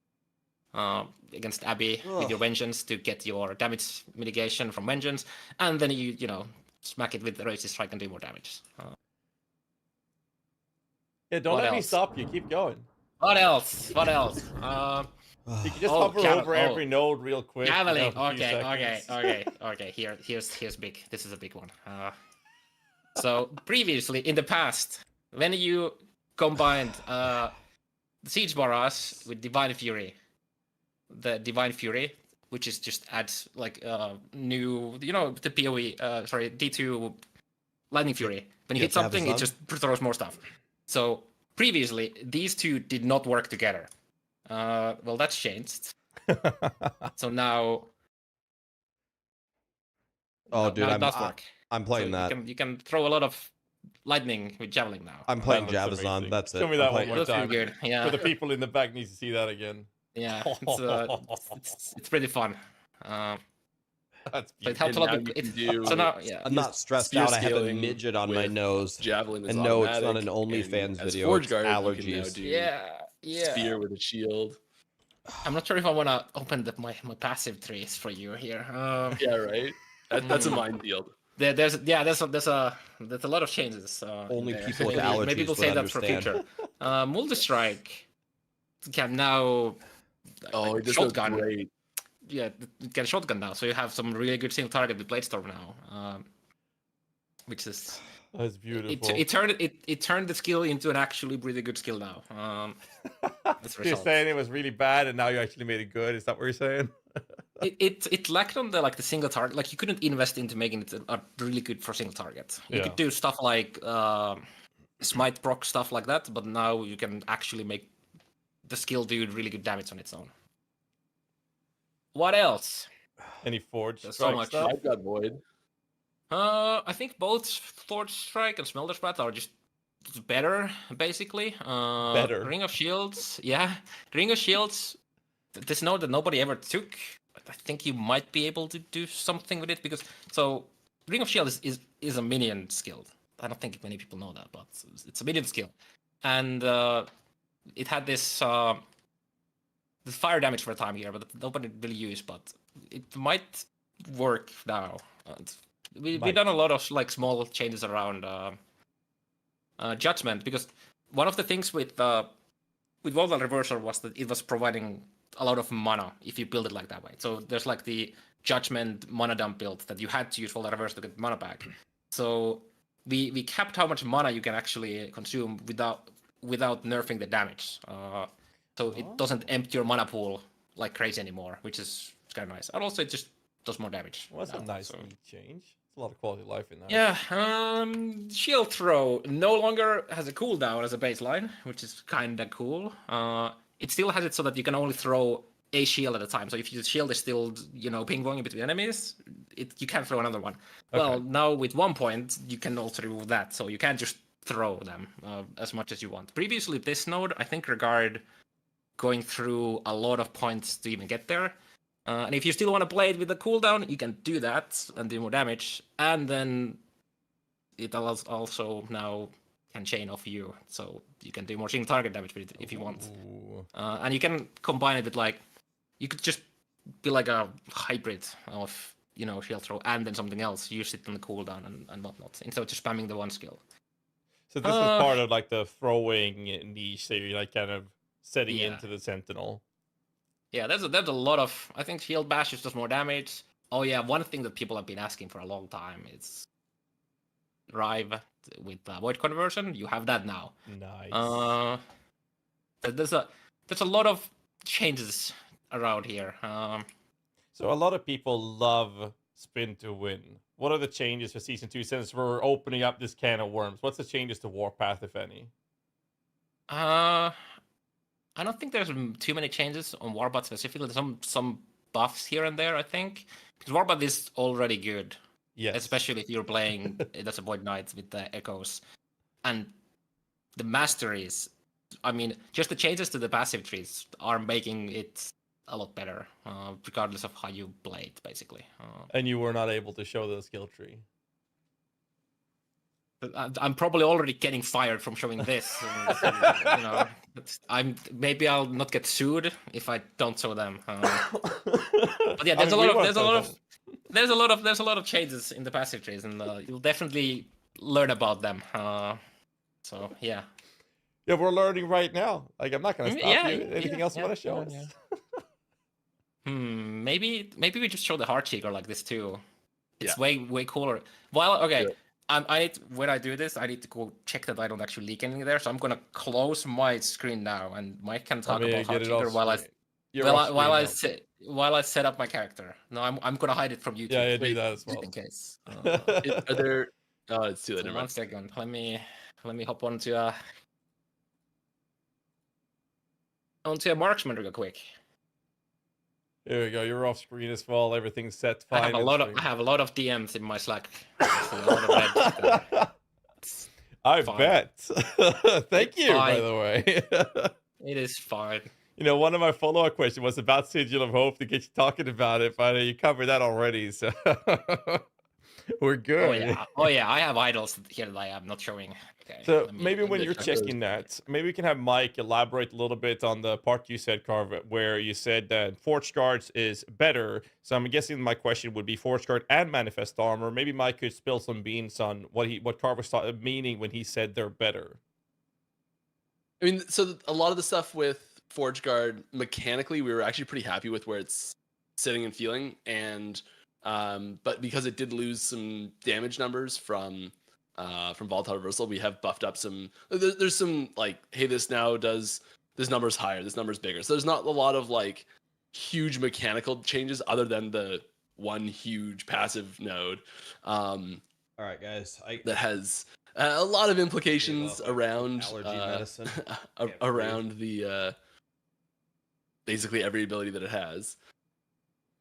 against Abby with your vengeance to get your damage mitigation from vengeance, and then you smack it with the erasing strike and do more damage. Yeah, don't let me stop you. Keep going. What else? You can just hover over every node real quick. Javelin. Okay. Here's big. This is a big one. So previously, in the past, when you combined the Siege Barrage with Divine Fury, which is just adds like new, the POE, D2 Lightning Fury. When you hit something, it just throws more stuff. So previously, these two did not work together. Well, that's changed. So now. Oh, dude, it does work. I'm playing that. You can throw a lot of lightning with javelin now. I'm playing Javazon. That's it. Show me that one more time. Good. Yeah. For the people in the back, needs to see that again. Yeah, it's pretty fun. That's it helps a lot. So now, I'm not stressed out. I have a midget on my nose. Javelin is and no, it's not an OnlyFans video. It's allergies. Spear with a shield. I'm not sure if I want to open my passive trees for you here. Yeah, right. That's a minefield. There's a lot of changes. Only people with allergies maybe we'll save that for future. Multi-strike can now shotgun. Great. Yeah, it can shotgun now, so you have some really good single target with Bladestorm now, which is that's beautiful. It turned the skill into an actually really good skill now. You're saying it was really bad, and now you actually made it good. Is that what you're saying? It lacked on the single target. Like you couldn't invest into making it a really good for single target. You could do stuff like smite proc stuff like that, but now you can actually make the skill do really good damage on its own. What else? Any forge strike so much stuff? I've got void. I think both Forge Strike and Smelter Spat are just better, basically. Better. Ring of Shields, yeah. Ring of Shields, this node that nobody ever took. I think you might be able to do something with it because Ring of Shield is a minion skill. I don't think many people know that, but it's a minion skill, and it had this fire damage for a time here, but nobody really used. But it might work now. We've done a lot of small changes around Judgment, because one of the things with Volatile Reversal was that it was providing a lot of mana if you build it like that way. So there's the Judgment mana dump build that you had to use Volatile Reversal to get mana back. So we capped how much mana you can actually consume without nerfing the damage. So it doesn't empty your mana pool like crazy anymore, which is kind of nice. And also it just does more damage. Well, that's a nice neat change. It's a lot of quality of life in that. Yeah, Shield Throw no longer has a cooldown as a baseline, which is kind of cool. It still has it so that you can only throw a shield at a time. So if your shield is still, ping-ponging between enemies, you can't throw another one. Okay. Well, now with 1 point, you can also do that. So you can't just throw them as much as you want. Previously, this node, I think, regarded going through a lot of points to even get there. And if you still want to play it with a cooldown, you can do that and do more damage. And then it allows also now can chain off you, so you can do more single target damage with it if you want. And you can combine it with you could just be like a hybrid of shield throw and then something else. Use it on the cooldown and whatnot instead of just spamming the one skill. So this is part of the throwing niche that you're kind of setting into the Sentinel. Yeah, there's a lot of, I think Shield Bash does more damage. Oh yeah, one thing that people have been asking for a long time is Rive with Void Conversion. You have that now. Nice. There's a lot of changes around here. So a lot of people love Spin to Win. What are the changes for Season 2 since we're opening up this can of worms? What's the changes to Warpath, if any? I don't think there's too many changes on Warpath specifically. There's some buffs here and there, I think. Because Warpath is already good. Yes. Especially if you're playing that's a Void Knight with the Echoes. And the masteries, I mean, just the changes to the passive trees are making it a lot better, regardless of how you play it, basically. And you were not able to show the skill tree. I'm probably already getting fired from showing this. You know, maybe I'll not get sued if I don't show them. But yeah, there's a lot of changes in the passive trees, and you'll definitely learn about them. So yeah. Yeah, we're learning right now. Like, I'm not gonna stop you. Anything else you want to show us? Maybe we just show the heart shaker like this too. It's Yeah. way cooler. Well, okay. Yeah. When I do this, I need to go check that I don't actually leak anything there. So I'm gonna close my screen now, and Mike can talk about heart shaker while I set up my character. No, I'm gonna hide it from YouTube. Yeah, do that as well. Just in case. Are there? Oh, it's too late. So 1 second. Let me hop onto a marksman real quick. There we go. You're off screen as well. Everything's set fine. I have a lot of DMs in my Slack. A lot of red. I bet. Thank you, by the way. It is fine. You know, one of my follow-up questions was about Sigil of Hope to get you talking about it, but you covered that already, so we're good. Oh yeah, I have idols here that I am not showing. Okay, so maybe when you're checking that, maybe we can have Mike elaborate a little bit on the part you said, Carve, where you said that Forged Guards is better. So I'm guessing my question would be Forged Guard and Manifest Armor. Maybe Mike could spill some beans on what Carve was meaning when he said they're better. I mean, so a lot of the stuff with Forge Guard mechanically, we were actually pretty happy with where it's sitting and feeling, and but because it did lose some damage numbers from Volatile Reversal, we have buffed up some. There's some like, hey, this number's higher, this number's bigger. So there's not a lot of like huge mechanical changes other than the one huge passive node. All right, guys, that has a lot of implications around allergy medicine. around the basically every ability that it has.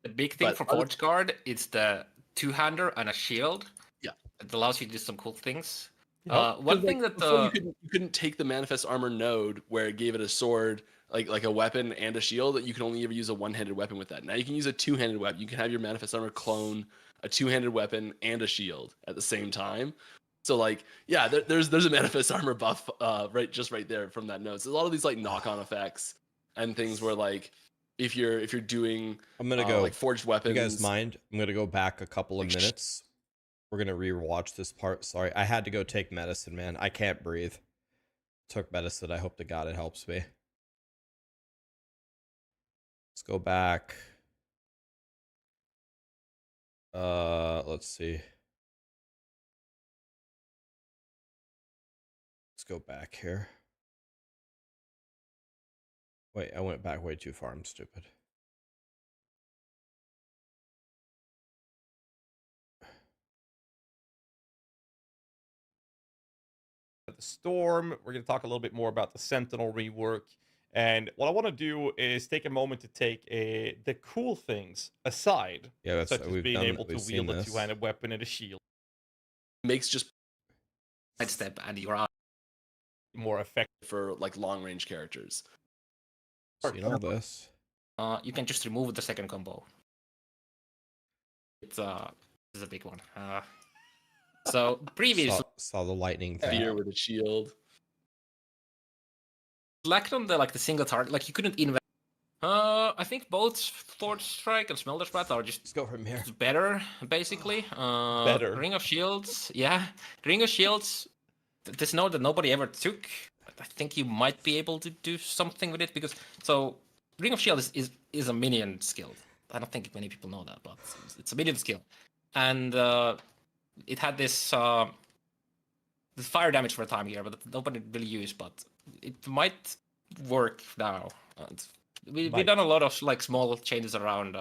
The big thing for Forge Guard is the two-hander and a shield. Yeah, it allows you to do some cool things. Yeah. One thing that you couldn't take the Manifest Armor node where it gave it a sword, like a weapon and a shield, that you can only ever use a one-handed weapon with that. Now you can use a two-handed weapon. You can have your Manifest Armor clone a two-handed weapon and a shield at the same time. So like, yeah, there's a Manifest Armor buff right there from that node. So a lot of these like knock-on effects and things where like if you're doing I'm gonna go like forged weapons. You guys mind? I'm gonna go back a couple of minutes. We're gonna rewatch this part. Sorry, I had to go take medicine, man. I can't breathe. Took medicine. I hope to God it helps me. Let's go back. Let's see. Let's go back here. Wait, I went back way too far. I'm stupid. The Storm. We're going to talk a little bit more about the Sentinel rework. And what I want to do is take a moment to take the cool things aside. Yeah, such as being able to wield a two-handed weapon and a shield. Makes just sidestep and you're out. More effective for like long-range characters. So you know this. You can just remove the second combo. It's a big one. So previously saw the lightning thing. Fear with a shield. Lacked on the single target, like you couldn't invest. I think both Thor's Strike and Smelter Sprat are just let's go from here. Better, basically. Better. Ring of Shields, yeah. Ring of Shields. This node that nobody ever took. I think you might be able to do something with it because Ring of Shield is a minion skill. I don't think many people know that, but it's a minion skill, and it had this fire damage for a time here, but nobody really used. But it might work now. We've done a lot of small changes around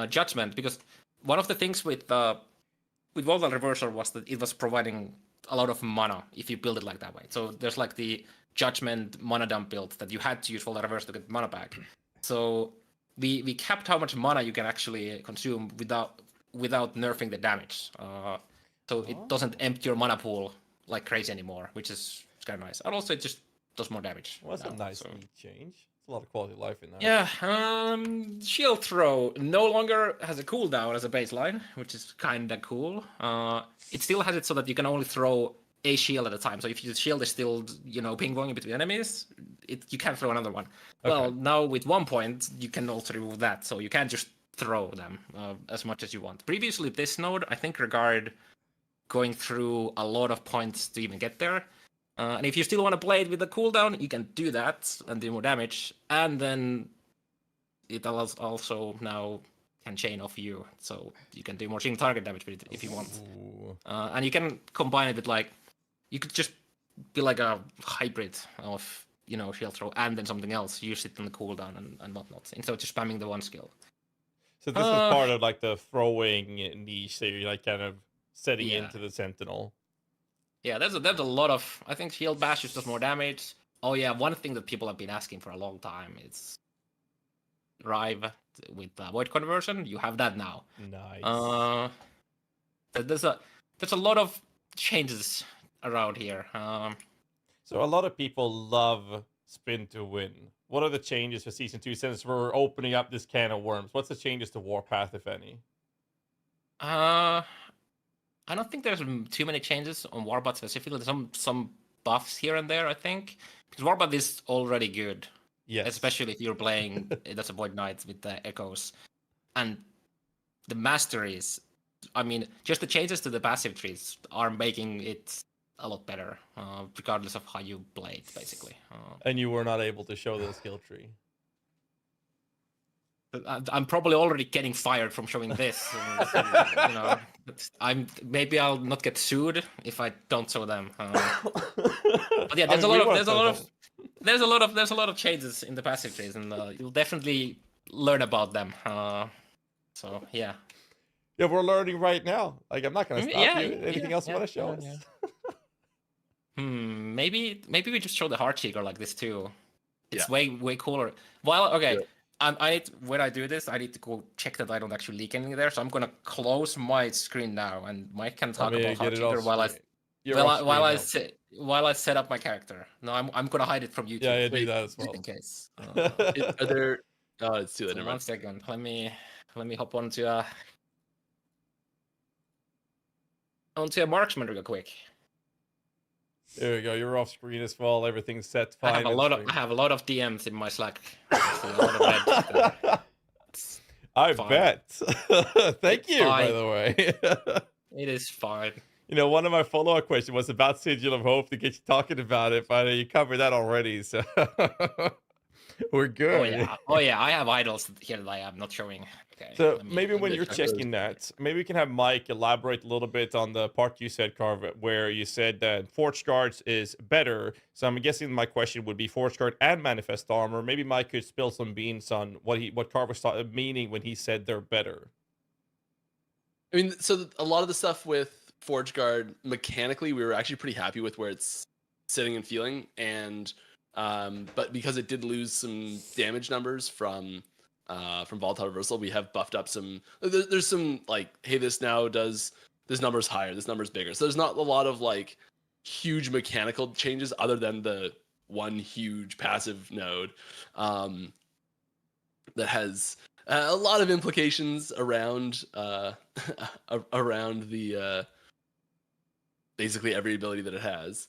Judgment, because one of the things with Volatile Reversal was that it was providing a lot of mana if you build it like that way. So there's the Judgment mana dump build that you had to use Volatile Reversal to get mana back. So we capped how much mana you can actually consume without nerfing the damage. So it doesn't empty your mana pool like crazy anymore, which is kind of nice. And also, it just does more damage. Well, that's a nice neat change. It's a lot of quality of life in that. Yeah, shield throw no longer has a cooldown as a baseline, which is kind of cool. It still has it so that you can only throw a shield at a time. So if your shield is still, ping-ponging between enemies, you can't throw another one. Okay. Well, now with 1 point, you can also remove that. So you can't just throw them as much as you want. Previously, this node, I think, regarded going through a lot of points to even get there. And if you still want to play it with the cooldown, you can do that and do more damage. And then it also now can chain off you, so you can do more single target damage with it if you want. And you can combine it with you could just be like a hybrid of shield throw and then something else. Use it on the cooldown and whatnot instead of just spamming the one skill. So this is part of the throwing niche that you're kind of setting into the Sentinel. Yeah, there's a lot of. I think shield bash just does more damage. Oh yeah, one thing that people have been asking for a long time is Rive with void conversion. You have that now. Nice. There's a lot of changes around here. So a lot of people love spin to win. What are the changes for season 2 since we're opening up this can of worms? What's the changes to Warpath, if any? I don't think there's too many changes on Warpath specifically. Some buffs here and there, I think, because Warpath is already good. Yes. Especially if you're playing that's a Void Knight with the echoes, and the masteries. I mean, just the changes to the passive trees are making it a lot better, regardless of how you play it, basically. And you were not able to show the skill tree. I'm probably already getting fired from showing this. Maybe I'll not get sued if I don't show them. But yeah, there's a lot of changes in the passive trees, and you'll definitely learn about them. So yeah. Yeah, we're learning right now. I'm not gonna stop you. Anything else you want to show us? Maybe we just show the heart seeker like this too. It's way cooler. When I do this, I need to go check that I don't actually leak anything there. So I'm gonna close my screen now, and Mike can talk about heart seeker while I set up my character. No, I'm gonna hide it from YouTube. Yeah, do that as well. In case. Are there? Oh, it's too late. So 1 second. Let me hop onto a marksman real quick. There we go. You're off screen as well. Everything's set fine. I have a lot of DMs in my Slack. I bet. Thank you, by the way. It is fine. One of my follow-up questions was about Sigil of Hope to get you talking about it, but you covered that already, so we're good. Oh yeah. I have idols here that I am not showing. Okay. So maybe when you're checking that, maybe we can have Mike elaborate a little bit on the part you said, Carve, where you said that Forge Guards is better. So I'm guessing my question would be Forge Guard and Manifest Armor. Maybe Mike could spill some beans on what Carve was meaning when he said they're better. I mean, so a lot of the stuff with Forge Guard mechanically, we were actually pretty happy with where it's sitting and feeling, and but because it did lose some damage numbers from Volatile Reversal, we have buffed up some. There's some hey, this number's higher, this number's bigger. So there's not a lot of huge mechanical changes other than the one huge passive node that has a lot of implications around around the basically every ability that it has.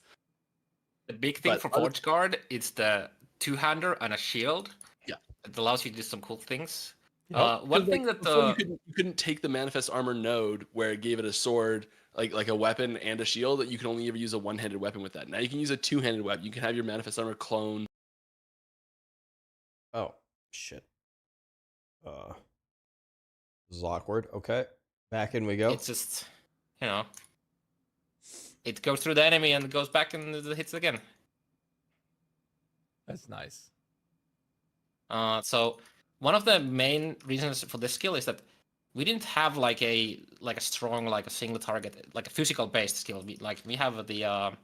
The big thing for Forge Guard is the two-hander and a shield. Yeah, it allows you to do some cool things. Yep. One thing that you couldn't take the Manifest Armor node where it gave it a sword, like a weapon and a shield, that you can only ever use a one-handed weapon with that. Now you can use a two-handed weapon. You can have your Manifest Armor clone. Oh shit. This is awkward. Okay, back in we go. It's just, it goes through the enemy and goes back and it hits again. That's nice. So one of the main reasons for this skill is that we didn't have a strong a single target, a physical based skill. We have the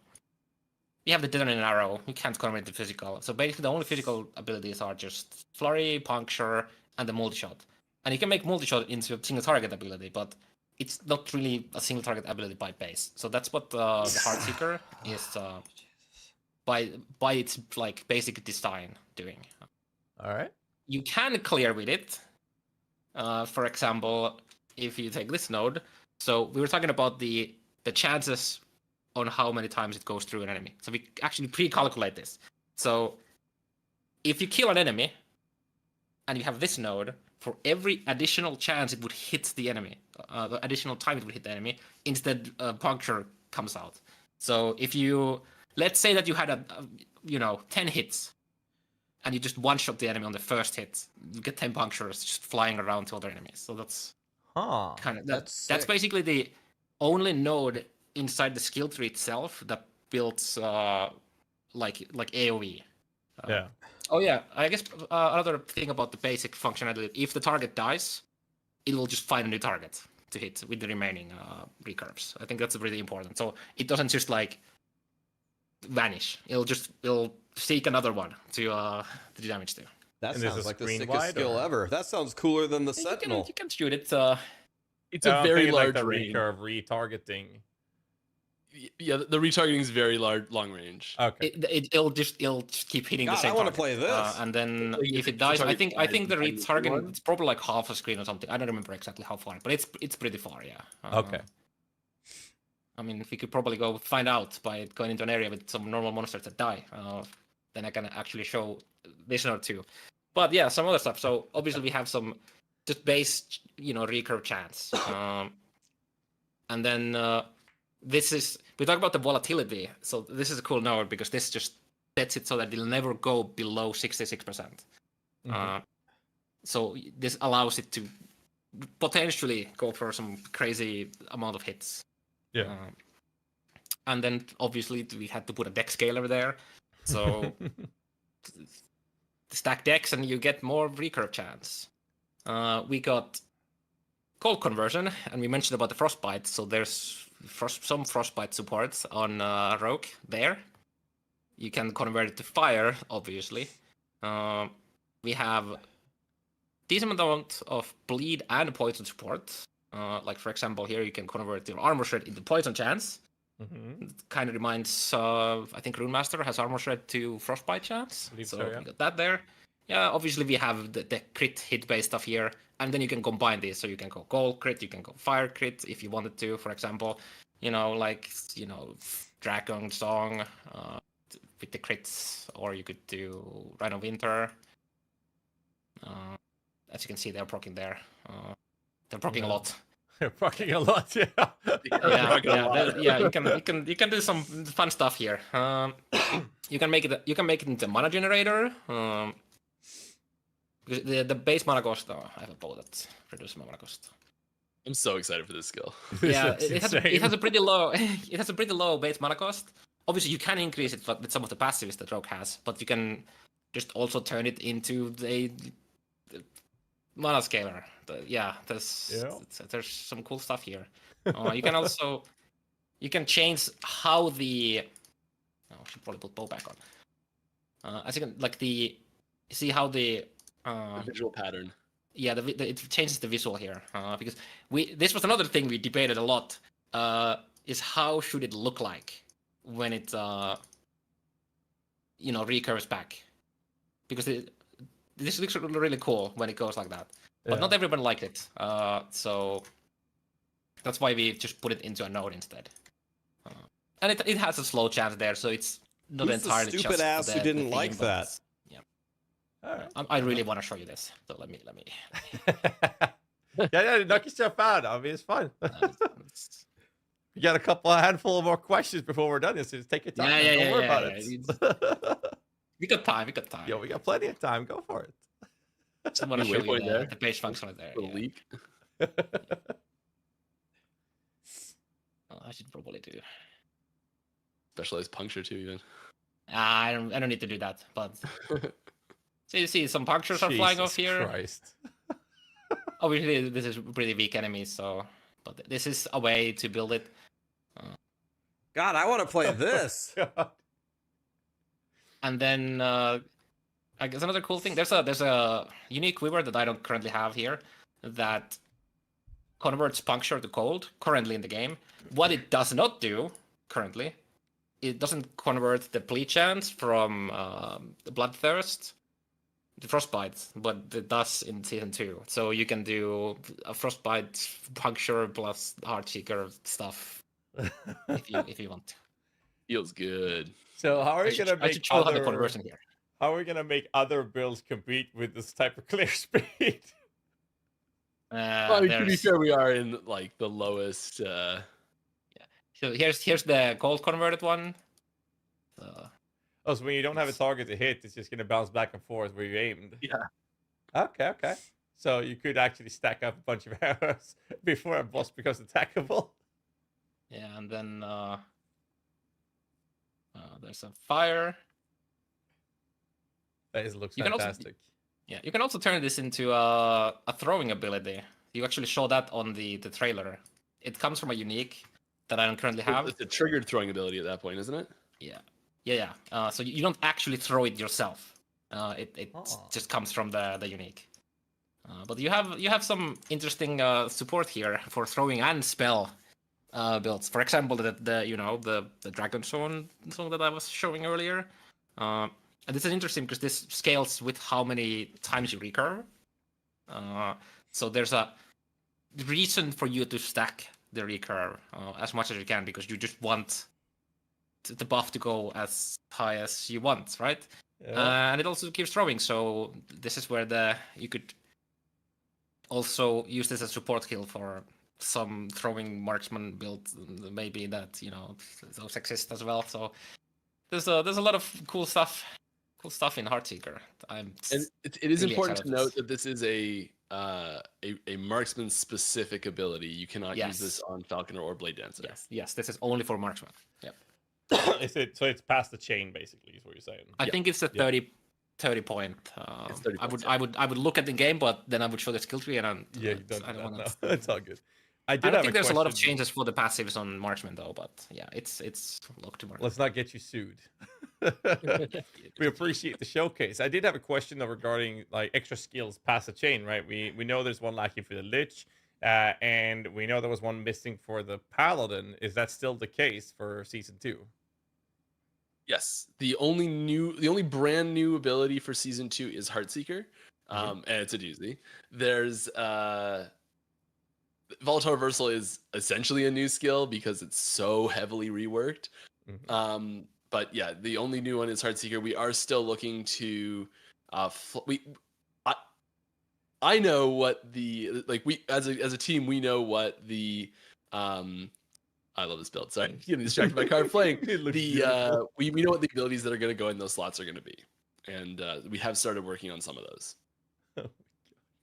detonating arrow. We can't convert it to physical. So basically the only physical abilities are just flurry, puncture, and the multi-shot. And you can make multi-shot into a single target ability, but it's not really a single target ability by base. So that's what the Heartseeker is by its like basic design doing. All right. You can clear with it. For example, if you take this node, so we were talking about the chances on how many times it goes through an enemy. So we actually pre-calculate this. So if you kill an enemy and you have this node, for every additional chance it would hit the enemy, the additional time it would hit the enemy, instead puncture comes out. So if you, let's say that you had 10 hits, and you just one-shot the enemy on the first hit, you get 10 punctures just flying around to other enemies. So that's kind of that's basically the only node inside the skill tree itself that builds like AoE. Yeah. Oh yeah, I guess another thing about the basic functionality: if the target dies, it will just find a new target to hit with the remaining recurves. I think that's really important. So it doesn't just like vanish. It'll seek another one to do damage to. That sounds like the sickest skill ever. That sounds cooler than the Sentinel. You can shoot it. It's a very large like the range. recurve retargeting. Yeah, the retargeting is very long range. Okay. It'll just keep hitting the same. I want to target. play this. And then if it dies, I think the retargeting it's probably like half a screen or something. I don't remember exactly how far, but it's pretty far. Yeah. Okay. I mean, if we could probably go find out by going into an area with some normal monsters that die, then I can actually show this node too. But yeah, some other stuff. So obviously we have some just base, recurve chance. And then we talk about the volatility. So this is a cool node because this just sets it so that it'll never go below 66%. So this allows it to potentially go for some crazy amount of hits. Yeah. And then obviously we had to put a deck scaler there. So stack decks and you get more recurve chance. We got cold conversion, and we mentioned about the frostbite. So there's some frostbite support on Rogue there. You can convert it to fire, obviously. We have decent amount of bleed and poison support. Like for example, here you can convert your armor shred into poison chance. It kind of reminds of, I think Runemaster has armor shred to frostbite chance. So yeah. we got that there. Yeah, obviously we have the crit hit based stuff here, and then you can combine these. So you can go gold crit, you can go fire crit if you wanted to. For example, Dragon Song with the crits, or you could do Rhine of Winter. As you can see, they're proccing there. They're proccing a lot. They're proccing a lot, yeah. You can do some fun stuff here. You can make it into mana generator. The base mana cost. I have a bow that reduces my mana cost. I'm so excited for this skill. Yeah, it has a pretty low. It has a pretty low base mana cost. Obviously, you can increase it with some of the passives that Rogue has, but you can just also turn it into the mana scaler. There's some cool stuff here. You can change how the. I should probably put bow back on. As you can see how the visual pattern. Yeah, it changes the visual here because this was another thing we debated a lot. Is how should it look like when it recurves back? Because this looks really cool when it goes like that, but not everyone liked it. So that's why we just put it into a node instead. And it has a slow chance there, so it's not Who's entirely the stupid ass who didn't like theme, that? I really want to show you this, so let me. yeah, knock yourself out. I mean, it's fun. You got a handful of more questions before we're done. Just take your time. Don't worry about it. We got time. Yeah, we got plenty of time. Go for it. Just want to show you the page function right there. Leak. I should probably do specialized puncture too, even. I don't need to do that, but. So you see some punctures are flying off here. Christ. Obviously, this is pretty weak enemies, but this is a way to build it. God, I want to play this. And then I guess another cool thing. There's a unique quiver that I don't currently have here that converts puncture to cold currently in the game. What it does not do currently it doesn't convert the Bleed Chance from the Bloodthirst to Frostbite, but it does in Season 2. So you can do a Frostbite Puncture plus Heartseeker stuff if you want to. Feels good. So how are you gonna I make should show how the other? conversion here. How are we gonna make other builds compete with this type of clear speed? Well, to be fair, we are in like the lowest. Yeah. So here's the gold converted one. Oh, so when you don't have a target to hit, it's just gonna bounce back and forth where you aimed. Yeah. Okay. So you could actually stack up a bunch of arrows before a boss becomes attackable. Yeah, and then there's a fire. That looks You fantastic. Yeah, you can also turn this into a throwing ability. You actually show that on the trailer. It comes from a unique that I don't currently have. It's a triggered throwing ability at that point, isn't it? Yeah. So you don't actually throw it yourself. It just comes from the unique. But you have some interesting support here for throwing and spell builds. For example, the Dragon song that I was showing earlier. And this is interesting because this scales with how many times you recurve. So there's a reason for you to stack the recurve as much as you can, because you just want the buff to go as high as you want, right? Yeah. And it also keeps throwing, so this is where you could also use this as support skill for some throwing marksman build, maybe that those exist as well. So there's a lot of cool stuff in Heartseeker. And it is really important to excited note that this is a marksman specific ability. You cannot use this on Falconer or Blade Dancer. Yes, this is only for marksman. Yep. So it's past the chain, basically, is what you're saying. I think it's a 30 point. It's 30 points, I would look at the game, but then I would show the skill tree, and you don't do that, no. It's all good. I don't think there's a lot of question. changes for the passives on marksman though, but yeah, it's locked to marksman. Let's not get you sued. We appreciate the showcase. I did have a question though regarding like extra skills past the chain, right? We know there's one lacking for the Lich, and we know there was one missing for the Paladin. Is that still the case for Season 2? Yes. The only brand new ability for Season 2 is Heartseeker. And it's a doozy. There's Volatile Reversal is essentially a new skill because it's so heavily reworked. But yeah, the only new one is Heartseeker. We are still looking to I know what the we as a team, we know what the I love this build. Sorry, getting distracted by card playing. We know what the abilities that are going to go in those slots are going to be, and we have started working on some of those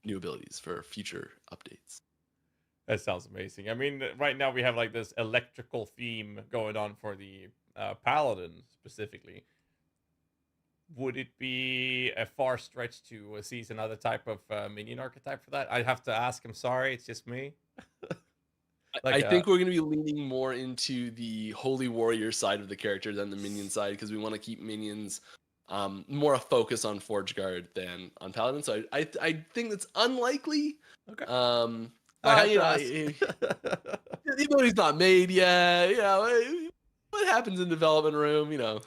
new abilities for future updates. That sounds amazing. I mean, right now we have like this electrical theme going on for the Paladin specifically. Would it be a far stretch to seize another type of minion archetype for that? I'd have to ask. I'm sorry, it's just me. I think we're going to be leaning more into the Holy Warrior side of the character than the Minion side, because we want to keep Minions more a focus on Forge Guard than on Paladin. So I think that's unlikely. Okay. The ability's not made yet. What happens in development room? Yeah,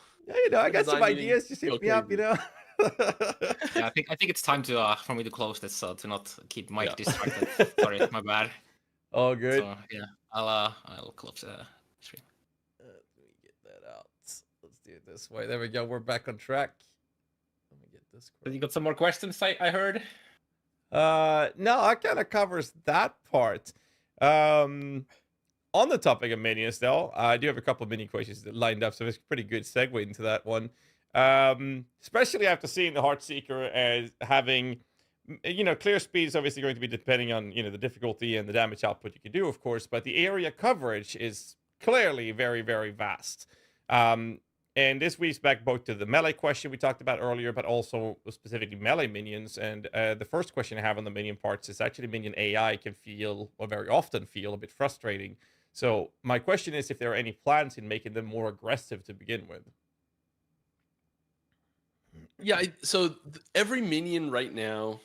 I got some ideas. Just hit me up. Yeah, I think it's time to for me to close this, to not keep Mike distracted. Sorry, my bad. All good. So, yeah, I'll close the stream. Let me get that out. Let's do it this way. There we go. We're back on track. Let me get this. So you got some more questions? I heard. No, that kind of covers that part. On the topic of minions, though, I do have a couple of mini questions lined up, so it's a pretty good segue into that one. Especially after seeing the Heartseeker as having, clear speed is obviously going to be depending on, the difficulty and the damage output you can do, of course, but the area coverage is clearly very, very vast. And this weeks back both to the melee question we talked about earlier, but also specifically melee minions. And the first question I have on the minion parts is actually minion AI can feel, or very often feel, a bit frustrating. So my question is if there are any plans in making them more aggressive to begin with. Yeah, so every minion right now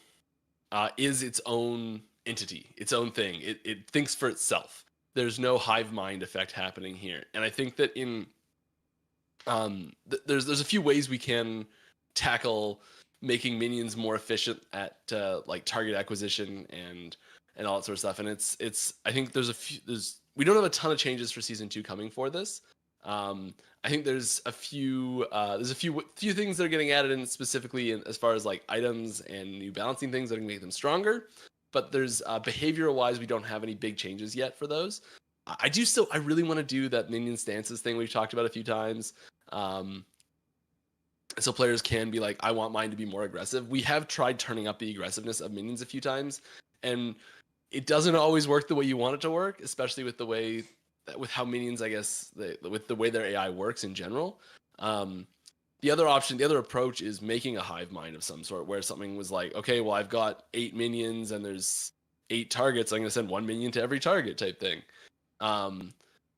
is its own entity, its own thing. It thinks for itself. There's no hive mind effect happening here. And I think that in there's a few ways we can tackle making minions more efficient at like target acquisition and all that sort of stuff. And it's I think we don't have a ton of changes for season 2 coming for this. I think there's a few things that are getting added in specifically as far as like items and new balancing things that are gonna make them stronger. But there's behavioral wise, we don't have any big changes yet for those. I really want to do that minion stances thing we've talked about a few times. So players can be like, I want mine to be more aggressive. We have tried turning up the aggressiveness of minions a few times, and it doesn't always work the way you want it to work, especially with how minions, I guess, with the way their AI works in general. The other approach is making a hive mind of some sort, where something was like, okay, well, I've got 8 minions and there's 8 targets. I'm going to send 1 minion to every target type thing.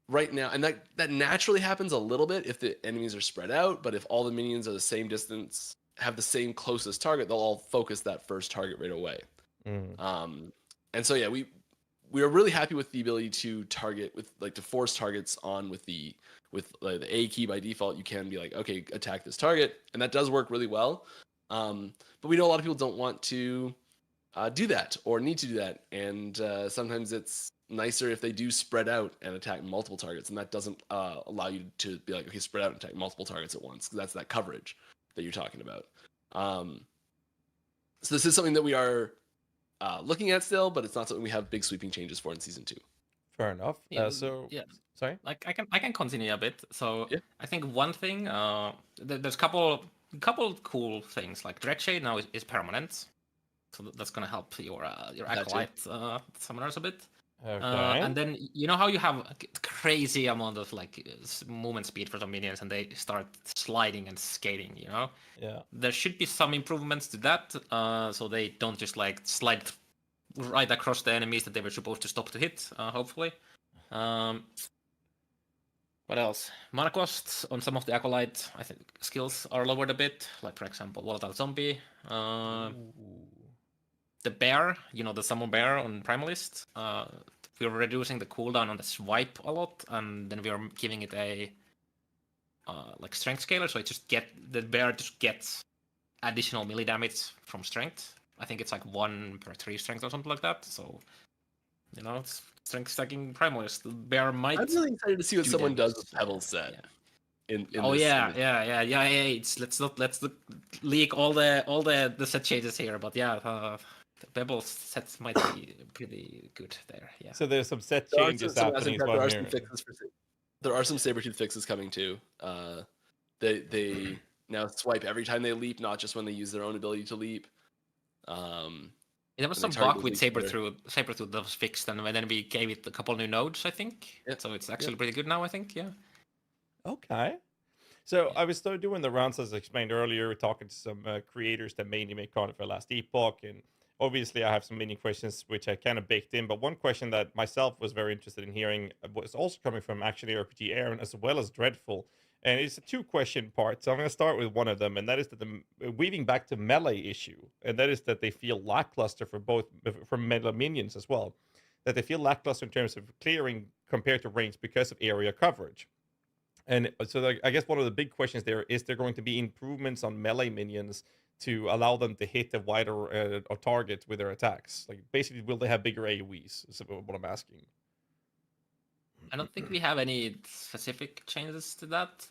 Right now, and that naturally happens a little bit if the enemies are spread out, but if all the minions are the same distance, have the same closest target, they'll all focus that first target right away. And so yeah, we are really happy with the ability to target to force targets on with the A key by default. You can be like, okay, attack this target, and that does work really well. But we know a lot of people don't want to do that or need to do that, and sometimes it's nicer if they do spread out and attack multiple targets, and that doesn't allow you to be like, okay, spread out and attack multiple targets at once, because that's that coverage that you're talking about. So this is something that we are looking at still, but it's not something we have big sweeping changes for in season 2. Fair enough. Sorry, like I can continue a bit. So yeah. I think one thing, there's a couple cool things. Like Dreadshade now is permanent, so that's gonna help your acolyte summoners a bit. Okay. And then you know how you have a crazy amount of like movement speed for some minions, and they start sliding and skating. You know. Yeah. There should be some improvements to that, so they don't just like slide right across the enemies that they were supposed to stop to hit. Hopefully. What else? Mana costs on some of the acolyte, I think, skills are lowered a bit. Like for example, volatile zombie. The bear, the summon bear on Primalist, we're reducing the cooldown on the swipe a lot, and then we are giving it a like strength scaler, so the bear just gets additional melee damage from strength. I think it's like 1 per 3 strength or something like that. So, it's strength stacking Primalist. The bear might. I'm really excited to see what someone does with Pebbles set. Let's leak all the set changes here, but yeah. The Pebble sets might be pretty good there. Yeah. So there's some set changes happening as well here. There are some Sabretooth fixes coming too. They now swipe every time they leap, not just when they use their own ability to leap. There was some bug with Sabretooth that was fixed, and then we gave it a couple new nodes, I think. Yeah. So it's actually pretty good now, I think. Yeah. Okay. So I was still doing the rounds as I explained earlier, talking to some creators that mainly make content for Last Epoch, and obviously I have some mini questions which I kind of baked in, but one question that myself was very interested in hearing was also coming from actually RPG Aaron as well as Dreadful, and it's a 2-question part. So I'm going to start with one of them, and that is that the weaving back to melee issue, and that is that they feel lackluster from melee minions as well, that they feel lackluster in terms of clearing compared to range because of area coverage. And so I guess one of the big questions there is there going to be improvements on melee minions to allow them to hit a wider target with their attacks? Like basically, will they have bigger AoEs? Is what I'm asking. I don't think we have any specific changes to that.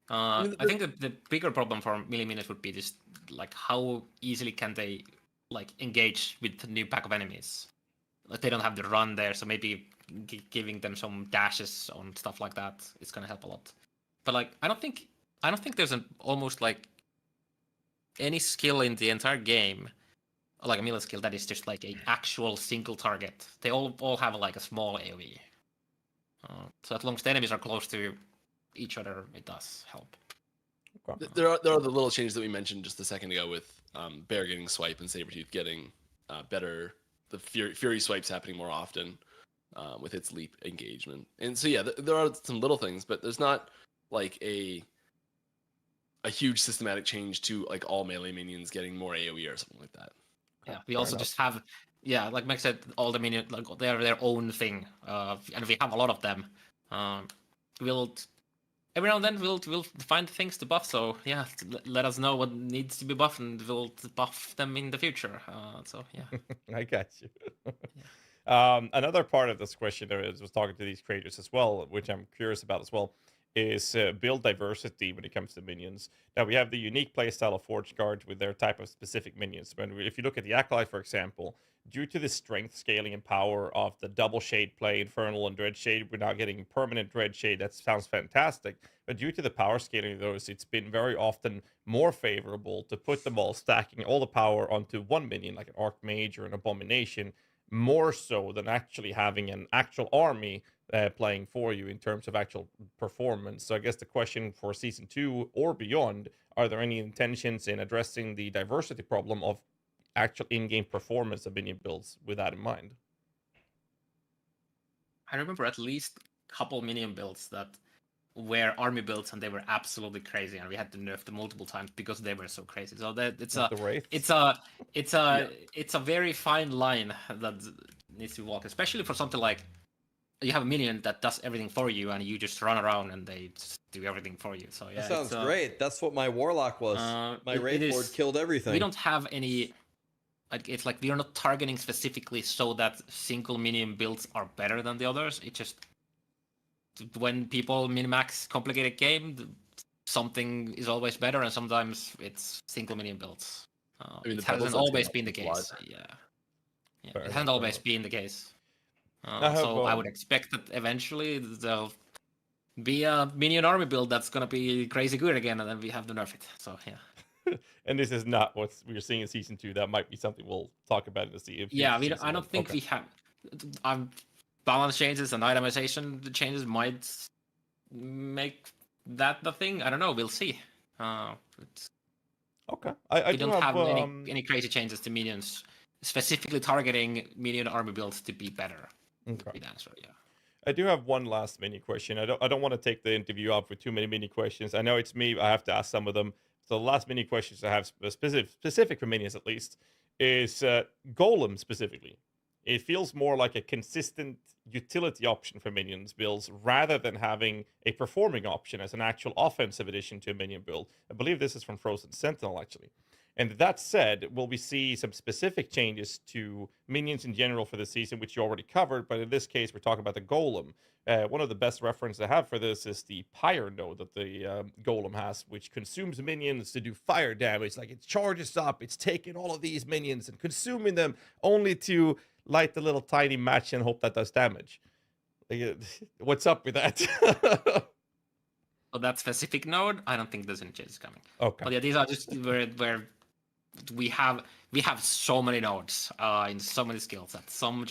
I think the bigger problem for melee minions would be just like how easily can they like engage with the new pack of enemies. Like they don't have the run there, so maybe giving them some dashes on stuff like that is gonna help a lot. But like I don't think there's almost like any skill in the entire game, like a melee skill that is just like an actual single target. They all have like a small AoE. So as long as the enemies are close to each other, it does help. Okay. There are the little changes that we mentioned just a second ago with Bear getting swipe and Sabretooth getting better. The Fury swipes happening more often with its leap engagement. And so yeah, there are some little things, but there's not like a huge systematic change to like all melee minions getting more AoE or something like that. Yeah, we also just have, like Mike said, all the minions, like they're their own thing, and we have a lot of them. every now and then we'll find things to buff. So yeah, let us know what needs to be buffed, and we'll buff them in the future. So yeah. I got you. Another part of this question there is was talking to these creators as well, which I'm curious about as well, is build diversity when it comes to minions. Now we have the unique playstyle of Forge Guard with their type of specific minions. If you look at the Acolyte, for example, due to the strength scaling and power of the double shade play, Infernal and Dread Shade, we're now getting permanent Dread Shade. That sounds fantastic. But due to the power scaling of those, it's been very often more favorable to put them all, stacking all the power onto one minion, like an Archmage or an Abomination, more so than actually having an actual army playing for you in terms of actual performance. So I guess the question for Season 2 or beyond, are there any intentions in addressing the diversity problem of actual in-game performance of minion builds with that in mind? I remember at least a couple minion builds that were army builds, and they were absolutely crazy, and we had to nerf them multiple times because they were so crazy. So that it's a very fine line that needs to walk, especially for something like you have a minion that does everything for you, and you just run around and they just do everything for you. So yeah, that sounds great. That's what my warlock was. My Wraith Lord killed everything. We don't have any. It's like we are not targeting specifically so that single minion builds are better than the others. It just when people min-max complicated game, something is always better, and sometimes it's single minion builds. It hasn't always been the case. Yeah, it hasn't always been the case. So I would expect that eventually there'll be a minion army build that's gonna be crazy good again, and then we have to nerf it. So yeah. And this is not what we're seeing in Season 2. That might be something we'll talk about in the season. Yeah, I don't think we have. Balance changes and itemization changes might make that the thing. I don't know. We'll see. Okay. We don't have any crazy changes to minions, specifically targeting minion army builds to be better. Okay. The answer, yeah. I do have one last mini question. I don't want to take the interview up with too many mini questions. I know it's me. I have to ask some of them. So the last mini questions I have specific for minions at least is Golem specifically. It feels more like a consistent utility option for minions builds rather than having a performing option as an actual offensive addition to a minion build. I believe this is from Frozen Sentinel actually. And that said, will we see some specific changes to minions in general for the season, which you already covered, but in this case, we're talking about the Golem. One of the best references I have for this is the Pyre node that the Golem has, which consumes minions to do fire damage. Like it charges up, it's taking all of these minions and consuming them only to light the little tiny match and hope that does damage. Like, what's up with that? For that specific node, I don't think there's any changes coming. Okay. But yeah, these are just where we have so many nodes in so many skills that some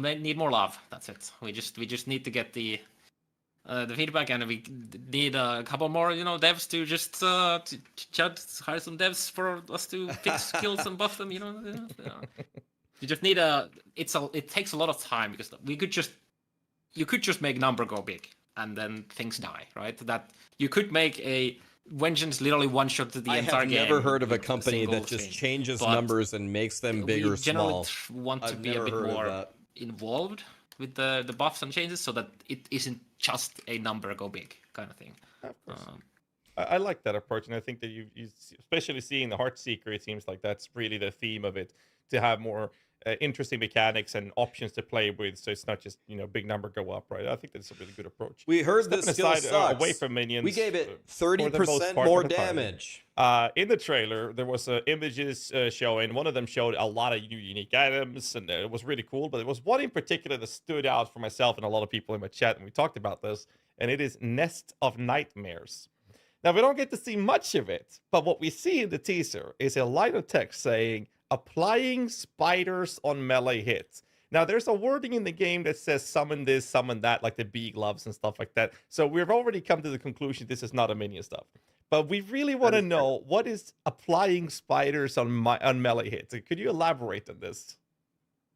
need more love. That's it. We just need to get the feedback, and we need a couple more devs to just hire some devs for us to fix skills and buff them. You just need it takes a lot of time because you could just make number go big and then things die, right? That you could make a Vengeance literally one shot to the entire game. I have never heard of a company that just changes numbers and makes them big or small. We want to be a bit more involved with the buffs and changes so that it isn't just a number go big kind of thing. I like that approach, and I think that you especially seeing the Heartseeker, it seems like that's really the theme of it, to have more interesting mechanics and options to play with, so it's not just big number go up, right? I think that's a really good approach. We heard this skill sucks. Away from minions. We gave it 30% more damage. In the trailer, there was images showing. One of them showed a lot of new unique items, and it was really cool. But there was one in particular that stood out for myself and a lot of people in my chat, and we talked about this. And it is Nest of Nightmares. Now we don't get to see much of it, but what we see in the teaser is a line of text saying, "Applying spiders on melee hits." Now, there's a wording in the game that says summon this, summon that, like the bee gloves and stuff like that. So we've already come to the conclusion this is not a minion stuff. But we really want to know, what is applying spiders on melee hits? Could you elaborate on this?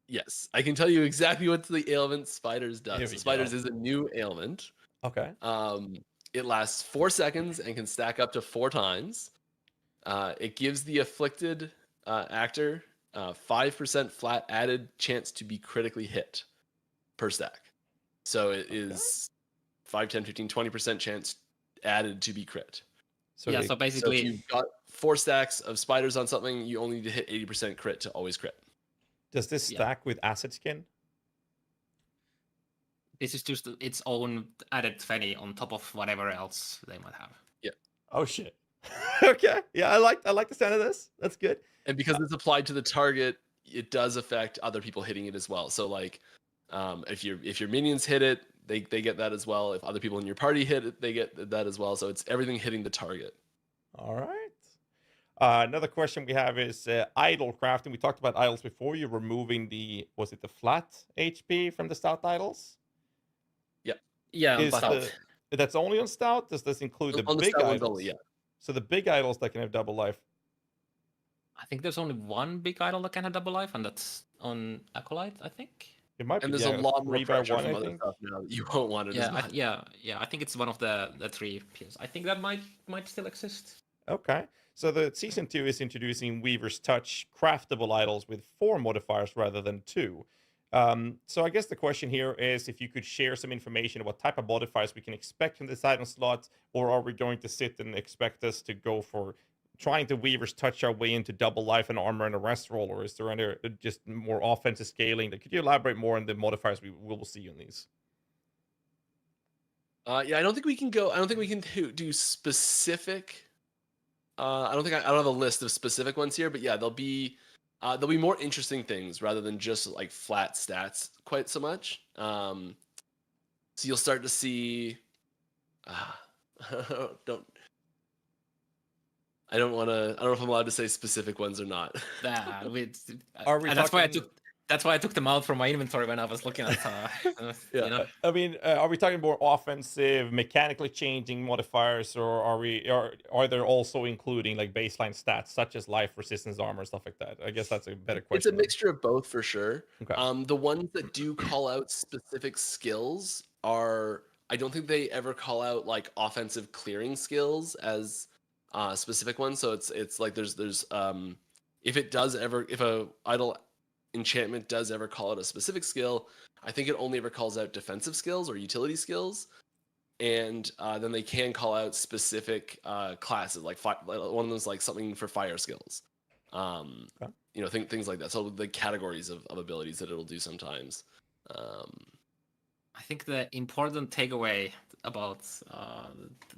Yes, I can tell you exactly what the ailment spiders does. So spiders is a new ailment. Okay. It lasts 4 seconds and can stack up to 4 times. It gives the afflicted actor 5% flat added chance to be critically hit per stack. So it is 5, 10, 15, 20% chance added to be crit. So yeah, they- so So basically, if you've got 4 stacks of spiders on something, you only need to hit 80% crit to always crit. does this Yeah. stack with asset skin? this is just its own added 20 on top of whatever else they might have. Oh shit. Okay. Yeah, I like the sound of this. That's good. And because it's applied to the target, it does affect other people hitting it as well. So like, if your minions hit it, they get that as well. If other people in your party hit it, they get that as well. So it's everything hitting the target. All right. Another question we have is idol crafting. We talked about idols before. You're removing the flat HP from the stout idols? Yeah, Is but that's only on stout? Does this include the On the big stout ones idols? only, yeah. So the big idols that can have double life. I think there's only one big idol that can have double life, and that's on Acolyte, I think. It might And be there's a lot more 3 by pressure 1, from I other think. stuff now that you won't want it as much. Yeah. I think it's one of the 3 peers. I think that might still exist. Okay. So the season 2 is introducing Weaver's Touch craftable idols with 4 modifiers rather than 2. So I guess the question here is if you could share some information about what type of modifiers we can expect from this item slot, or are we going to sit and expect us to go for trying to Weaver's Touch our way into double life and armor and a rest roll, or is there any just more offensive scaling? Could you elaborate more on the modifiers we will see on these? Yeah, I don't think we can do specific. I don't have a list of specific ones here, but yeah, there'll be more interesting things rather than just like flat stats quite so much. So you'll start to see. I don't know if I'm allowed to say specific ones or not. Are we That's why I took them out from my inventory when I was looking at. Yeah. You know? I mean, are we talking more offensive, mechanically changing modifiers, or are there also including like baseline stats such as life, resistance, armor, stuff like that? I guess that's a better question. It's a mixture of both for sure. Okay. The ones that do call out specific skills are, I don't think they ever call out like offensive clearing skills as specific ones. So it's like there's if a idle enchantment does ever call out a specific skill, I think it only ever calls out defensive skills or utility skills, and then they can call out specific classes, like one of them's like something for fire skills, Okay. you know, things like that. So the categories of abilities that it'll do sometimes. I think the important takeaway about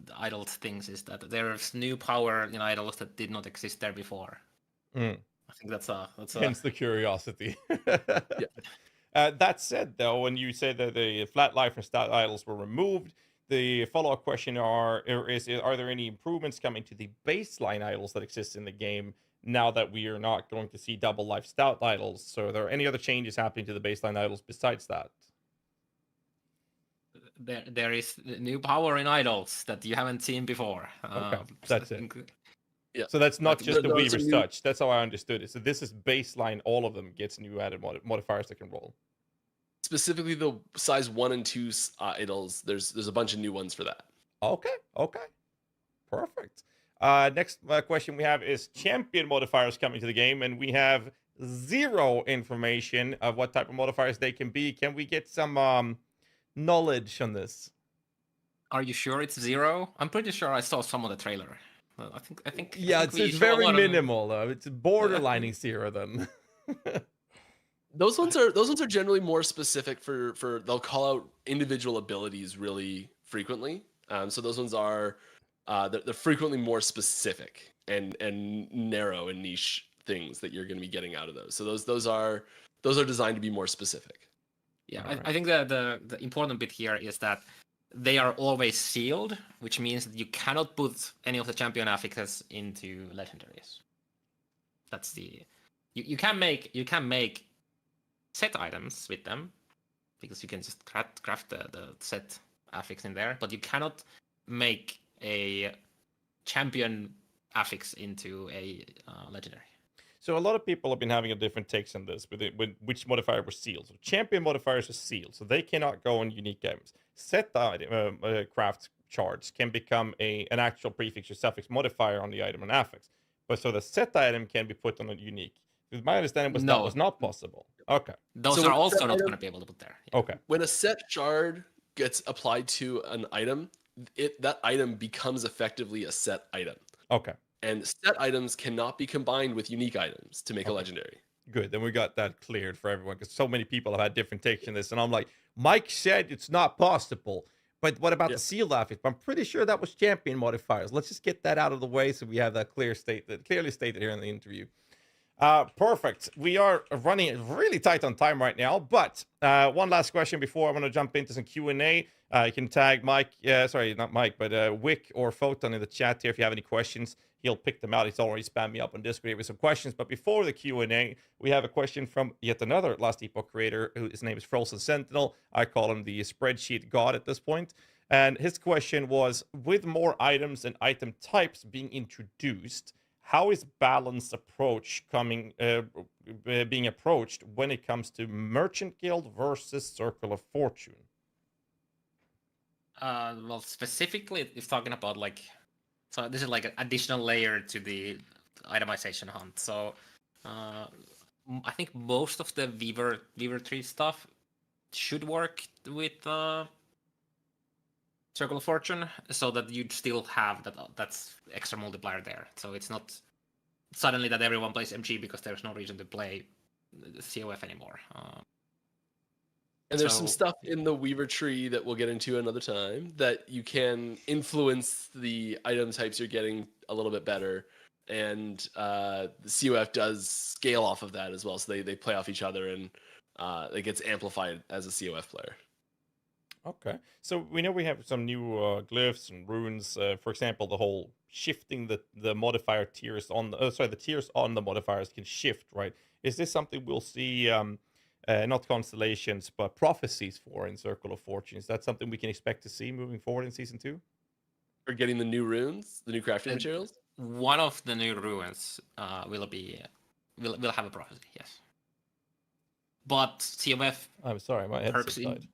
the idle things is that there's new power in idols that did not exist there before. Mm. I think that's a Hence the curiosity. Yeah. That said, though, when you say that the flat life and stout idols were removed, the follow-up question are there any improvements coming to the baseline idols that exist in the game now that we are not going to see double life stout idols? So are there any other changes happening to the baseline idols besides that? there is new power in idols that you haven't seen before. Okay, that's it. Yeah. So that's not just the those are Weaver's new- Touch. That's how I understood it. So this is baseline. All of them gets new added modifiers that can roll. Specifically, the size 1 and 2 idols. There's a bunch of new ones for that. Okay. Perfect. Next question we have is champion modifiers coming to the game, and we have 0 information of what type of modifiers they can be. Can we get some knowledge on this? Are you sure it's 0? I'm pretty sure I saw some of the trailer. I think. Yeah, we it's show a very lot of- minimal. It's borderlining 0 then. Those ones are generally more specific for they'll call out individual abilities really frequently. So those ones are they're frequently more specific and narrow and niche things that you're going to be getting out of those. So those are designed to be more specific. Yeah, Alright. I think the important bit here is that they are always sealed, which means that you cannot put any of the champion affixes into legendaries. That's the you can make set items with them because you can just craft the set affix in there, but you cannot make a champion affix into a legendary. So a lot of people have been having a different takes on this with which modifier was sealed. So champion modifiers are sealed, so they cannot go on unique items. Set item, craft shards can become an actual prefix or suffix modifier on the item and affix. But so the set item can be put on a unique. My understanding was that was not possible. Okay. Those So are with also set not item- going to be able to put there. Yeah. Okay. When a set shard gets applied to an item, that item becomes effectively a set item. Okay. And set items cannot be combined with unique items to make a legendary. Good. Then we got that cleared for everyone because so many people have had different takes on this. And I'm like, Mike said it's not possible. But what about the seal off it? I'm pretty sure that was champion modifiers. Let's just get that out of the way so we have that clearly stated here in the interview. Perfect. We are running really tight on time right now. But one last question before I want to jump into some Q&A. You can tag Mike, sorry, not Mike, but Wick or Photon in the chat here if you have any questions. He'll pick them out. He's already spammed me up on Discord with some questions. But before the Q&A, we have a question from yet another Last Epoch creator. His name is Frozen Sentinel. I call him the spreadsheet god at this point. And his question was, with more items and item types being introduced, how is balanced approach being approached when it comes to Merchant Guild versus Circle of Fortune? Well, specifically, it's talking about like, so this is like an additional layer to the itemization hunt. So I think most of the Weaver tree stuff should work with Circle of Fortune, so that you'd still have that's extra multiplier there. So it's not suddenly that everyone plays MG because there's no reason to play COF anymore. And there's some stuff in the Weaver tree that we'll get into another time that you can influence the item types you're getting a little bit better. And the COF does scale off of that as well. So they play off each other and it gets amplified as a COF player. Okay. So we know we have some new glyphs and runes. For example, the whole shifting the modifier tiers on the tiers on the modifiers can shift, right? Is this something we'll see not constellations, but prophecies for in Circle of Fortune? Is that something we can expect to see moving forward in Season 2? Or getting the new runes, the new crafting materials? One of the new runes will have a prophecy, yes. But COF... I'm sorry, my headset died.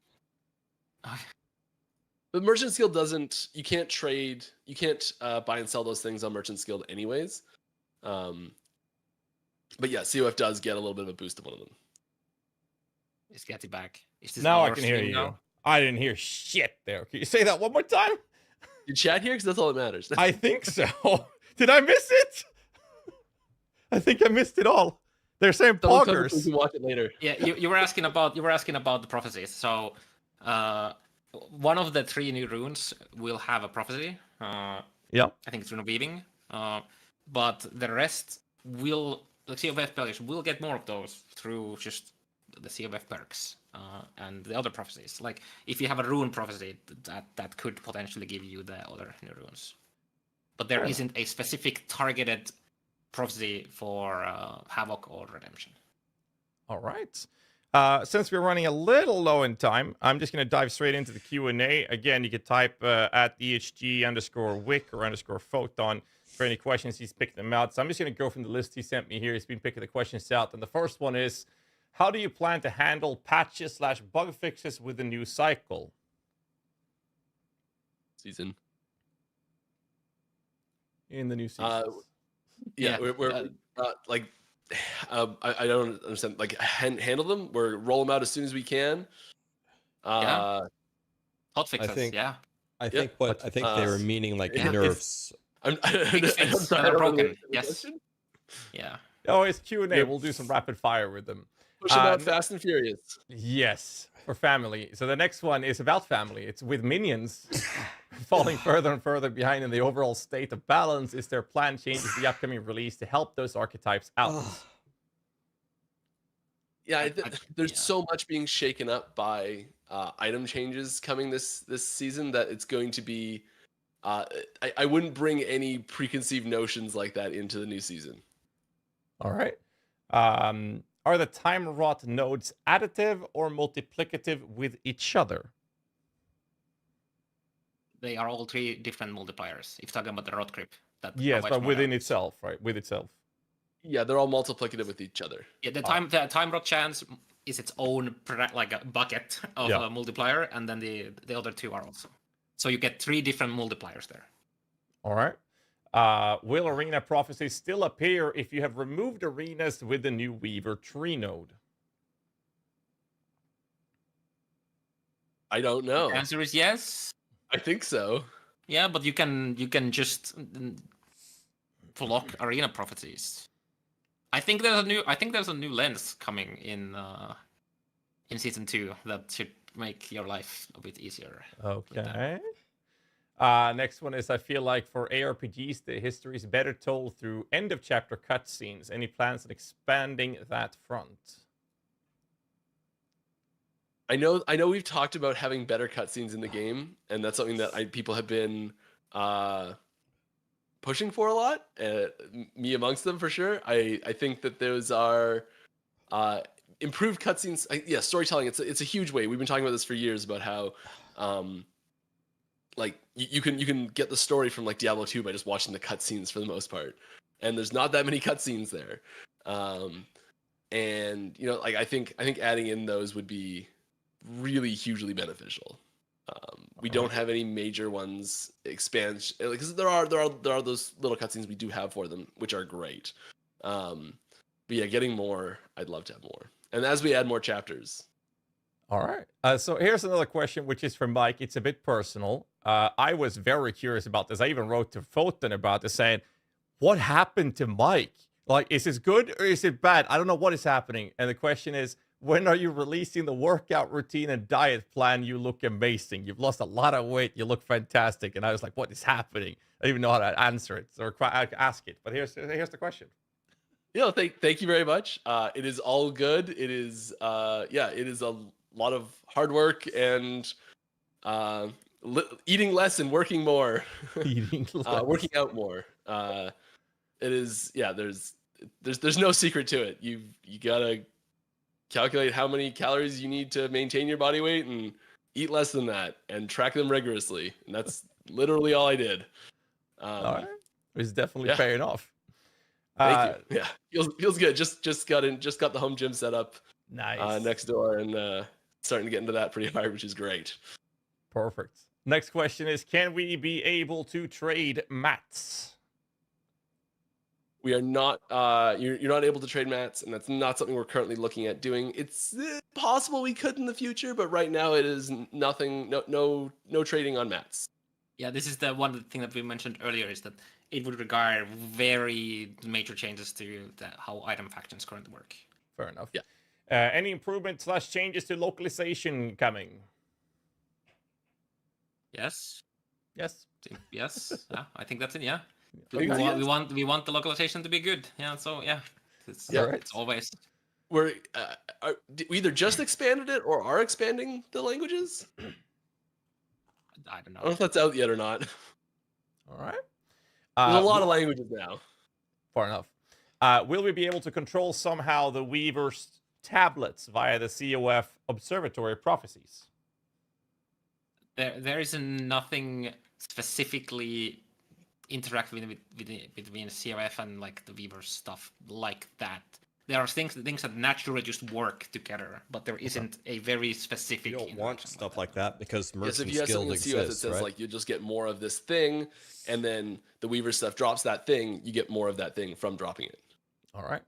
The Merchant's Guild doesn't... You can't trade... You can't buy and sell those things on Merchant's Guild anyways. But yeah, COF does get a little bit of a boost of one of them. Is get it back. Now I can hear you. Now? I didn't hear shit there. Can you say that one more time? You chat here? Because that's all that matters. I think so. Did I miss it? I think I missed it all. They're saying poggers. We can watch it later. Yeah, you were asking about the prophecies. So one of the 3 new runes will have a prophecy. Yeah. I think it's Rune of Weaving. But the rest the COF players will get more of those through just the COF perks and the other prophecies. Like if you have a rune prophecy, that could potentially give you the other new runes. But there isn't a specific targeted prophecy for Havoc or Redemption. All right. Since we're running a little low in time, I'm just going to dive straight into the Q&A. Again, you can type at EHG_Wick or _Photon for any questions. He's picked them out. So I'm just going to go from the list he sent me here. He's been picking the questions out. And the first one is, how do you plan to handle patches/bug fixes with the new cycle? Season. In the new season. Yeah, we're like... I don't understand. Like, handle them. We're roll them out as soon as we can. Hot fixes. I think they were meaning like nerfs. I'm sorry, broken. Yes. Yeah. Oh, it's Q&A. We'll do some rapid fire with them. Push them out fast and furious. Yes, for family. So the next one is about family. It's with minions falling further and further behind in the overall state of balance. Is there plan changes the upcoming release to help those archetypes out? Yeah, there's so much being shaken up by item changes coming this season that it's going to be... I wouldn't bring any preconceived notions like that into the new season. All right. Are the time rot nodes additive or multiplicative with each other? They are all 3 different multipliers. If you're talking about the rot creep. Yes, but within itself, right? With itself. Yeah, they're all multiplicative with each other. Yeah, the time rot chance is its own like a bucket of a multiplier, and then the other 2 are also. So you get 3 different multipliers there. All right. Will Arena Prophecies still appear if you have removed arenas with the new Weaver tree node? I don't know. The answer is yes. I think so. Yeah, but you can just block arena prophecies. I think there's a new lens coming in season 2 that should make your life a bit easier. Okay. Next one is, I feel like for ARPGs, the history is better told through end of chapter cutscenes. Any plans on expanding that front? I know we've talked about having better cutscenes in the game, and that's something that people have been pushing for a lot. Me amongst them, for sure. I think that those are improved cutscenes. Yeah, storytelling. It's a huge way. We've been talking about this for years about how like you can get the story from like Diablo 2 by just watching the cutscenes for the most part, and there's not that many cutscenes there. And you know, like I think adding in those would be really hugely beneficial. We don't have any major ones expand, because there are those little cutscenes we do have for them, which are great. But yeah, getting more, I'd love to have more. And as we add more chapters. All right. So here's another question, which is from Mike. It's a bit personal. I was very curious about this. I even wrote to Photon about this, saying, what happened to Mike? Like, is this good or is it bad? I don't know what is happening. And the question is, when are you releasing the workout routine and diet plan? You look amazing. You've lost a lot of weight. You look fantastic. And I was like, what is happening? I don't even know how to answer it or ask it. But here's the question. Yeah, thank you very much. It is all good. It is it is a lot of hard work and eating less and working more. Eating less. Working out more. It is, yeah, there's no secret to it. You gotta calculate how many calories you need to maintain your body weight and eat less than that and track them rigorously. And that's literally all I did. All right. It's definitely paying off. Thank you. Yeah, feels good. Just got the home gym set up. Nice. Next door, and starting to get into that pretty hard, which is great. Perfect. Next question is, can we be able to trade mats? We are not. You're not able to trade mats, and that's not something we're currently looking at doing. It's possible we could in the future, but right now it is nothing. No trading on mats. Yeah, this is the one thing that we mentioned earlier, is that it would require very major changes to how item factions currently work. Fair enough. Yeah. Any improvement / changes to localization coming? Yes. Yes. Yes. Yeah, I think that's it. Yeah. We want the localization to be good. Yeah. So yeah, it's always. We either just expanded it or are expanding the languages. I don't know. I don't know if that's out yet or not. All right. There's a lot of languages now. Fair enough. Will we be able to control somehow the Weaver's tablets via the COF Observatory Prophecies? There is nothing specifically interacting between COF and like the Weaver stuff like that. There are things that naturally just work together, but there isn't a very specific. You don't want stuff like that because Yes, if merchant you have skills something in COF that exists, says right? like you just get more of this thing, and then the Weaver stuff drops that thing, you get more of that thing from dropping it. All right.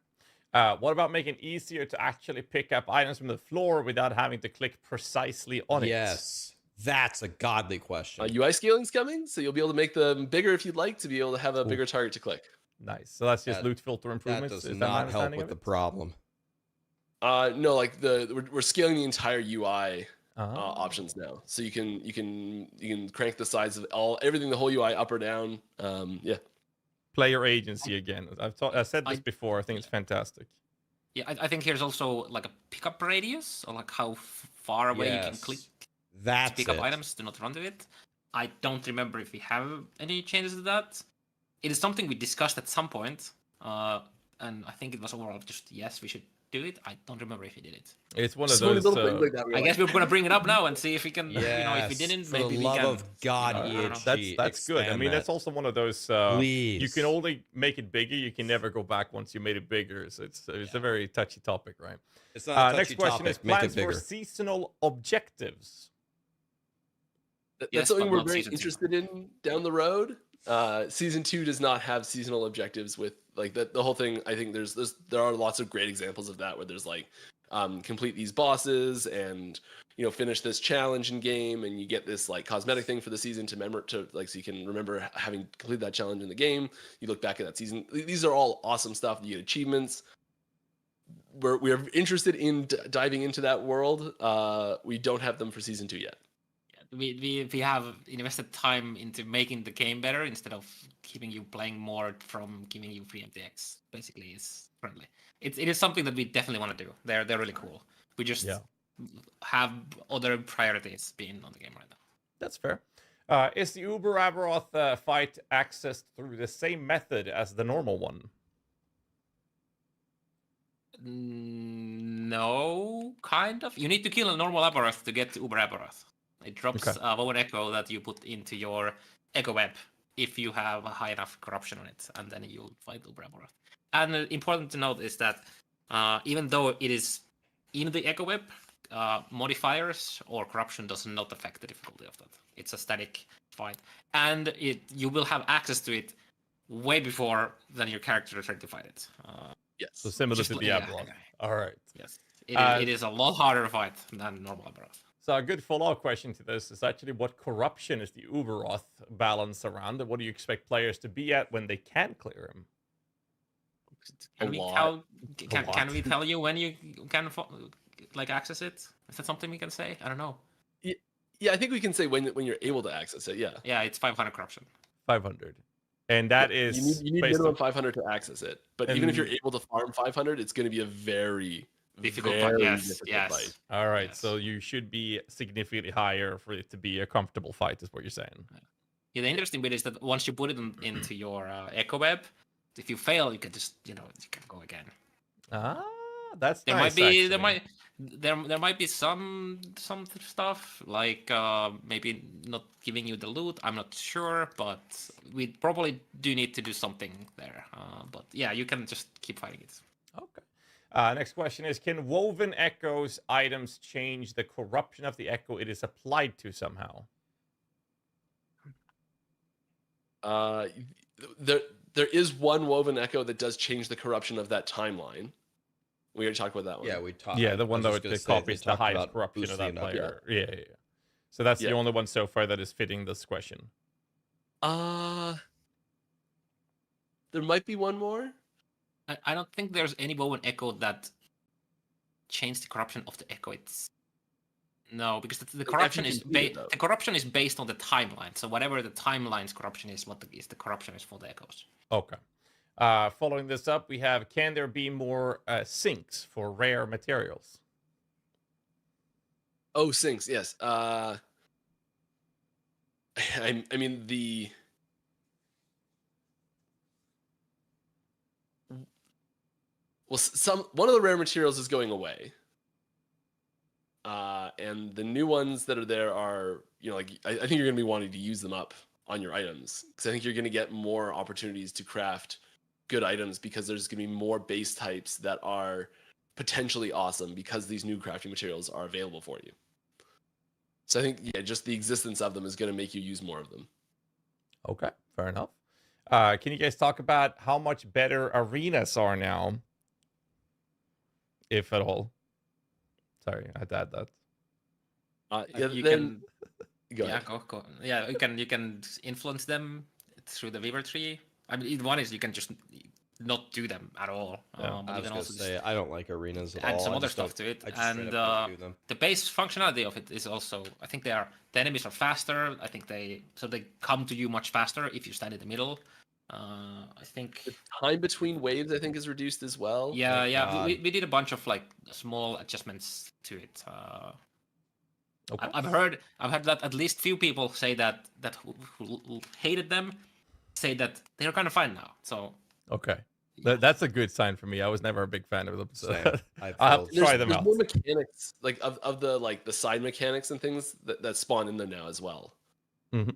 What about making it easier to actually pick up items from the floor without having to click precisely on it? Yes, that's a godly question. UI scaling's coming, so you'll be able to make them bigger if you'd like to be able to have a bigger target to click. Nice. So that's just loot filter improvements. That does Is not my help understanding with of the it? problem. No, like we're scaling the entire UI options now, so you can crank the size of everything, the whole UI up or down. Yeah. Player agency again. I said this before. I think it's fantastic. Yeah, I think here's also like a pickup radius, or like how far away you can click to pick up items to not run to it. I don't remember if we have any changes to that. It is something we discussed at some point, and I think it was overall just yes, we should do it. I don't remember if we did it. It's one of those. I guess we're gonna bring it up now and see if we can. If we didn't, for maybe the love we can. of God, that's good. I mean, that's also one of those. You can only make it bigger. You can never go back once you made it bigger. So it's a very touchy topic, right? It's not a touchy next question topic. is Make it plans for bigger. seasonal objectives. That's something we're very interested in down the road. Season 2 does not have seasonal objectives with like the whole thing. I think there are lots of great examples of that where there's like complete these bosses and finish this challenge in game, and you get this like cosmetic thing for the season to remember so you can remember having completed that challenge in the game. You look back at that season. These are all awesome stuff. You get achievements. We're interested in diving into that world. We don't have them for season 2 yet. We have invested time into making the game better instead of keeping you playing more from giving you free MTX. Basically, is friendly. It is something that we definitely want to do. They're really cool. We just have other priorities being on the game right now. That's fair. Is the Uber Aberoth fight accessed through the same method as the normal one? No, kind of. You need to kill a normal Aberoth to get Uber Aberoth. It drops a Woven Echo that you put into your Echo Web if you have a high enough corruption on it, and then you'll fight Uber Aberoth. And important to note is that even though it is in the Echo Web, modifiers or corruption does not affect the difficulty of that. It's a static fight, and you will have access to it way before than your character is ready to fight it. Yes. So similar to Diablo. All right. Yes. It is a lot harder fight than normal Aberoth. So a good follow-up question to this is actually what corruption is the Uberoth balance around, and what do you expect players to be at when they can clear him? Can we tell you when you can access it? Is that something we can say? I don't know. Yeah, I think we can say when you're able to access it. Yeah. Yeah, it's 500 corruption. 500, and that is you need minimum 500 to access it. But even if you're able to farm 500, it's going to be a very difficult fight. Yes. Fight. All right, so you should be significantly higher for it to be a comfortable fight, is what you're saying. Yeah, the interesting bit is that once you put it into your Echo Web, if you fail, you can just you can go again. Ah, that's there nice, there might be some stuff like maybe not giving you the loot. I'm not sure, but we probably do need to do something there. But yeah, you can just keep fighting it. Okay. Next question is, can Woven Echo's items change the corruption of the Echo it is applied to somehow? There is one Woven Echo that does change the corruption of that timeline. We already talked about that one. Yeah, we talked. Yeah, the one that copies the highest corruption of that player. Yeah. So that's the only one so far that is fitting this question. There might be one more. I don't think there's any Woven Echo that changed the corruption of the Echo. No, because the corruption is the corruption is based on the timeline. So whatever the timeline's corruption is, the corruption is for the Echoes. Okay. Following this up, we have: can there be more sinks for rare materials? Oh, sinks, yes. I mean one of the rare materials is going away. And the new ones that are there are, I think you're going to be wanting to use them up on your items, because I think you're going to get more opportunities to craft good items, because there's going to be more base types that are potentially awesome because these new crafting materials are available for you. So I think, just the existence of them is going to make you use more of them. Okay, fair enough. Can you guys talk about how much better arenas are now, if at all? Sorry, I had to add that. Go yeah, you can influence them through the Weaver tree. I mean, one is you can just not do them at all. I was going to say, I don't like arenas at all. Add some other stuff to it, and the base functionality of it is also. I think the enemies are faster. I think they come to you much faster if you stand in the middle. I think the time between waves, I think, is reduced as well. Yeah. We did a bunch of small adjustments to it. Okay. I've heard that at least few people say that who hated them say that they're kind of fine now. So okay, that's a good sign for me. I was never a big fan of them, so I'll have to try them out. There's more mechanics, of the side mechanics and things that spawn in them now as well. Mm-hmm.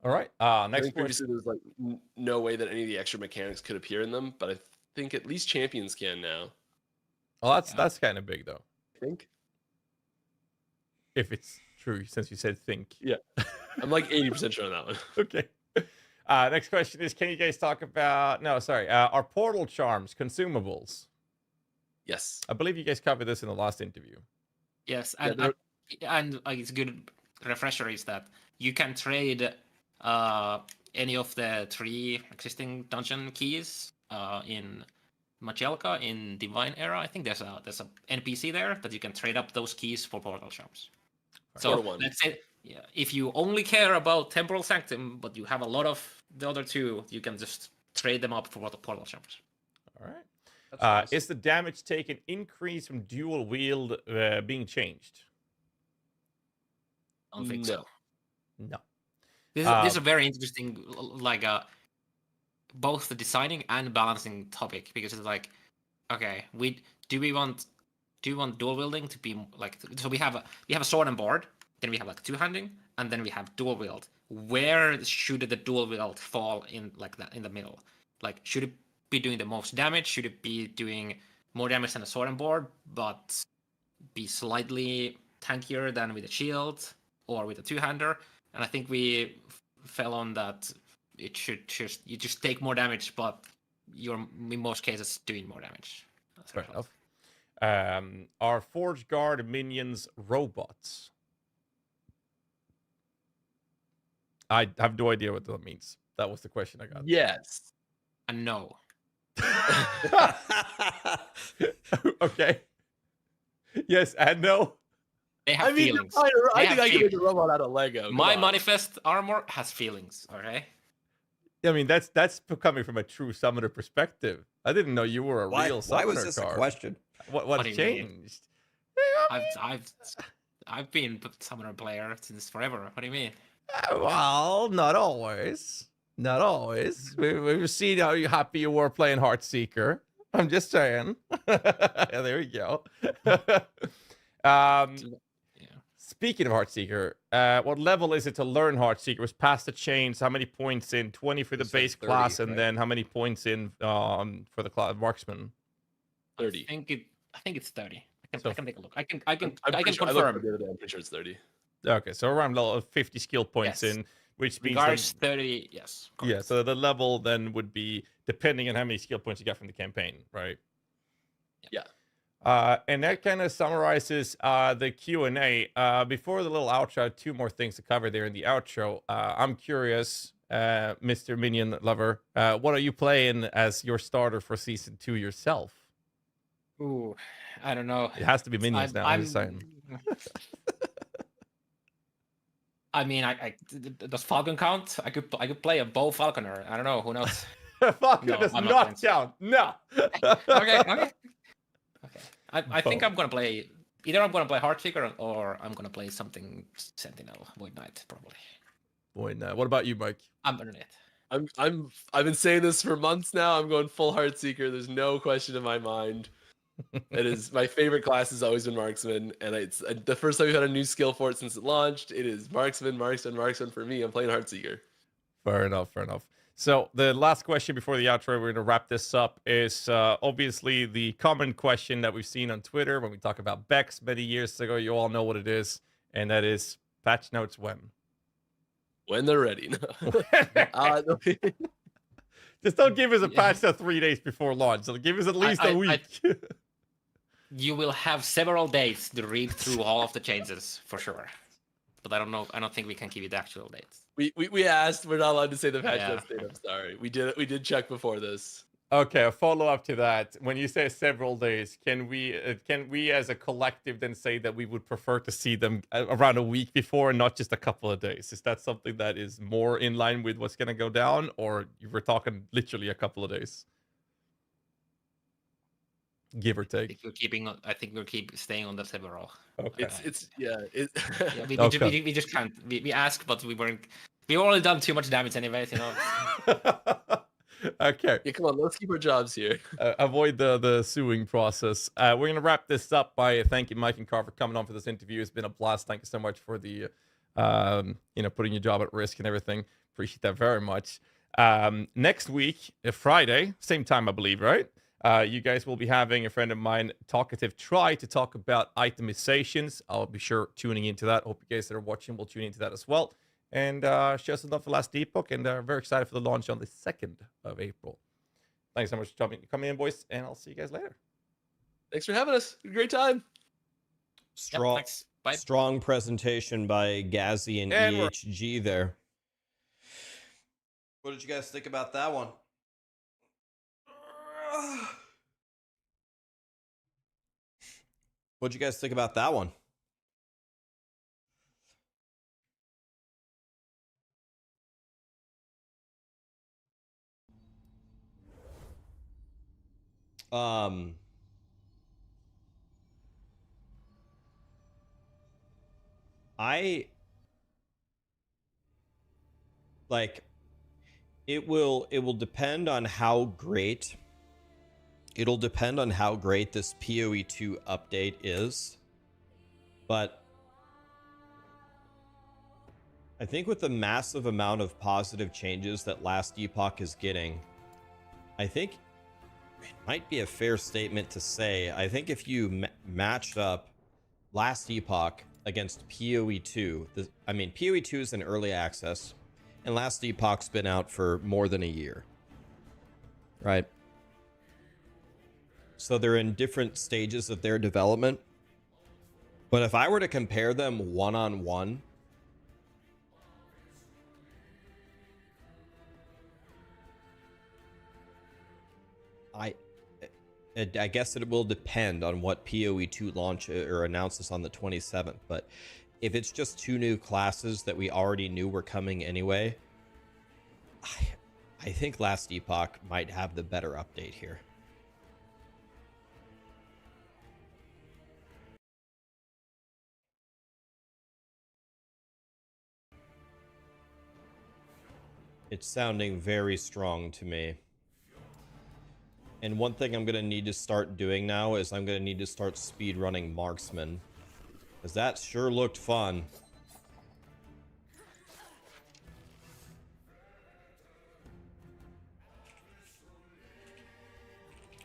All right. Next question. Previously, there was no way that any of the extra mechanics could appear in them, but I think at least champions can now. Well, that's kind of big, though. I think. If it's true, since you said think. Yeah. I'm 80% sure on that one. Okay. Next question is: can you guys talk about? No, sorry. Are portal charms consumables? Yes. I believe you guys covered this in the last interview. Yes, Yeah, and it's a good refresher is that you can trade any of the 3 existing dungeon keys in Machelka in Divine Era. I think there's a NPC there that you can trade up those keys for portal shards. So let's say if you only care about Temporal Sanctum, but you have a lot of the other 2, you can just trade them up for portal shards. All right. Nice. Is the damage taken increase from dual wield being changed? I don't think so. No. This is a very interesting, like, both the designing and balancing topic, because it's like, okay, do we want dual wielding to be like, so we have a sword and board, then we have like 2-handing, and then we have dual wield. Where should the dual wield fall in like that in the middle? Like, should it be doing the most damage? Should it be doing more damage than a sword and board, but be slightly tankier than with a shield or with a 2-hander? And I think we fell on that it should you just take more damage, but you're in most cases doing more damage. That's fair enough. Are Forge Guard minions robots? I have no idea what that means. That was the question I got. Yes. And no. Okay. Yes and no. They have feelings. I think I can make a robot out of Lego. My manifest armor has feelings, okay? I mean, that's coming from a true summoner perspective. I didn't know you were a real summoner. Why was this a question? What changed? I've been a summoner player since forever. What do you mean? Well, not always. Not always. We've seen how happy you were playing Heartseeker. I'm just saying. There we go. Speaking of Heartseeker, what level is it to learn Heartseeker? Was past the chains? How many points in? 20 for the base 30, class, and then how many points in for the marksman? 30. I think it's 30. I can take a look. I can confirm. I'm pretty sure it's 30. Okay, so around level 50 skill points in, which means Regards 30. Yes. Correct. Yeah. So the level then would be depending on how many skill points you got from the campaign, right? Yeah. And that kind of summarizes the Q&A. Before the little outro, 2 more things to cover there in the outro. I'm curious, Mr. Minion Lover, what are you playing as your starter for Season 2 yourself? Ooh, I don't know. It has to be Minions now, I'm just saying. I mean, does Falcon count? I could play a Bow Falconer. I don't know. Who knows? Falcon does not count. No. Okay. I think I'm gonna play Heartseeker or I'm gonna play something Sentinel, Void Knight, probably. Void Knight. What about you, Mike? I'm on it. I've been saying this for months now. I'm going full Heartseeker. There's no question in my mind. It is my favorite class has always been Marksman, and it's the first time we've had a new skill for it since it launched. It is Marksman for me. I'm playing Heartseeker. Fair enough. So the last question before the outro, we're going to wrap this up, is obviously the common question that we've seen on Twitter when we talk about Bex many years ago. You all know what it is, and that is patch notes when? When they're ready. Just don't give us a patch note 3 days before launch. So give us at least a week. You will have several days to read through all of the changes for sure. But I don't know. I don't think we can give you the actual dates. We asked. We're not allowed to say the patch notes date. I'm sorry. We did check before this. Okay, a follow up to that. When you say several days, can we as a collective then say that we would prefer to see them around a week before and not just a couple of days? Is that something that is more in line with what's going to go down, or we're talking literally a couple of days, give or take? I think we'll keep staying on the several. Okay. We just can't. We asked, but we weren't. We've already done too much damage anyways, you know. Okay. Yeah, come on, let's keep our jobs here. Avoid the suing process. We're going to wrap this up by thanking Mike and Carr for coming on for this interview. It's been a blast. Thank you so much for the, putting your job at risk and everything. Appreciate that very much. Next week, Friday, same time, I believe, right? You guys will be having a friend of mine, Talkative, try to talk about itemizations. I'll be sure tuning into that. Hope you guys that are watching will tune into that as well. And show some love for last Epoch, and very excited for the launch on the 2nd of April. Thanks so much for coming in, boys, and I'll see you guys later. Thanks for having us. Great time. Strong, thanks. Bye. strong presentation by Gazzy and EHG there. What did you guys think about that one? What'd you guys think about that one? I like it will depend on how great it'll depend on how great this POE2 update is. But I think with the massive amount of positive changes that Last Epoch is getting, I think it might be a fair statement to say, I think if you matched up Last Epoch against POE2, I mean, POE2 is in early access, and Last Epoch's been out for more than a year, right? So they're in different stages of their development. But if I were to compare them one-on-one, I guess it will depend on what POE2 launch or announces on the 27th. But if it's just two new classes that we already knew were coming anyway, I think Last Epoch might have the better update here. It's sounding very strong to me. And one thing I'm going to need to start doing now is I'm going to need to start speedrunning Marksman. Because that sure looked fun.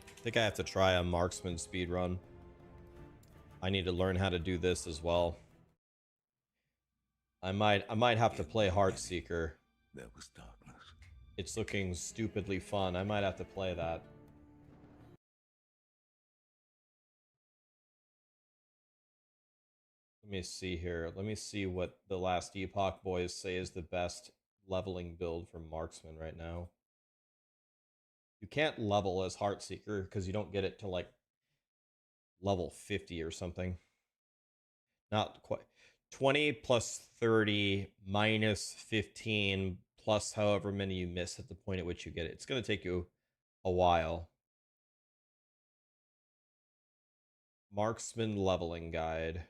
I think I have to try a Marksman speedrun. I need to learn how to do this as well. I might have to play Heartseeker. There was darkness. It's looking stupidly fun. I might have to play that. Let me see here. Let me see what the Last Epoch boys say is the best leveling build for Marksman right now. You can't level as Heartseeker because you don't get it to like level 50 or something. Not quite. 20 plus 30 minus 15 plus however many you miss at the point at which you get it. It's going to take you a while. Marksman leveling guide.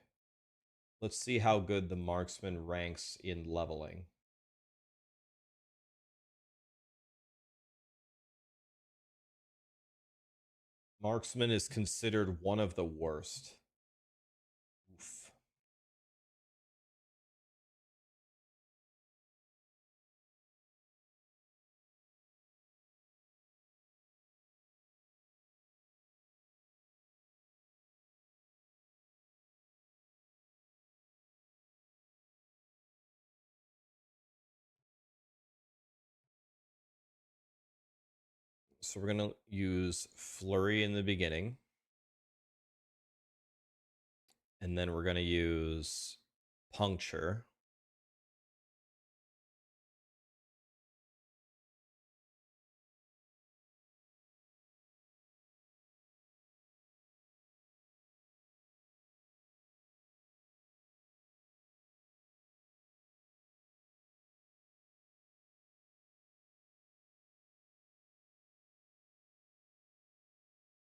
Let's see how good the Marksman ranks in leveling. Marksman is considered one of the worst. Oof. So we're going to use Flurry in the beginning. And then we're going to use Puncture.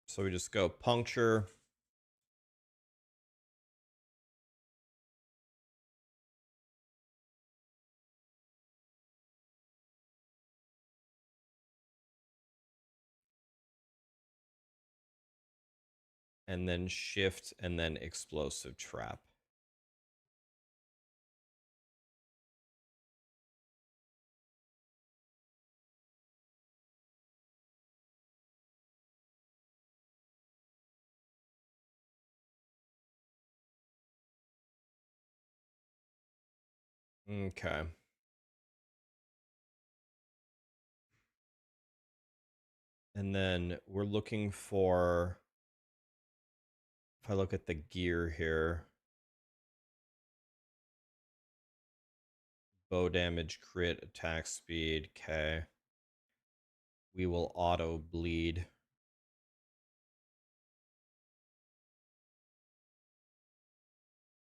So we just go Puncture. And then Shift and then Explosive Trap. Okay. And then we're looking for, if I look at the gear here, bow damage, crit, attack speed. Okay. We will auto bleed.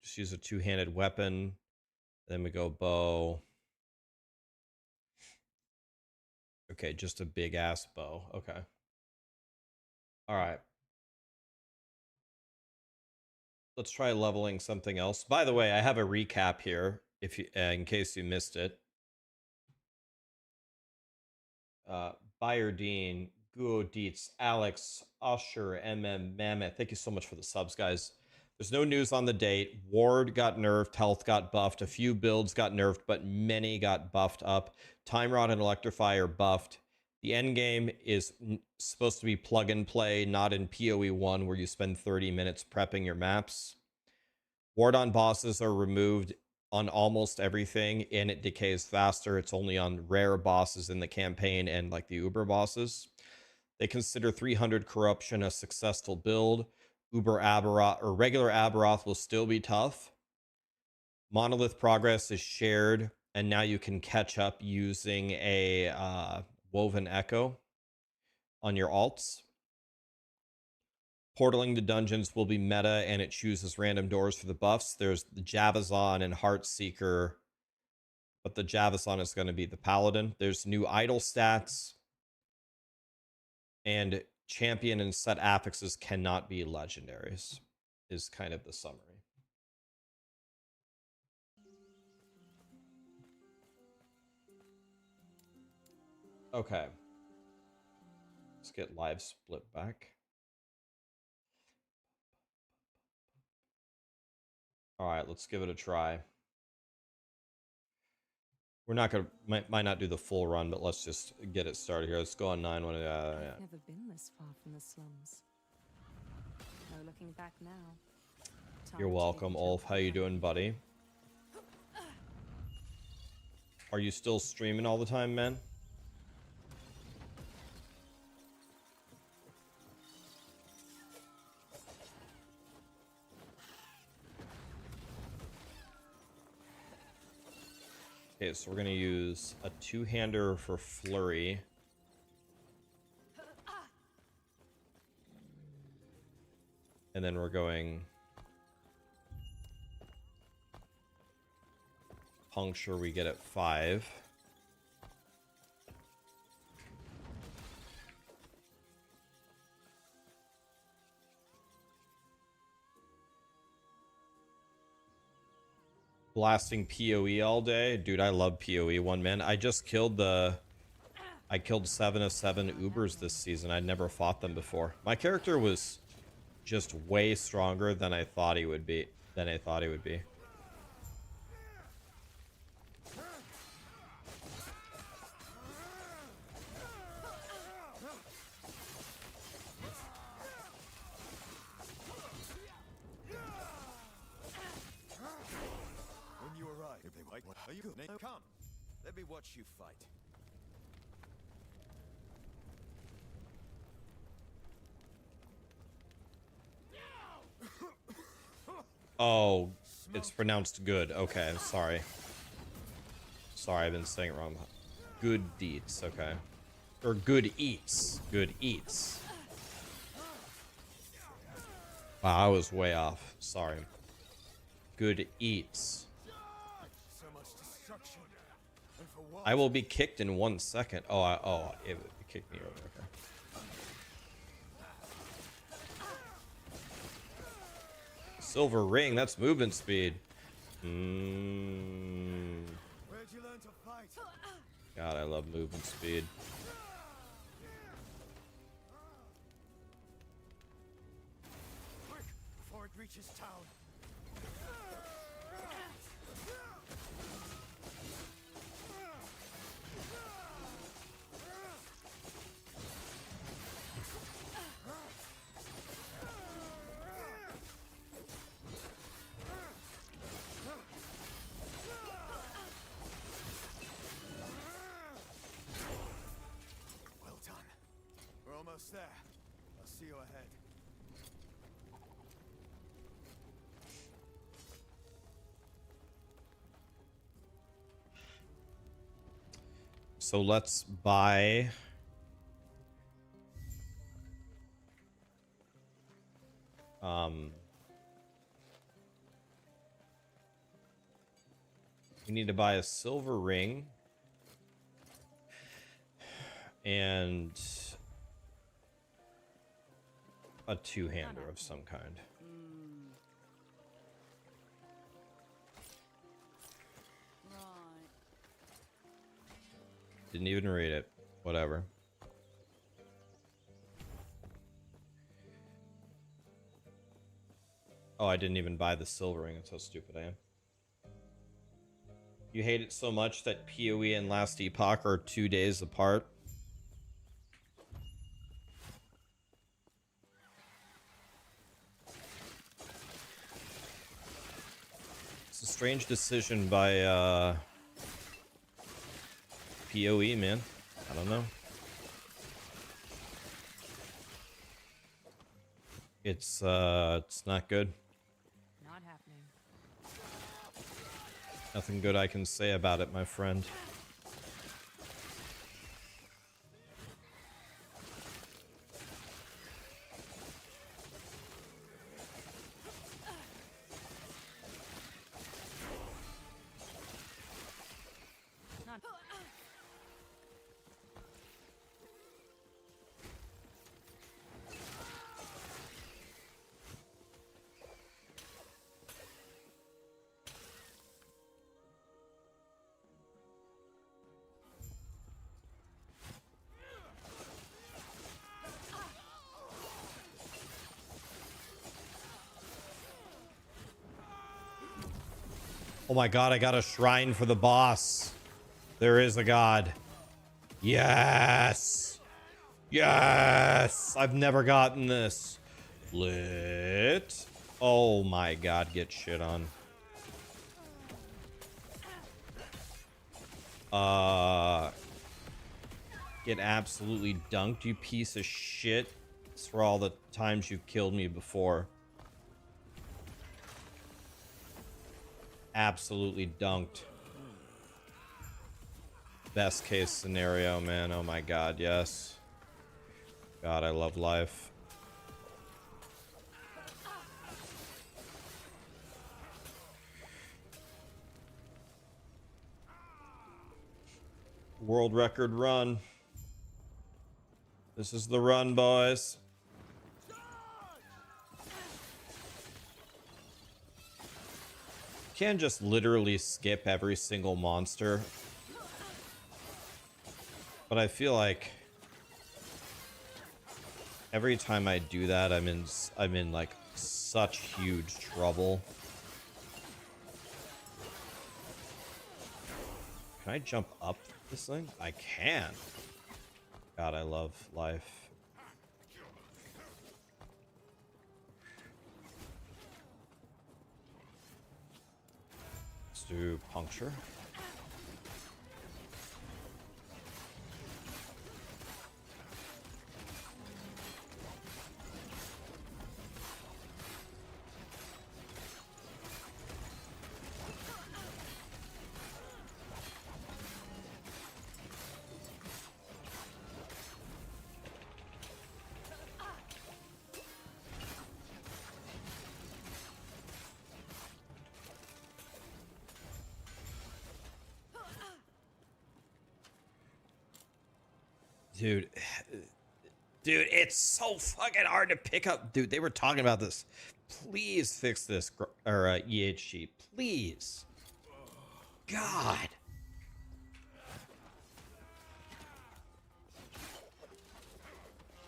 Just use a two-handed weapon. Then we go bow. Okay, just a big ass bow. Okay. All right. Let's try leveling something else. By the way, I have a recap here if you in case you missed it. Bayardine, Guo Dietz, Alex, Usher, MM, Mammoth. Thank you so much for the subs, guys. There's no news on the date. Ward got nerfed, health got buffed, a few builds got nerfed, but many got buffed up. Time Rod and Electrify are buffed. The end game is supposed to be plug and play, not in POE1 where you spend 30 minutes prepping your maps. Ward on bosses are removed on almost everything, and it decays faster. It's only on rare bosses in the campaign and like the Uber bosses. They consider 300 corruption a successful build. Uber Aberoth or regular Aberoth will still be tough. Monolith progress is shared, and now you can catch up using a Woven Echo on your alts. Portaling the dungeons will be meta, and it chooses random doors for the buffs. There's the Javazon and Heartseeker, but the Javazon is going to be the Paladin. There's new idol stats, and champion and set affixes cannot be legendaries, is kind of the summary. Okay. Let's get live split back. All right, let's give it a try. We're not gonna might not do the full run, but let's just get it started here. Let's go on 9-1. I've never been this far from the slums. No looking back now. You're welcome, Ulf. How you doing, buddy? Are you still streaming all the time, man? Okay, so we're going to use a two-hander for Flurry. And then we're going Puncture, we get at 5. Blasting POE all day. Dude, I love POE, one man. I just killed I killed 7 of 7 Ubers this season. I'd never fought them before. My character was just way stronger than I thought he would be. Are you good? Come, let me watch you fight. Oh, it's pronounced good. Okay, sorry. Sorry, I've been saying it wrong. Good deeds, okay. Or good eats. Good eats. Wow, I was way off. Sorry. Good eats. I will be kicked in 1 second. Oh, it kicked me over. Okay. Silver ring. That's movement speed. Where'd you learn to fight? God, I love movement speed. Quick, before it reaches town. Almost there. I'll see you ahead. So let's buy... we need to buy a silver ring. And... a two-hander of some kind. Didn't even read it. Whatever. Oh, I didn't even buy the silver ring. That's how stupid I am. You hate it so much that POE and Last Epoch are 2 days apart. It's a strange decision by POE, man. I don't know. It's not good. Not happening. Nothing good I can say about it, my friend. Not. Oh my god, I got a shrine for the boss. There is a god. Yes! Yes! I've never gotten this. Lit. Oh my god, get shit on. Get absolutely dunked, you piece of shit. It's for all the times you've killed me before. Absolutely dunked. Best case scenario, man. Oh my god, yes. God, I love life. World record run. This is the run, boys. You can't just literally skip every single monster. But I feel like every time I do that, I'm in like such huge trouble. Can I jump up this thing? I can. God, I love life. Let's do puncture. Dude, it's so fucking hard to pick up. Dude, they were talking about this. Please fix this, or EHG. Please. God.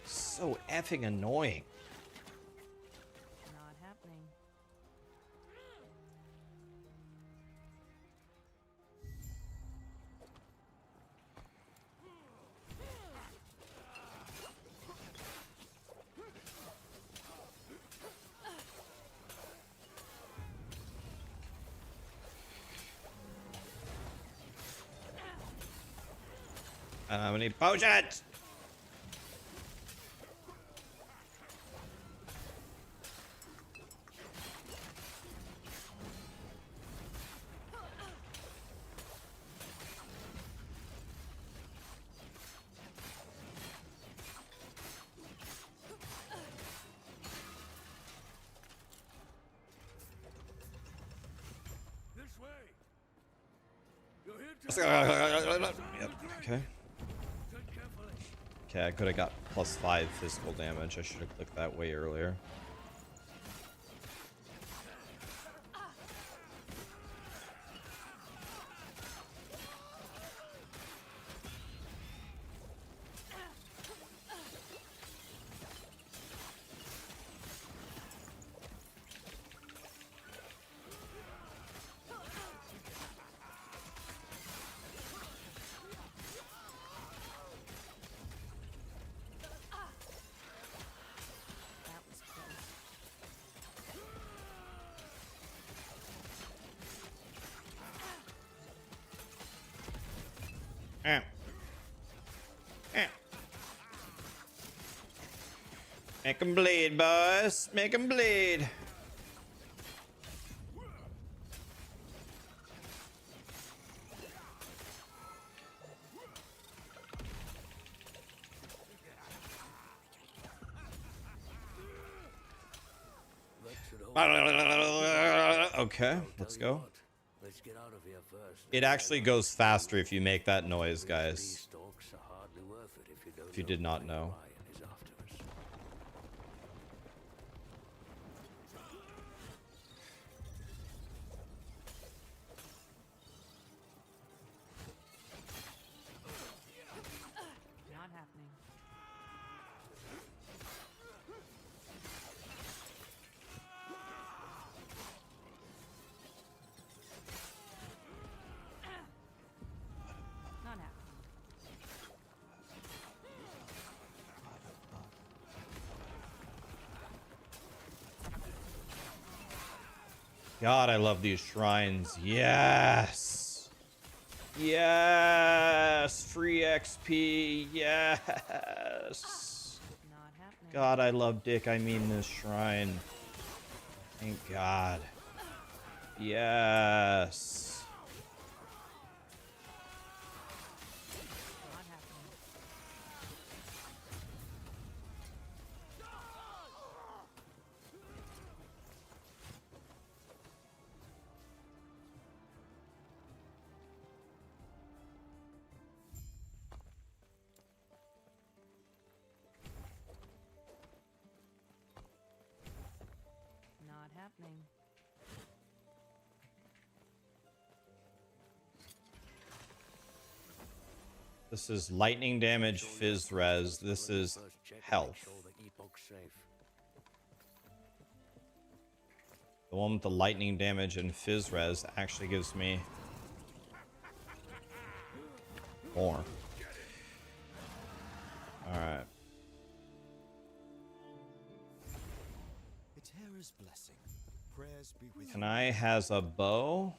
So effing annoying. Not happening. How many potions? Yep. Okay. Okay, I could have got +5 physical damage. I should have clicked that way earlier. That was close. Make them bleed, boys. Make them bleed. Okay, let's go. Let's get out of here first. It actually goes faster if you make that noise, guys. If you did not know. Not happening. Not happening. God, I love these shrines. Yes. Yes. Free XP. Yes. Not happening. God, I love Dick. I mean this shrine. Thank God. Yes. Not happening. Not happening. This is lightning damage, fizz res. This is health. The one with the lightning damage and fizz res actually gives me more. Alright. Blessing. Prayers be with Can I has a bow?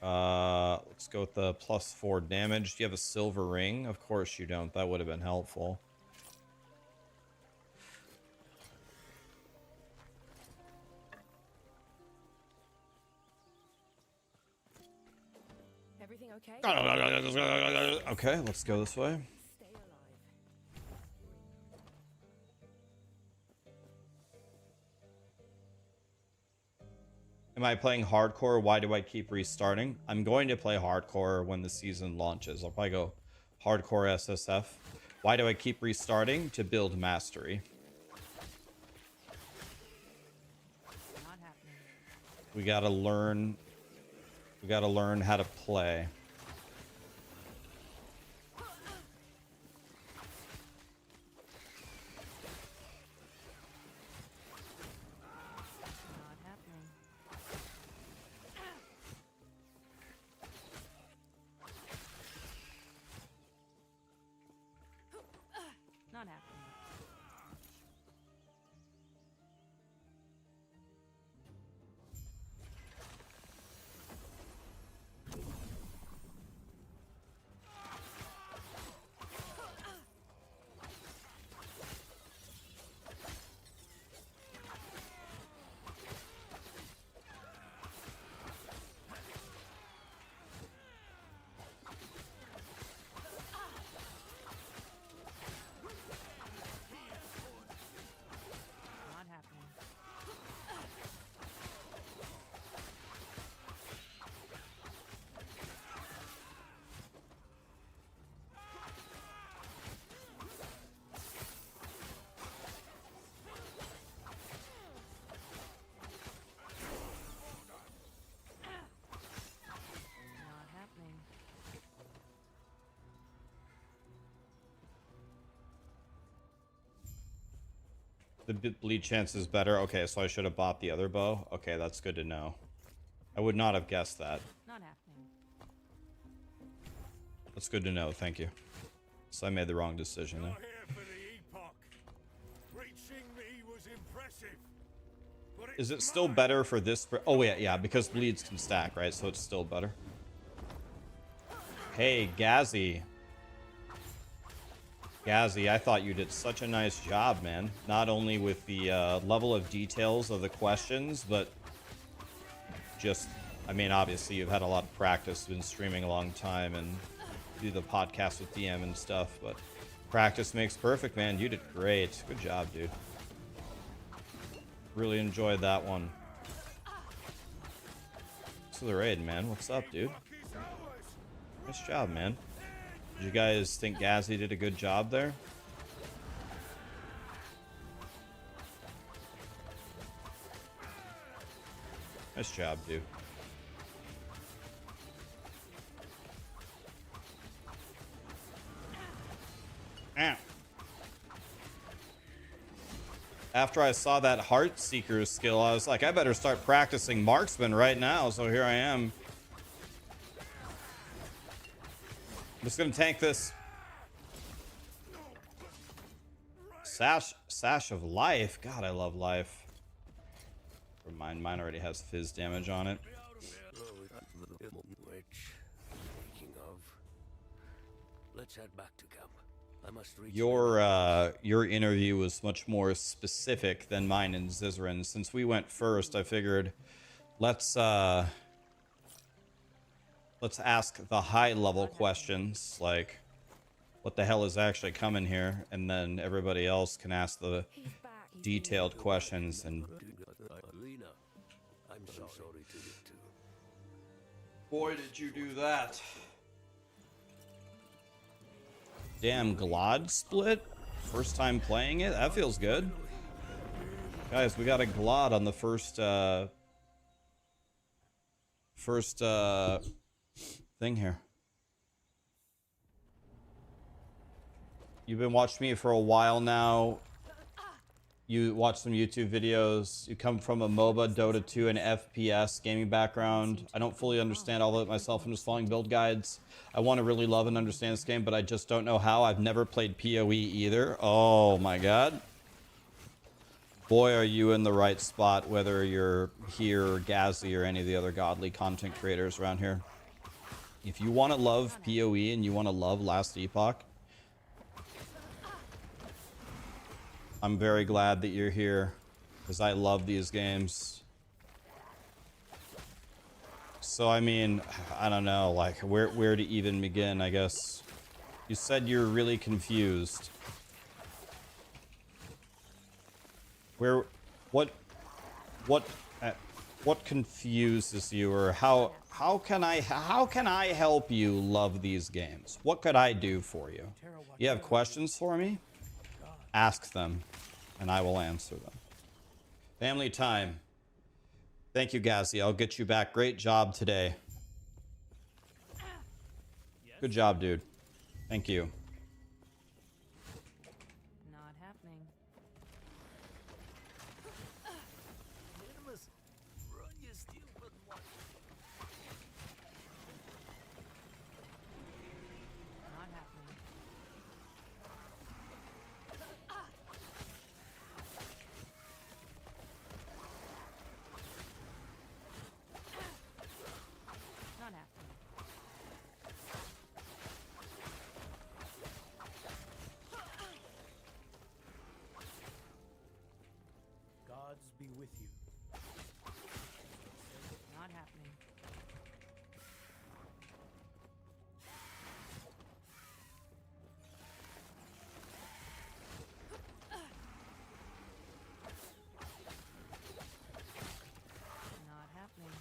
Let's go with the +4 damage. Do you have a silver ring? Of course you don't. That would have been helpful. Everything okay? Okay, let's go this way. Stay alive. Am I playing hardcore? Why do I keep restarting? I'm going to play hardcore when the season launches. I'll probably go hardcore SSF. Why do I keep restarting? To build mastery. Not happening. We gotta learn. We gotta learn how to play. Not happening. Not happening. The bleed chance is better. Okay, so I should have bought the other bow. Okay, that's good to know. I would not have guessed that. Not happening. That's good to know. Thank you. So I made the wrong decision there. Is it still better for this? Oh, yeah, because bleeds can stack, right? So it's still better. Hey, Gazzy. Gazzy, I thought you did such a nice job, man. Not only with the level of details of the questions, but just, I mean, obviously you've had a lot of practice, been streaming a long time, and do the podcast with DM and stuff, but practice makes perfect, man. You did great. Good job, dude. Really enjoyed that one. To the raid, man. What's up, dude? Nice job, man. Did you guys think Gazzy did a good job there? Nice job, dude. Ow. After I saw that Heartseeker skill, I was like, I better start practicing marksman right now. So here I am. I'm just gonna tank this. Sash of life. God, I love life. Or mine already has fizz damage on it. Speaking of, let's head back to camp. I must reach Your interview was much more specific than mine and Zizrin. Since we went first, I figured let's ask the high level questions, like what the hell is actually coming here, and then everybody else can ask the detailed questions. And I'm so sorry to you too. Boy, did you do that. Damn, Glod split? First time playing it? That feels good. Guys, we got a Glod on the first thing here. You've been watching me for a while now. You watch some YouTube videos. You come from a MOBA, Dota 2, and FPS gaming background. I don't fully understand all of it myself. I'm just following build guides. I want to really love and understand this game, but I just don't know how. I've never played POE either. Oh my god. Boy, are you in the right spot, whether you're here, or Gazzy, or any of the other godly content creators around here. If you want to love POE and you want to love Last Epoch, I'm very glad that you're here, because I love these games. So, I mean, I don't know, like, where to even begin, I guess. You said you're really confused. What confuses you, or how can I help you love these games? What could I do for you? You have questions for me? Ask them, and I will answer them. Family time. Thank you, Gazzy. I'll get you back. Great job today. Good job, dude. Thank you. Not happening. Not happening. Not happening. Gods be with you. Not happening. Not happening.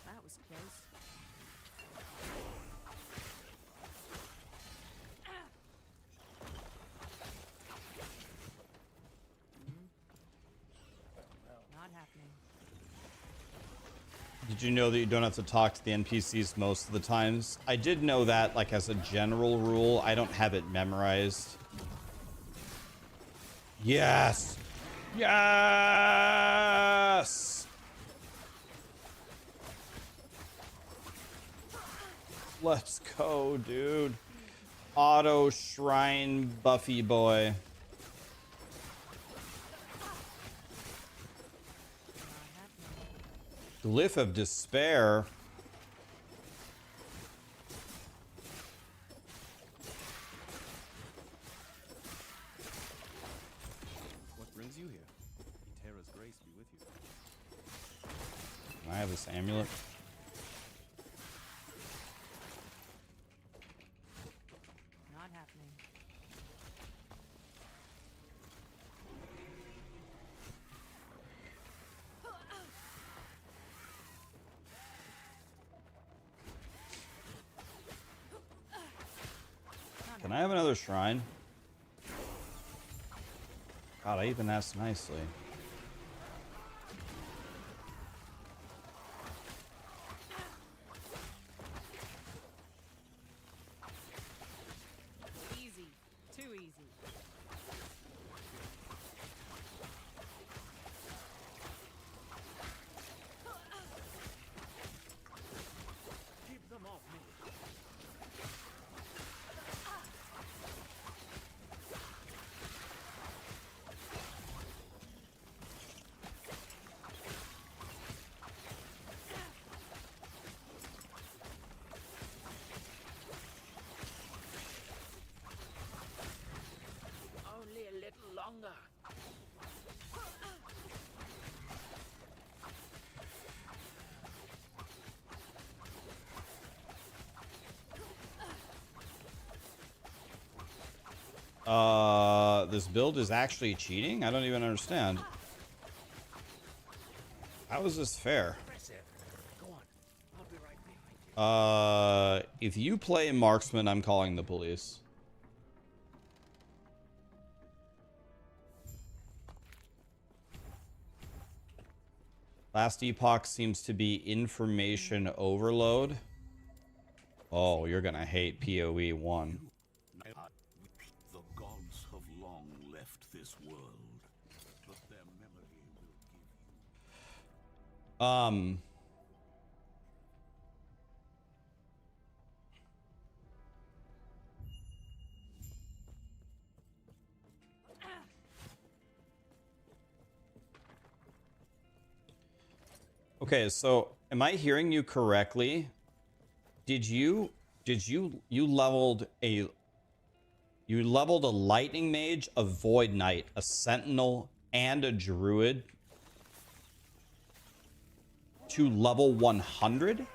That was close. Not happening. Did you know that you don't have to talk to the NPCs most of the times? I did know that, like, as a general rule. I don't have it memorized. Yes. Yes. Let's go, dude. Auto Shrine Buffy boy. Glyph of Despair. What brings you here? Eterra's grace be with you. Can I have this amulet? Not happening. Can I have another shrine? God, I even asked nicely. Easy. Too easy. Keep them off me. Only a little longer. This build is actually cheating? I don't even understand. How is this fair? Go on. I'll be right behind you. If you play marksman, I'm calling the police. Last Epoch seems to be information overload. Oh, you're gonna hate POE1. The gods have long left this world, but their memory will give you. Okay, so am I hearing you correctly? You leveled a lightning mage, a void knight, a sentinel, and a druid to level 100?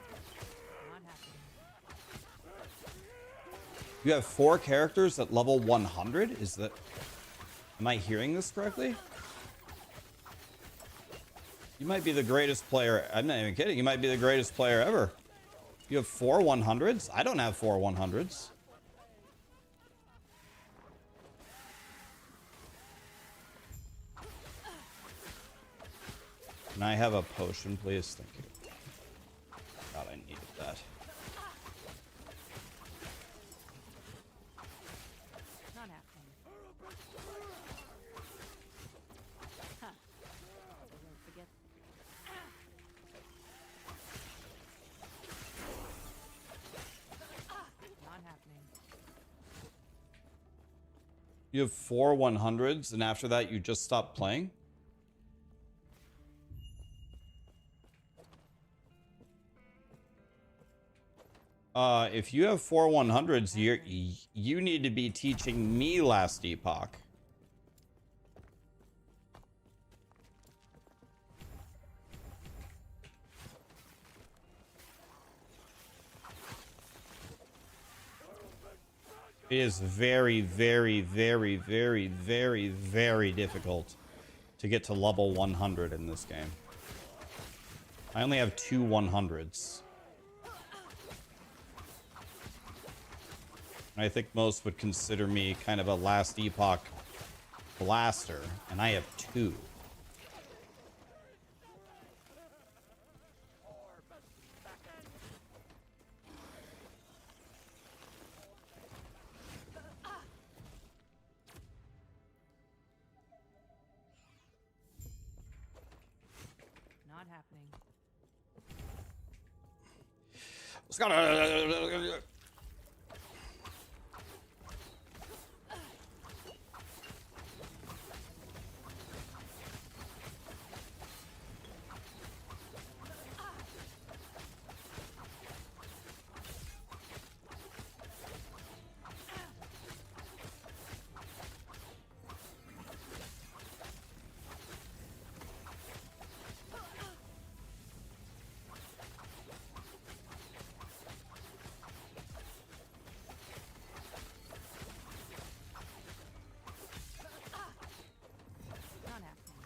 You have 4 characters at level 100? Am I hearing this correctly? You might be the greatest player. I'm not even kidding. You might be the greatest player ever. You have 4 100s? I don't have 4 100s. Can I have a potion, please? Thank you. God, I needed that. Not happening. Huh. Don't forget. Not happening. You have 4 100s, and after that, you just stop playing? If you have 4 100s, you need to be teaching me Last Epoch. It is very, very, very, very, very, very difficult to get to level 100 in this game. I only have 2 100s. I think most would consider me kind of a Last Epoch blaster, and I have 2. happening. It's gotta... Not happening.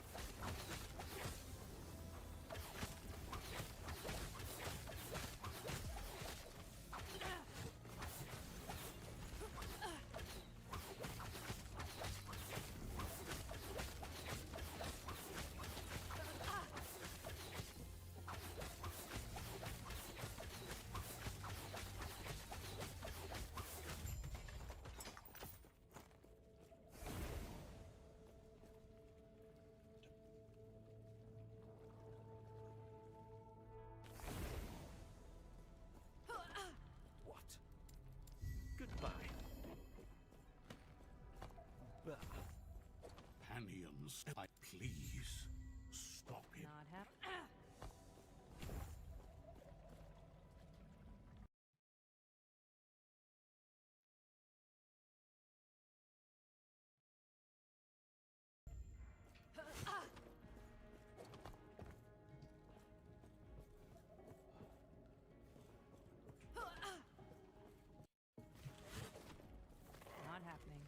What? Goodbye. Panions, please stop him. Not happening. Not happening.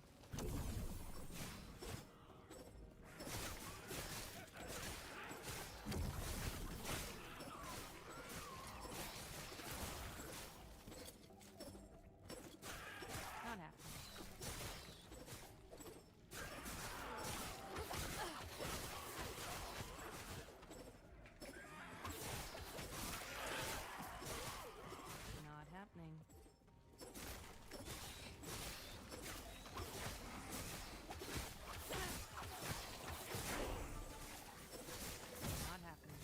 Not happening. Not happening. Not happening.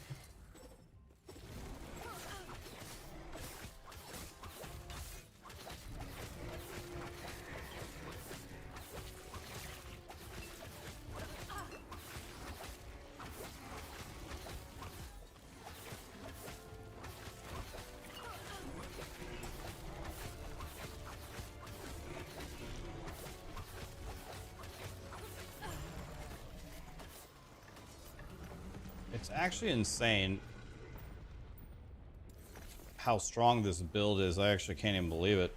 It's actually insane how strong this build is. I actually can't even believe it.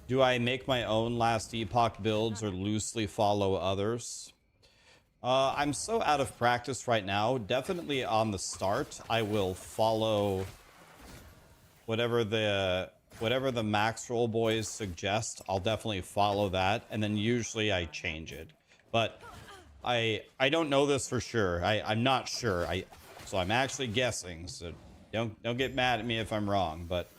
Do I make my own last Epoch builds or loosely follow others? I'm so out of practice right now. Definitely on the start, I will follow whatever the max roll boys suggest. I'll definitely follow that, and then usually I change it. But I don't know this for sure. I'm not sure. So I'm actually guessing. So don't get mad at me if I'm wrong. But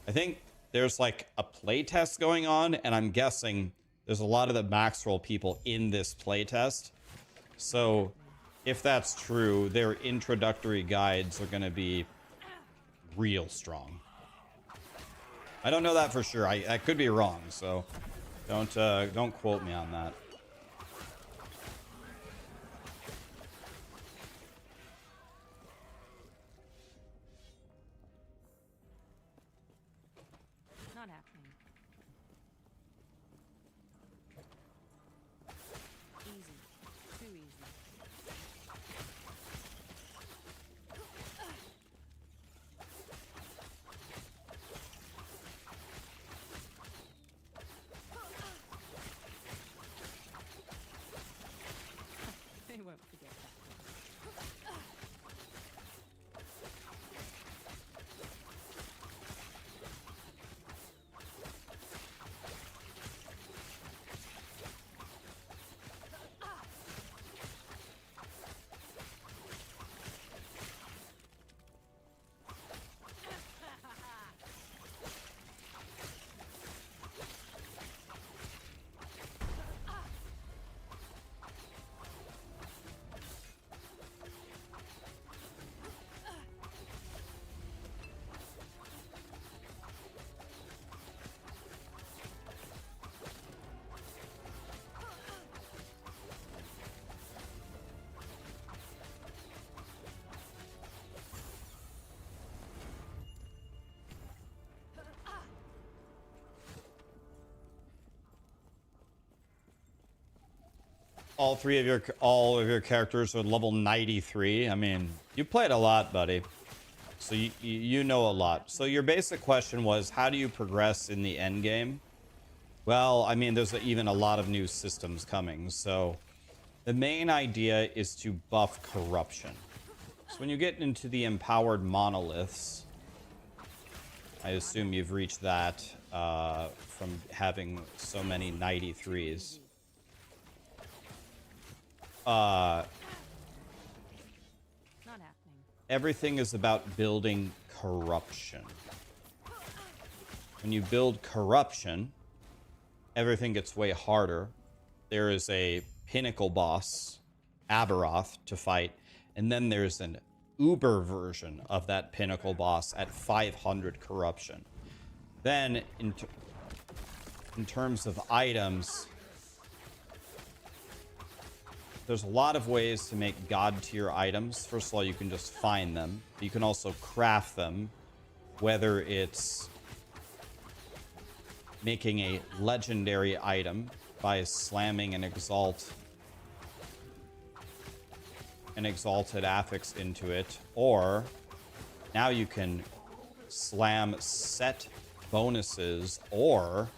I think there's like a play test going on, and I'm guessing there's a lot of the max roll people in this play test. So if that's true, their introductory guides are going to be real strong. I don't know that for sure. I could be wrong. So don't quote me on that. Not happening. Easy. Too easy. They won't forget that. all of your characters are level 93. I mean, you played a lot, buddy. So you know a lot. So your basic question was, how do you progress in the end game? Well, I mean, there's even a lot of new systems coming. So the main idea is to buff corruption. So when you get into the empowered monoliths, I assume you've reached that from having so many 93s. Everything is about building corruption. When you build corruption, everything gets way harder. There is a pinnacle boss, Aberoth, to fight, and then there's an uber version of that pinnacle boss at 500 corruption. Then, in terms of items, there's a lot of ways to make god tier items. First of all, you can just find them. You can also craft them, whether it's making a legendary item by slamming an exalted affix into it, or now you can slam set bonuses or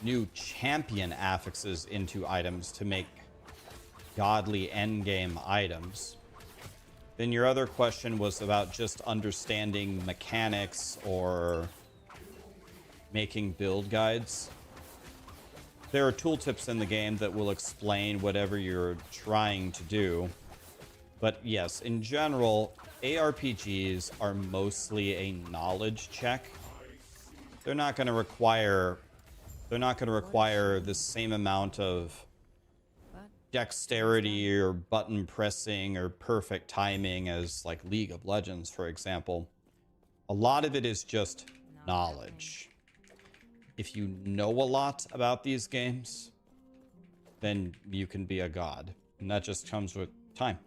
new champion affixes into items to make godly endgame items. Then your other question was about just understanding mechanics or making build guides. There are tooltips in the game that will explain whatever you're trying to do. But yes, in general, ARPGs are mostly a knowledge check. They're not going to require the same amount of dexterity or button pressing or perfect timing as like League of Legends, for example. A lot of it is just knowledge. If you know a lot about these games, then you can be a god. And that just comes with time.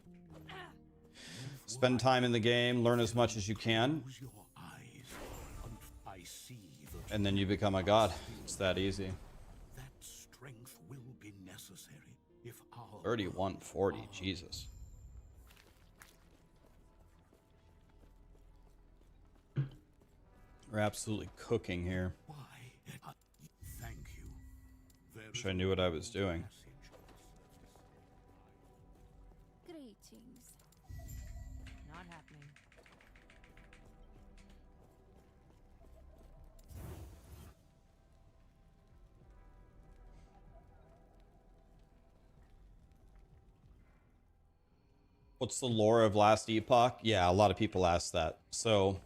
Spend time in the game, learn as much as you can, and then you become a god. It's that easy. 3140, Jesus. We're absolutely cooking here. Wish I knew what I was doing. Greetings. Not happening. What's the lore of last Epoch? Yeah, a lot of people ask that. So,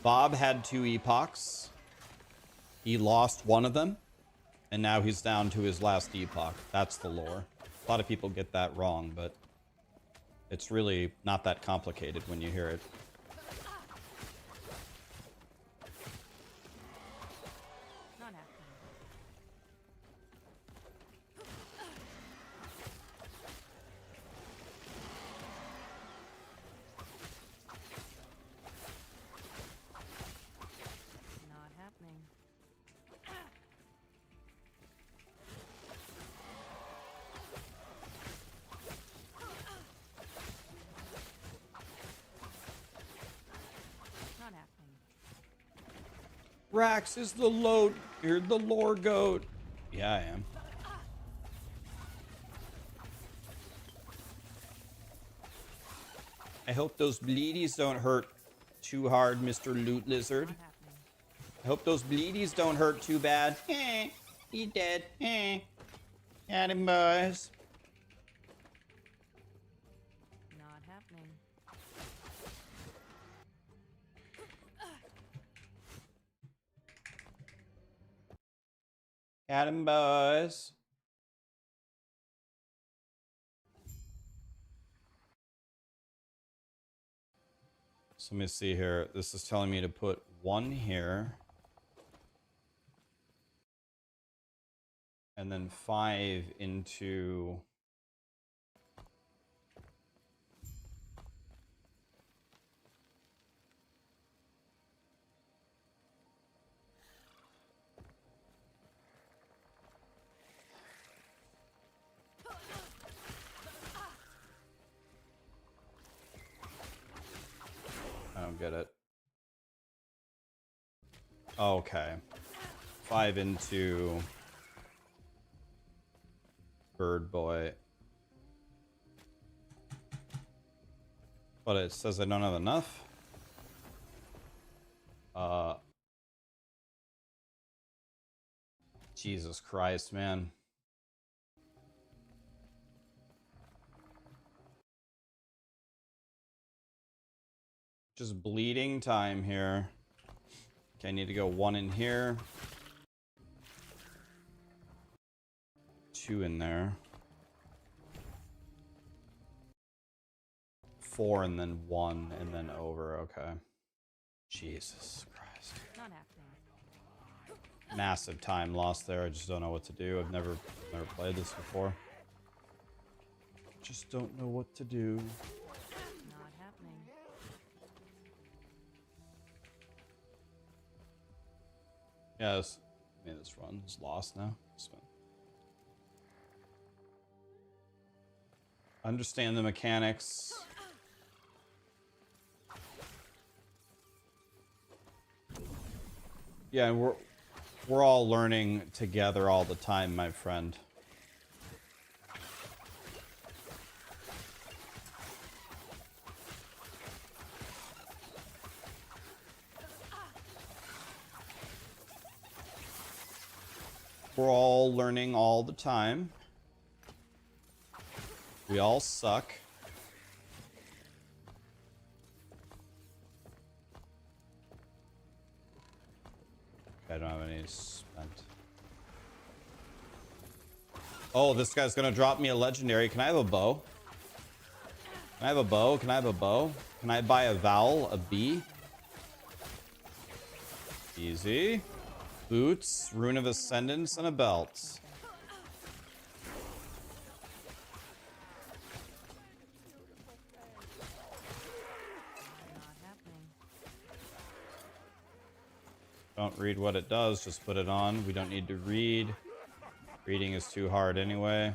Bob had 2 epochs. He lost one of them, and now he's down to his last epoch. That's the lore. A lot of people get that wrong, but it's really not that complicated when you hear it. Rax is the load. You're the lore goat. Yeah, I am. I hope those bleedies don't hurt too hard, Mr. Loot Lizard. I hope those bleedies don't hurt too bad. He dead. Got him, boys. Not happening. Got him, boys. So let me see here. This is telling me to put 1 here. And then 5 into... get it. Okay. 5 into Bird Boy. But it says I don't have enough. Jesus Christ, man. Just bleeding time here. Okay, I need to go 1 in here. 2 in there. 4 and then 1 and then over. Okay. Jesus Christ. Not happening. Massive time lost there. I just don't know what to do. I've never played this before. Just don't know what to do. Not happening. Yeah, this run is lost now. Understand the mechanics. Yeah, and we're all learning together all the time, my friend. We're all learning all the time. We all suck. I don't have any spent. Oh, this guy's gonna drop me a legendary. Can I have a bow? Can I have a bow? Can I have a bow? Can I buy a vowel, a B? Easy. Boots, Rune of Ascendance, and a belt. Don't read what it does, just put it on. We don't need to read. Reading is too hard anyway.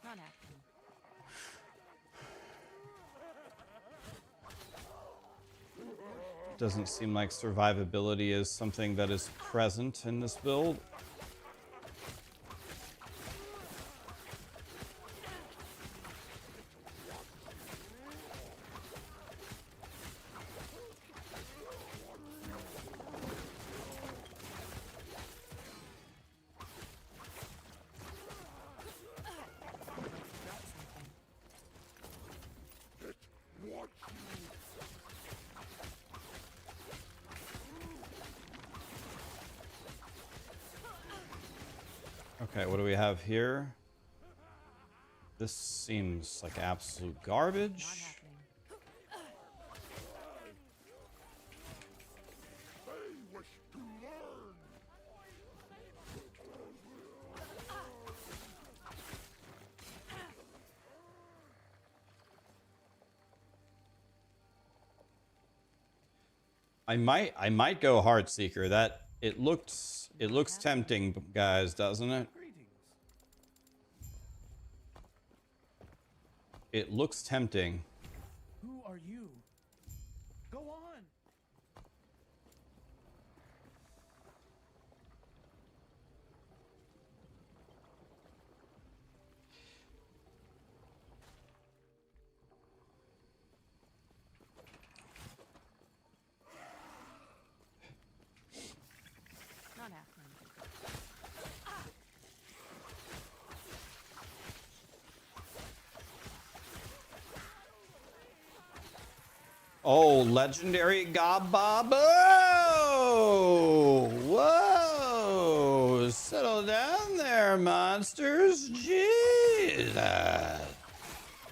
Not happening. Doesn't seem like survivability is something that is present in this build. Okay, what do we have here? This seems like absolute garbage. I might go Heartseeker. That it looks tempting, guys, doesn't it? It looks tempting. Who are you? Go on. Not happening. Oh, legendary Gababo! Whoa! Settle down there, monsters. Jesus.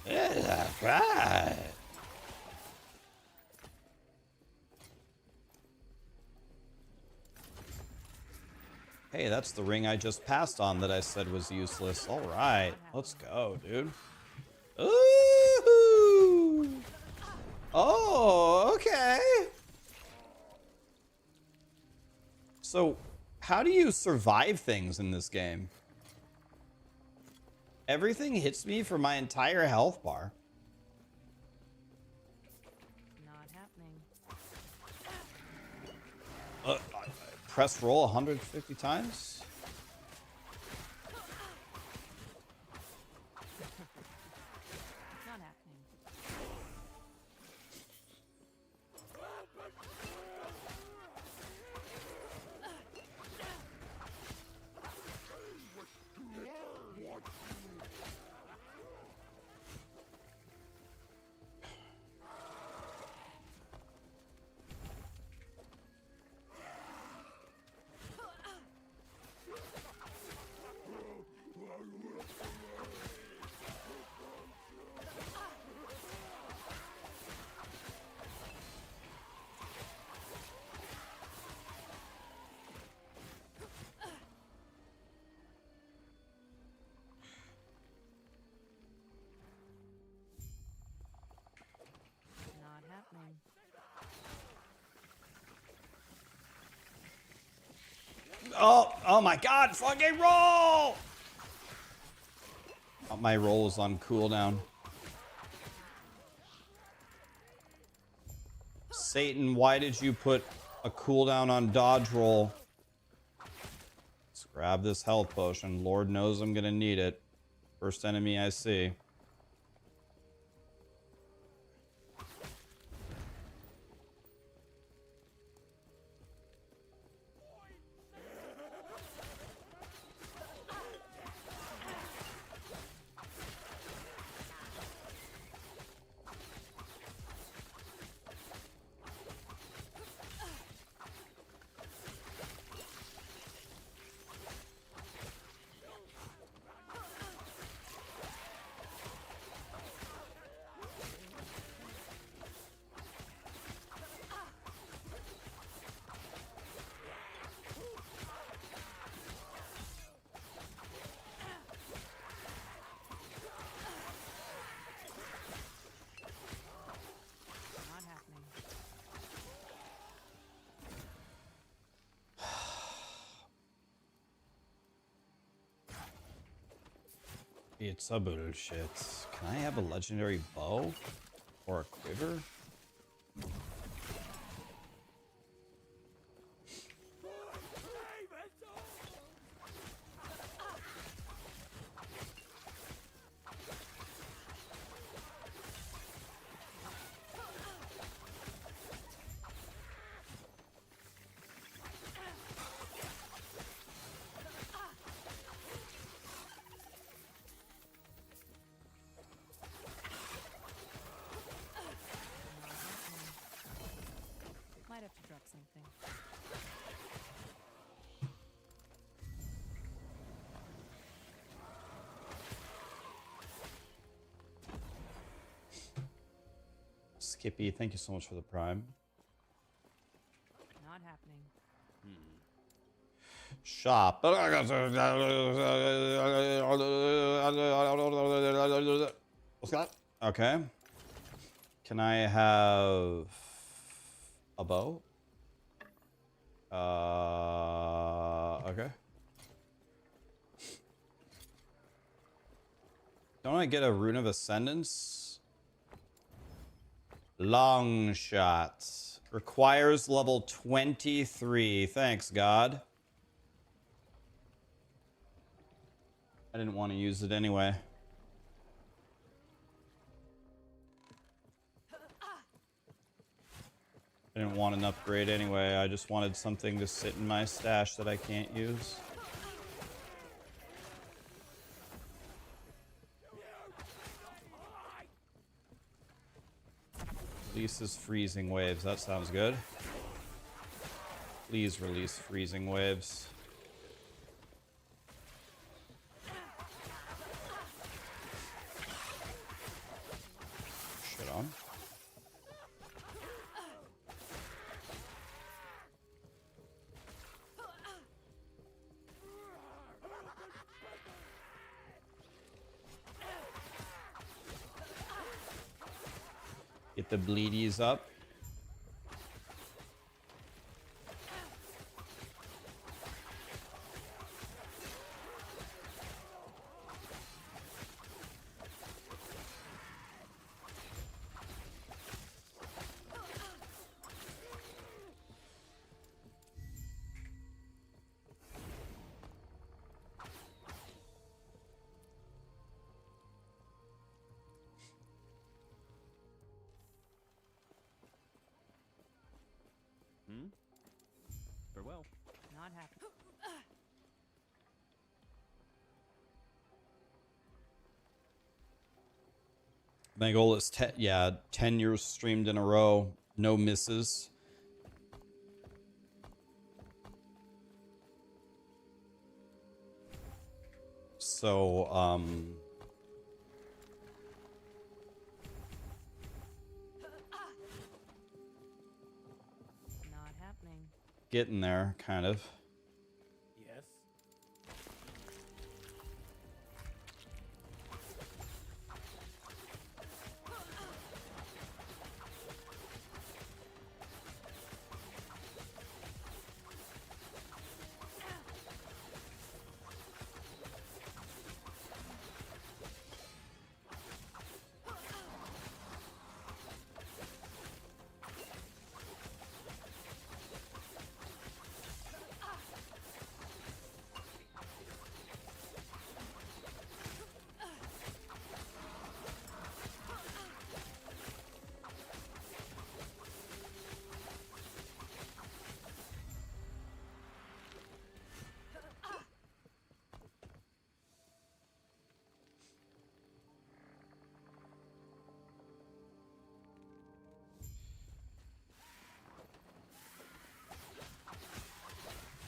Jesus Christ. Hey, that's the ring I just passed on that I said was useless. All right, let's go, dude. Ooh! Oh, okay. So, How do you survive things in this game? Everything hits me for my entire health bar. Not happening. Press roll 150 times? Not happening. Not happening. Oh my god, fucking roll! Oh, my roll is on cooldown. Satan, why did you put a cooldown on dodge roll? Let's grab this health potion. Lord knows I'm gonna need it. First enemy I see. Not happening. It's a bullshit. Can I have a legendary bow? Or a quiver? Might have to drop something. Skippy, thank you so much for the prime. Not happening. Shop. What's that? Okay. Can I have a bow? Okay. Don't I get a Rune of Ascendance? Long shot. Requires level 23. Thanks, God. I didn't want to use it anyway. I didn't want an upgrade anyway. I just wanted something to sit in my stash that I can't use. Releases freezing waves. That sounds good. Please release freezing waves. Shit on. Get the bleedies up. Not happening. My goal is 10 years streamed in a row, no misses. So, Not happening. getting there, kind of. Yes.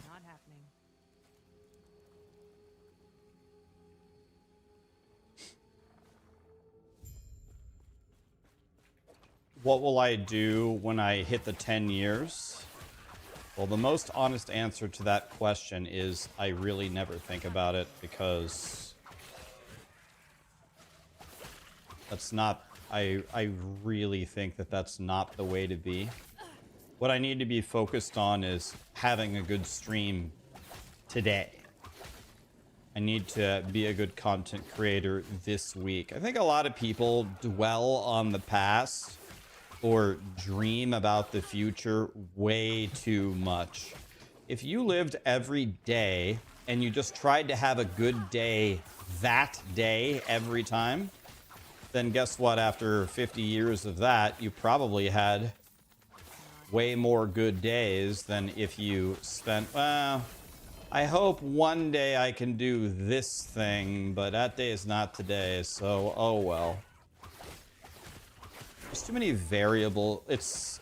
Not happening. What will I do when I hit the 10 years? Well, the most honest answer to that question is I really never think about it, because that's not, I really think that that's not the way to be. What I need to be focused on is having a good stream today. I need to be a good content creator this week. I think a lot of people dwell on the past or dream about the future way too much. If you lived every day and you just tried to have a good day that day every time, then guess what? After 50 years of that, you probably had way more good days than if you spent, well, I hope one day I can do this thing, but that day is not today, so oh well. There's too many variable. It's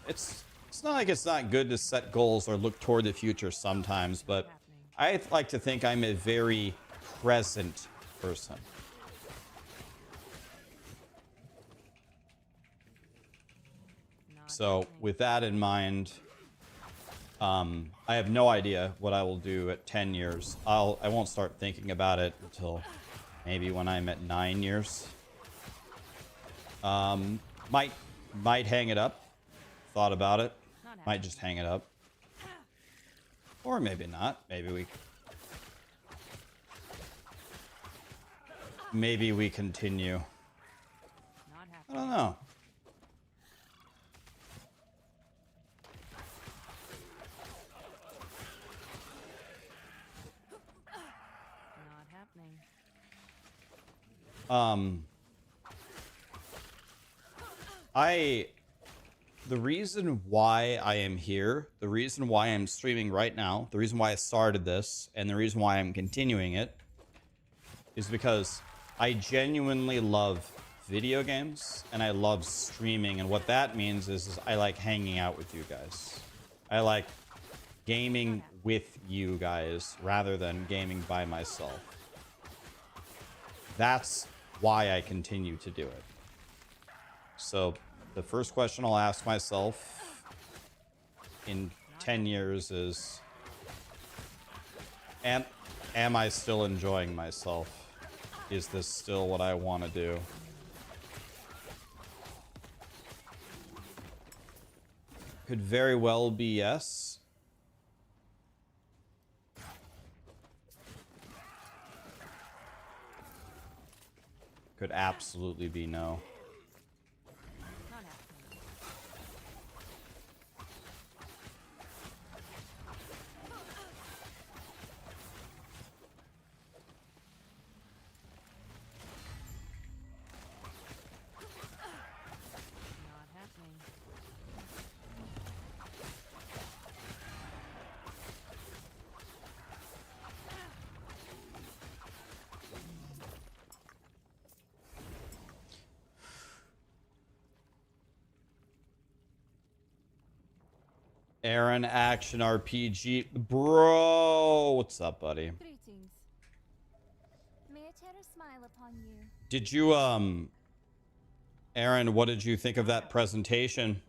not like it's not good to set goals or look toward the future sometimes, but I like to think I'm a very present person. So with that in mind, I have no idea what I will do at 10 years. I won't start thinking about it until maybe when I'm at 9 years. Might hang it up. Thought about it. Might just hang it up. Or maybe not. Maybe we continue. I don't know. Not happening. The reason why I am here, the reason why I'm streaming right now, the reason why I started this, and the reason why I'm continuing it is because I genuinely love video games and I love streaming. And what that means is I like hanging out with you guys. I like gaming with you guys rather than gaming by myself. That's why I continue to do it. So the first question I'll ask myself in 10 years is, am I still enjoying myself? Is this still what I want to do? Could very well be yes. Could absolutely be no. Aaron Action RPG. Bro, what's up, buddy? Greetings. May a terror smile upon you. Did you, Aaron, what did you think of that presentation?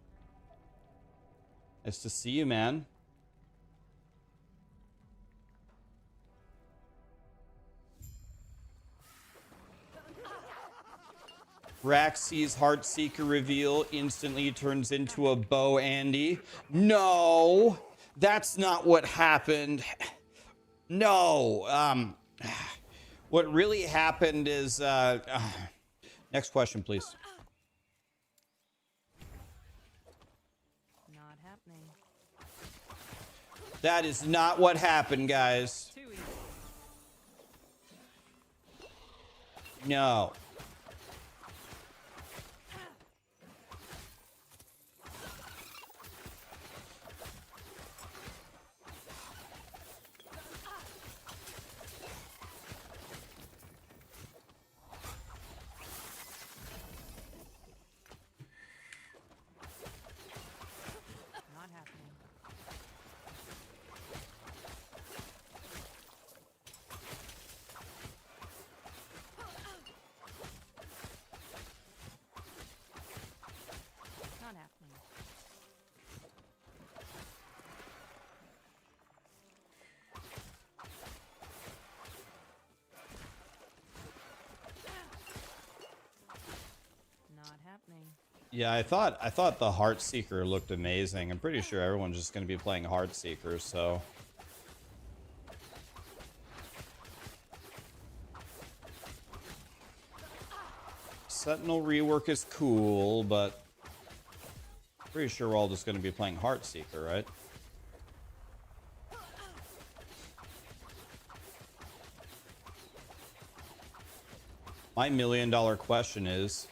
Nice to see you, man. Raxx's Heartseeker reveal instantly turns into a bow Andy. No, that's not what happened. No, what really happened is, next question, please. Not happening. That is not what happened, guys. No. Not happening. Not happening. Not happening. Yeah, I thought the Heartseeker looked amazing. I'm pretty sure everyone's just going to be playing Heartseeker, so. Sentinel rework is cool, but pretty sure we're all just going to be playing Heartseeker, right? My $1 million question is,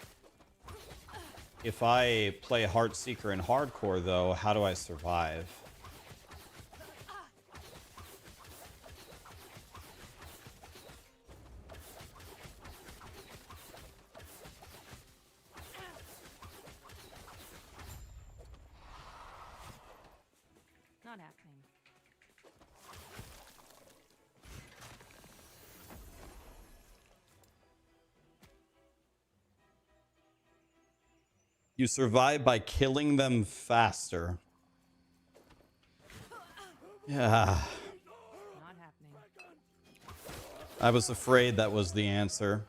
if I play Heartseeker in hardcore, though, how do I survive? Not happening. You survive by killing them faster. Yeah. Not happening. I was afraid that was the answer.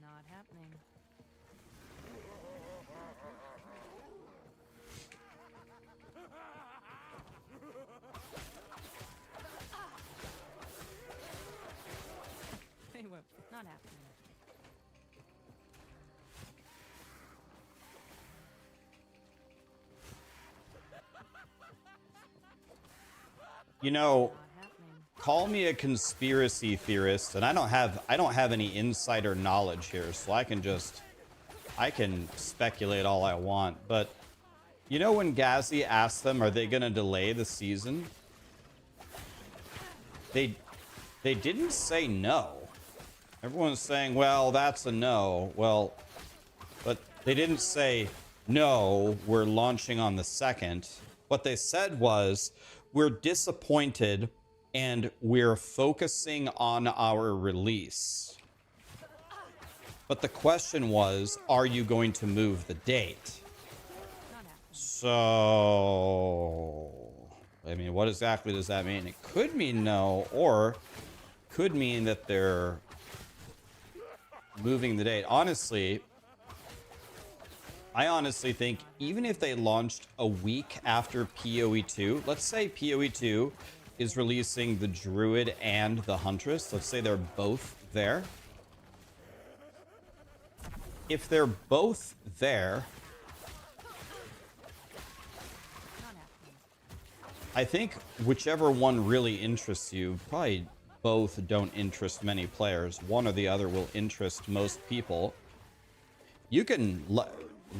Not happening. They were not happening. You know, call me a conspiracy theorist, and I don't have any insider knowledge here, so I can speculate all I want. But you know, when Ghazi asked them, are they gonna delay the season? They didn't say no. Everyone's saying, well, that's a no. Well, but they didn't say, no, we're launching on the 2nd. What they said was, we're disappointed and we're focusing on our release. But the question was, are you going to move the date? So, I mean, what exactly does that mean? It could mean no, or could mean that they're moving the date. Honestly, I honestly think even if they launched a week after POE2, let's say POE2 is releasing the Druid and the Huntress. Let's say they're both there. If they're both there, I think whichever one really interests you, probably both don't interest many players. One or the other will interest most people. You can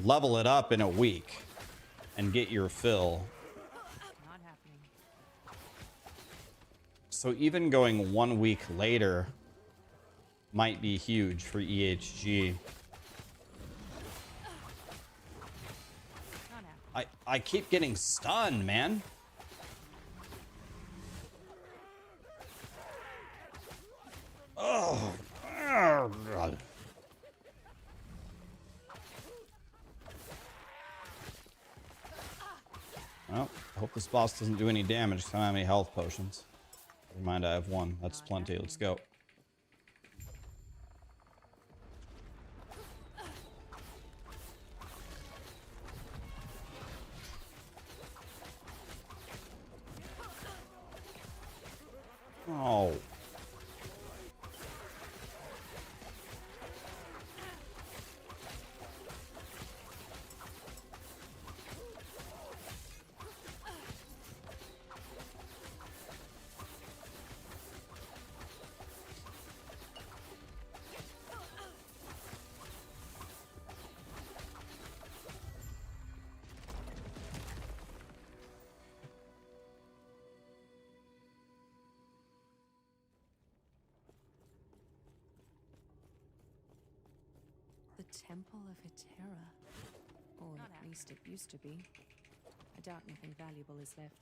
level it up in a week and get your fill. Not happening. So even going 1 week later might be huge for EHG. I keep getting stunned, man. Oh, God. Well, I hope this boss doesn't do any damage. I don't have any health potions. Never mind, I have one. That's plenty. Let's go. Oh. The Temple of Hetera. Or at least it used to be. I doubt anything valuable is left.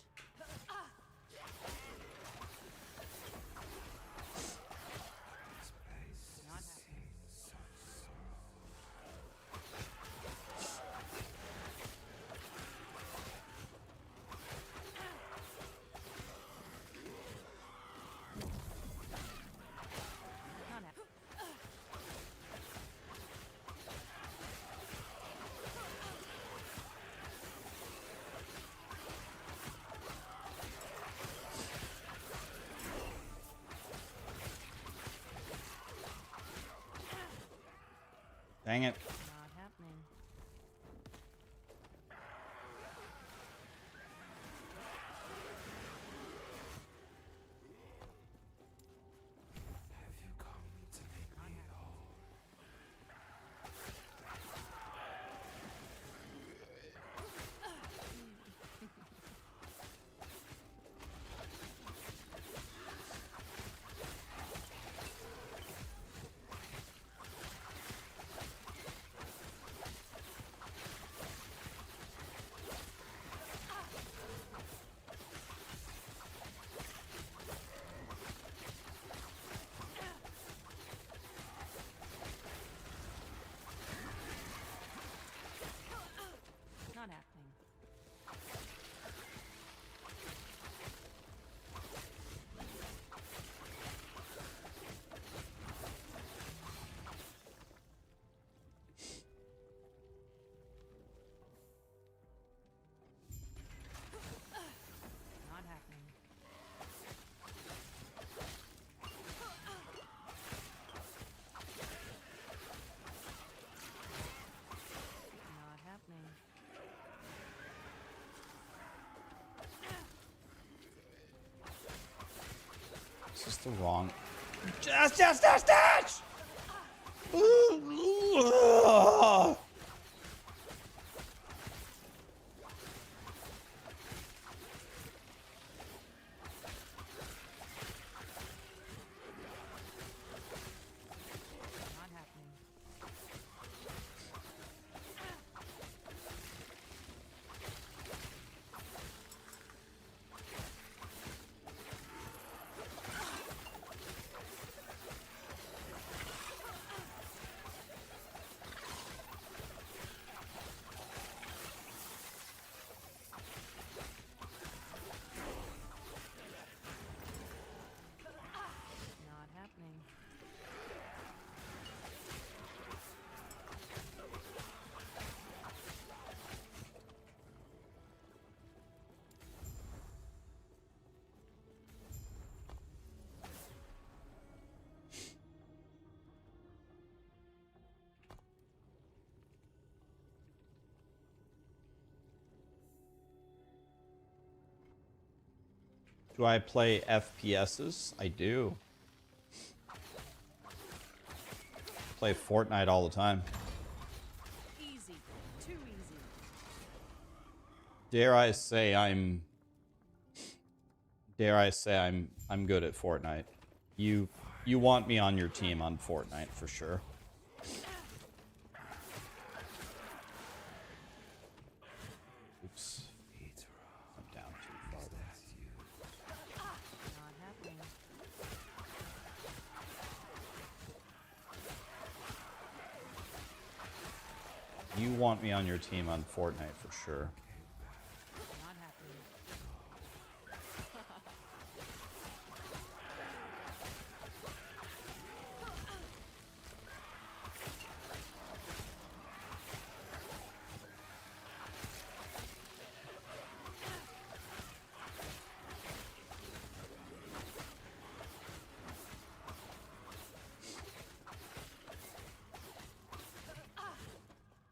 Dang it. Not happening. Have you come to make me whole? Not happening. Not happening. Not happening. This is the wrong. Just! Not happening. Not happening. Do I play FPSs? I do. Play Fortnite all the time. Easy. Too easy. Dare I say I'm good at Fortnite. You You want me on your team on Fortnite for sure. Oops. I'm down too far there. Not happening. You want me on your team on Fortnite for sure. Not happening.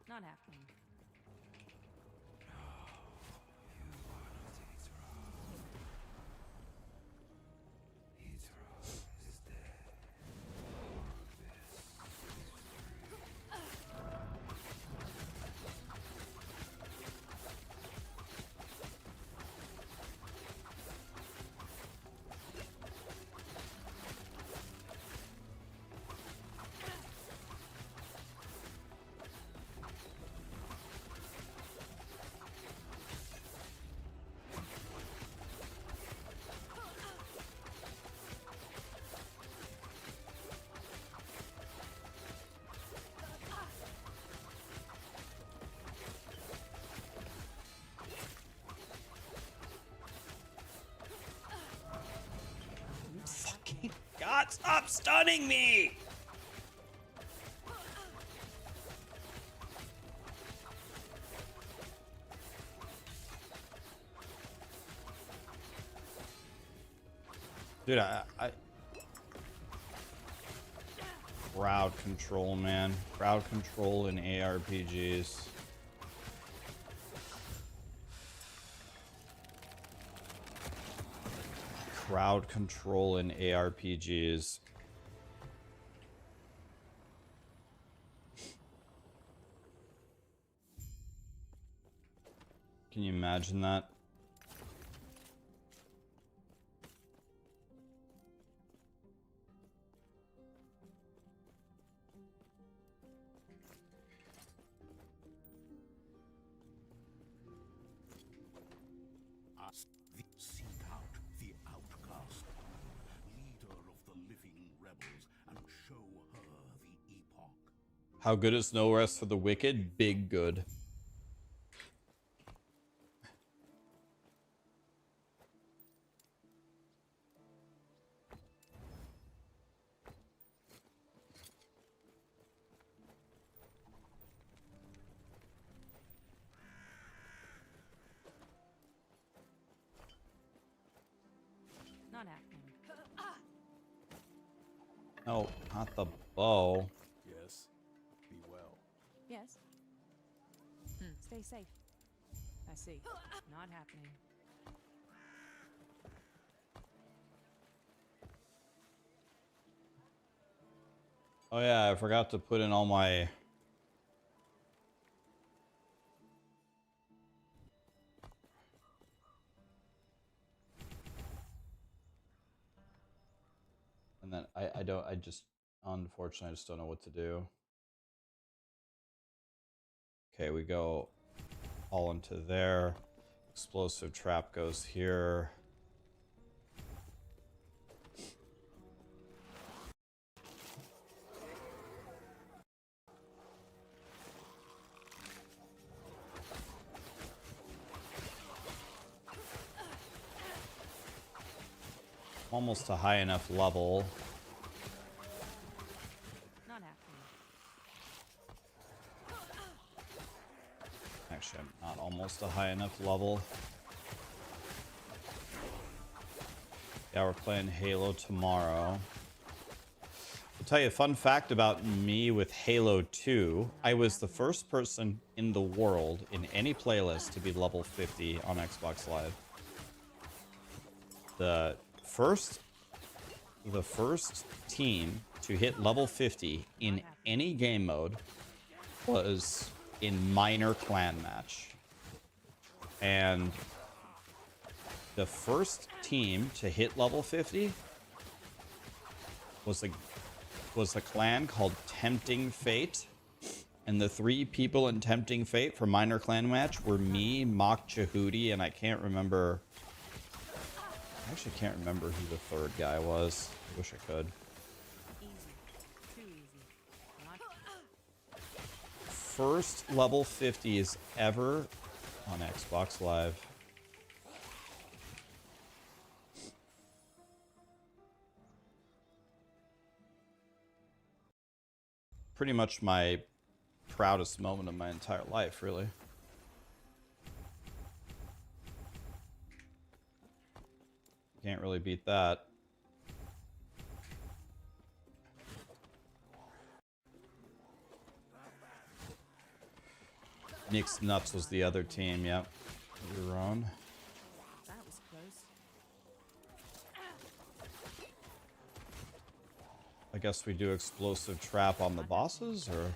Not happening. Fucking God, stop stunning me! Dude, I crowd control, man. Crowd control in ARPGs. Crowd control in ARPGs. Can you imagine that? Seek out the outcast, leader of the living rebels, and show her the Epoch. How good is No Rest for the Wicked? Big good. Not happening. No, not the bow. Yes. Be well. Yes. Stay safe. I see. Not happening. Oh yeah, I forgot to put in all my... And then I just, unfortunately, I just don't know what to do. Okay, we go all into there. Explosive trap goes here. Almost a high enough level. Not happening. Actually, I'm not almost a high enough level. Yeah, we're playing Halo tomorrow. I'll tell you a fun fact about me with Halo 2. I was the first person in the world in any playlist to be level 50 on Xbox Live. The first team to hit level 50 in any game mode was in minor clan match. And the first team to hit level 50 was a clan called Tempting Fate. And the 3 people in Tempting Fate for minor clan match were me, Mock Jehudi, and I can't remember. I actually can't remember who the 3rd guy was. I wish I could. First level 50s ever on Xbox Live. Pretty much my proudest moment of my entire life, really. Can't really beat that. Nick's Nuts was the other team, yep. You're wrong. That was close. I guess we do explosive trap on the bosses, or?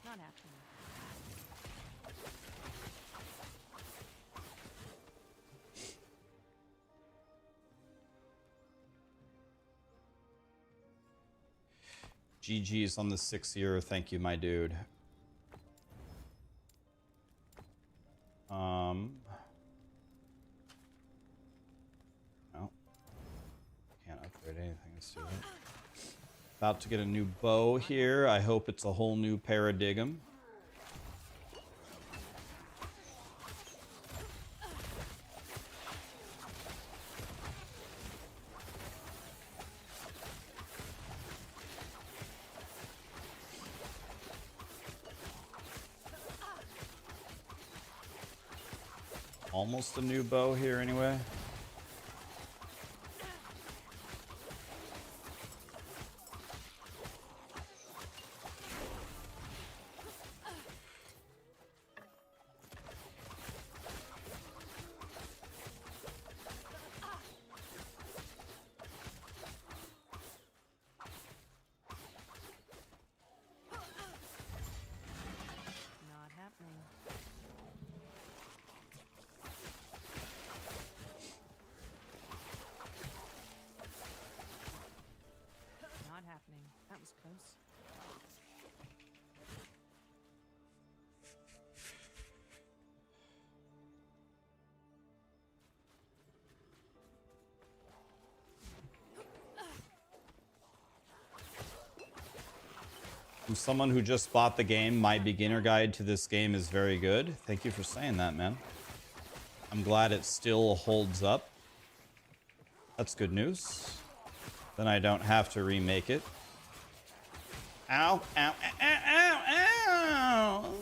Not happening. GG's on the 6th year. Thank you, my dude. No. Can't upgrade anything. Let's do it. About to get a new bow here. I hope it's a whole new paradigm. Almost a new bow here anyway. Not happening. Not happening. That was close. From someone who just bought the game, my beginner guide to this game is very good. Thank you for saying that, man. I'm glad it still holds up. That's good news. Then I don't have to remake it. Ow, ow, ow, ow, ow, ow.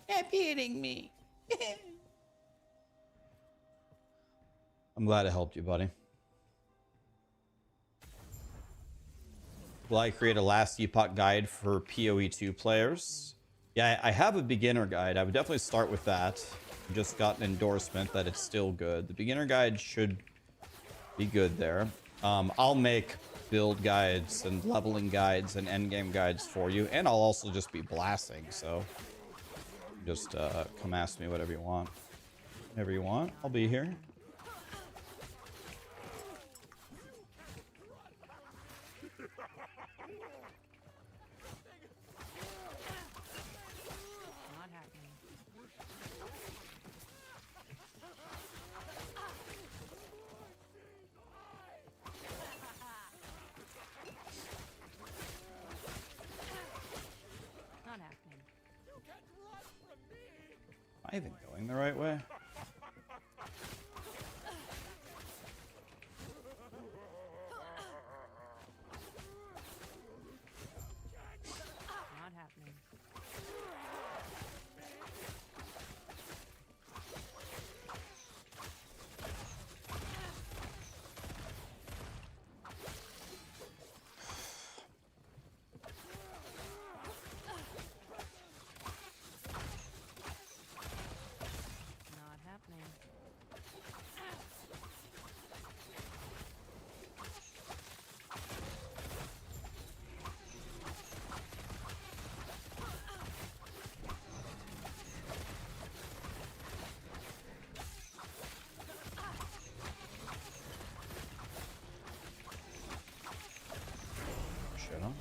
Stop hitting me. I'm glad it helped you, buddy. Will I create a last Epoch guide for POE2 players? Yeah, I have a beginner guide. I would definitely start with that. I just got an endorsement that it's still good. The beginner guide should be good there. I'll make build guides and leveling guides and endgame guides for you. And I'll also just be blasting, so just come ask me whatever you want. Whatever you want, I'll be here. Not happening. Not happening. Am I even going the right way? Not happening. Not you know?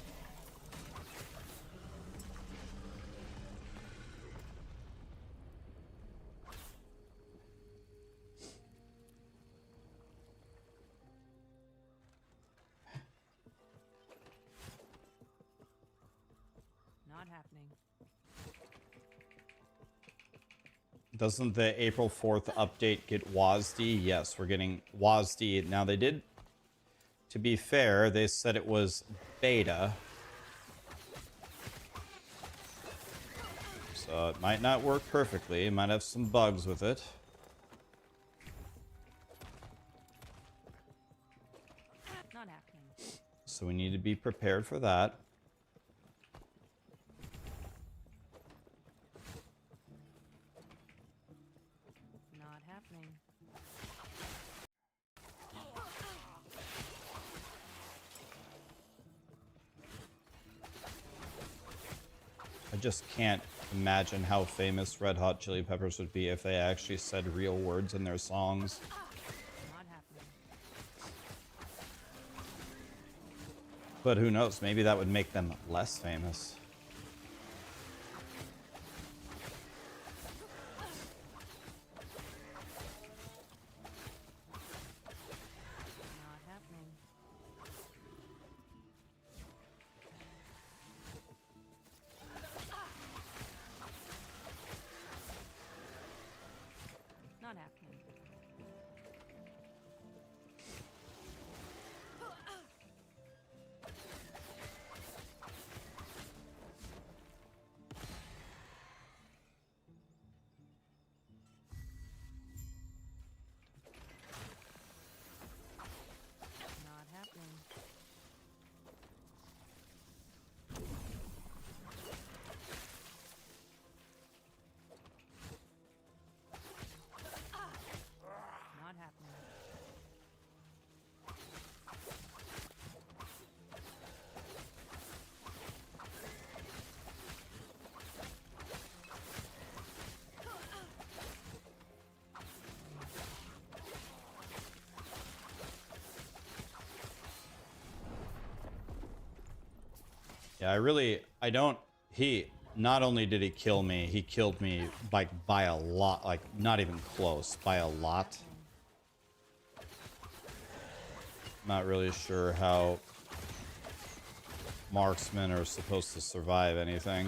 Not happening. Doesn't the April 4th update get WASD? Yes, we're getting WASD. Now they did, to be fair, they said it was beta. So it might not work perfectly. It might have some bugs with it. Not happening. So we need to be prepared for that. Not happening. I just can't imagine how famous Red Hot Chili Peppers would be if they actually said real words in their songs. Not happening. But who knows? Maybe that would make them less famous. Not happening. Not happening. Not happening. Not happening. Yeah, not only did he kill me, he killed me by a lot, like not even close, by a lot. Not really sure how marksmen are supposed to survive anything.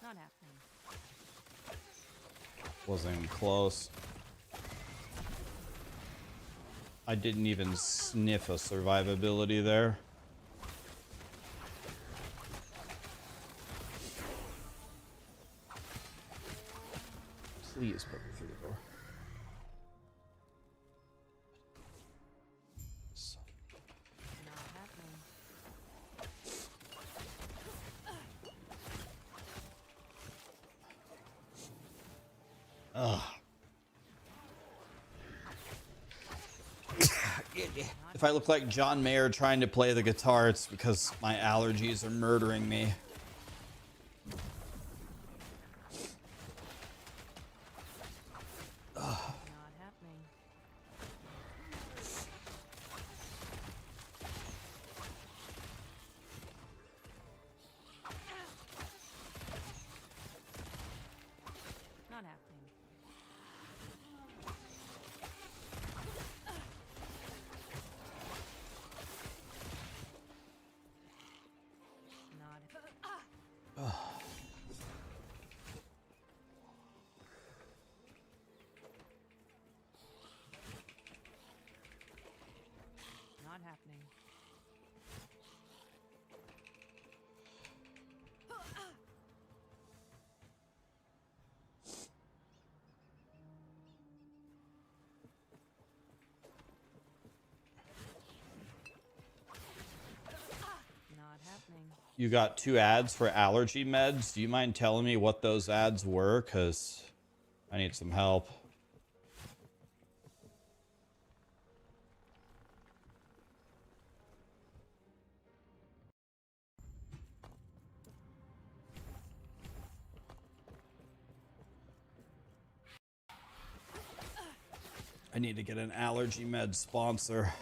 Not happening. Wasn't even close. I didn't even sniff a survivability there. Please put me through the door. Not happening. Ugh. If I look like John Mayer trying to play the guitar, it's because my allergies are murdering me. Not happening. Not happening. Not. Not happening. Not happening. You got 2 ads for allergy meds. Do you mind telling me what those ads were? Because I need some help. I need to get an allergy med sponsor.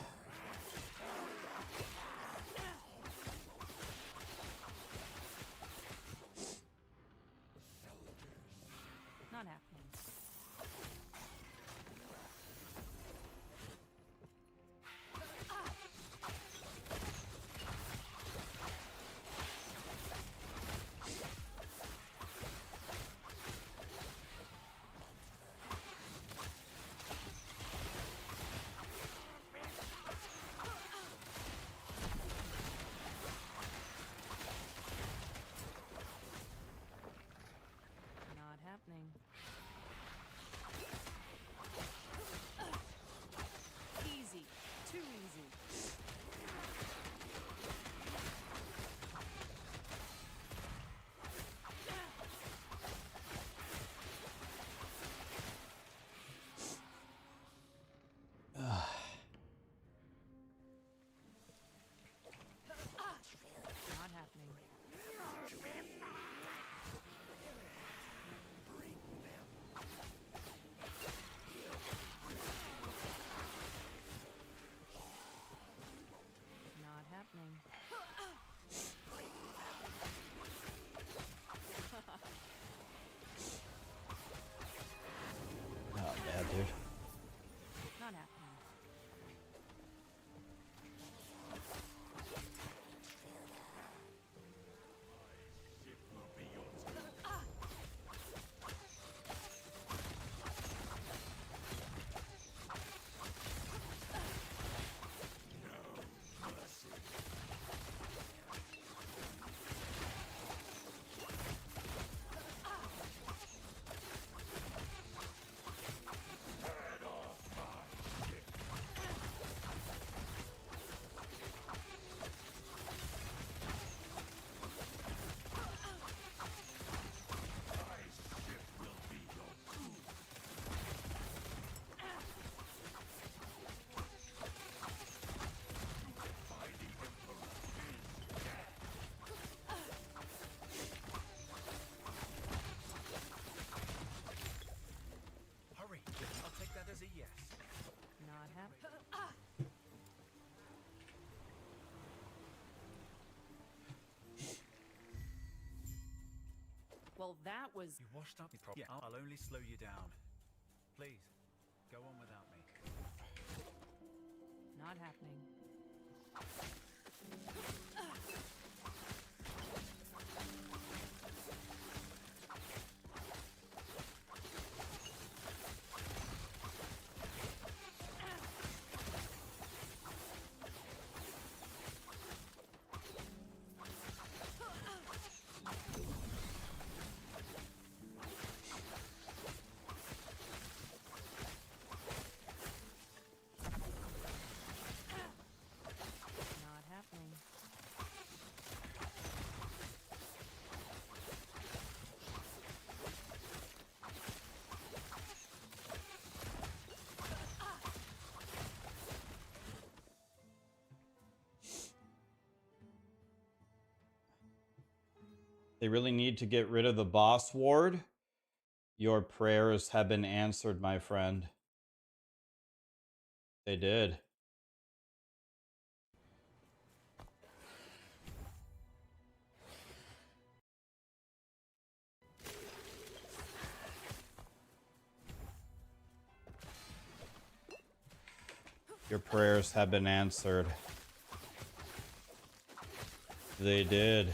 Not happening. Not happening. Easy. Too easy. Not happening. Not happening. Not bad, dude. Not happening. Hurry. I'll take that as a yes. Not happening. Well, that was... You washed up. Yeah, I'll only slow you down. Please, go on without me. Not happening. Not happening. They really need to get rid of the boss ward. Your prayers have been answered, my friend. They did. Your prayers have been answered. They did.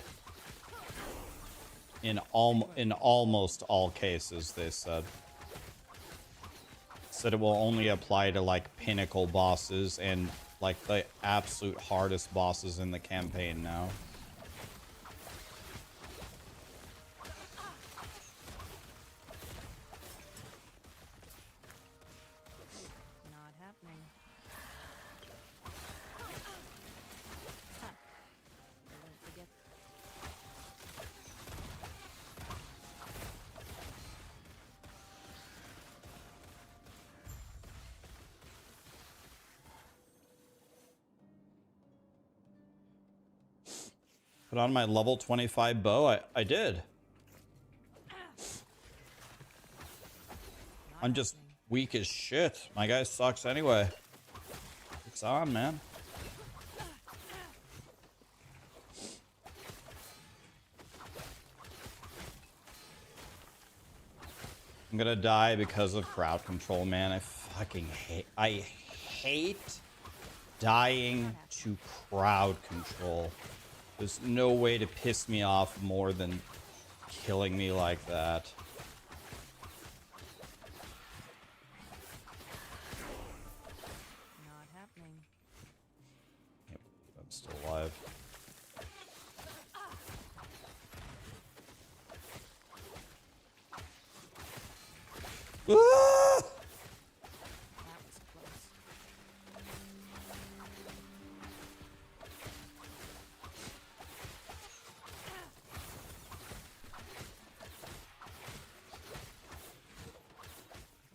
In almost all cases, they said. Said it will only apply to like pinnacle bosses and like the absolute hardest bosses in the campaign now. Not happening. Huh. I won't forget. Put on my level 25 bow. I did. I'm just weak as shit. My guy sucks anyway. It's on, man. I'm gonna die because of crowd control, man. I hate dying to crowd control. There's no way to piss me off more than killing me like that. Not happening. Yep, I'm still alive. Ah! That was close.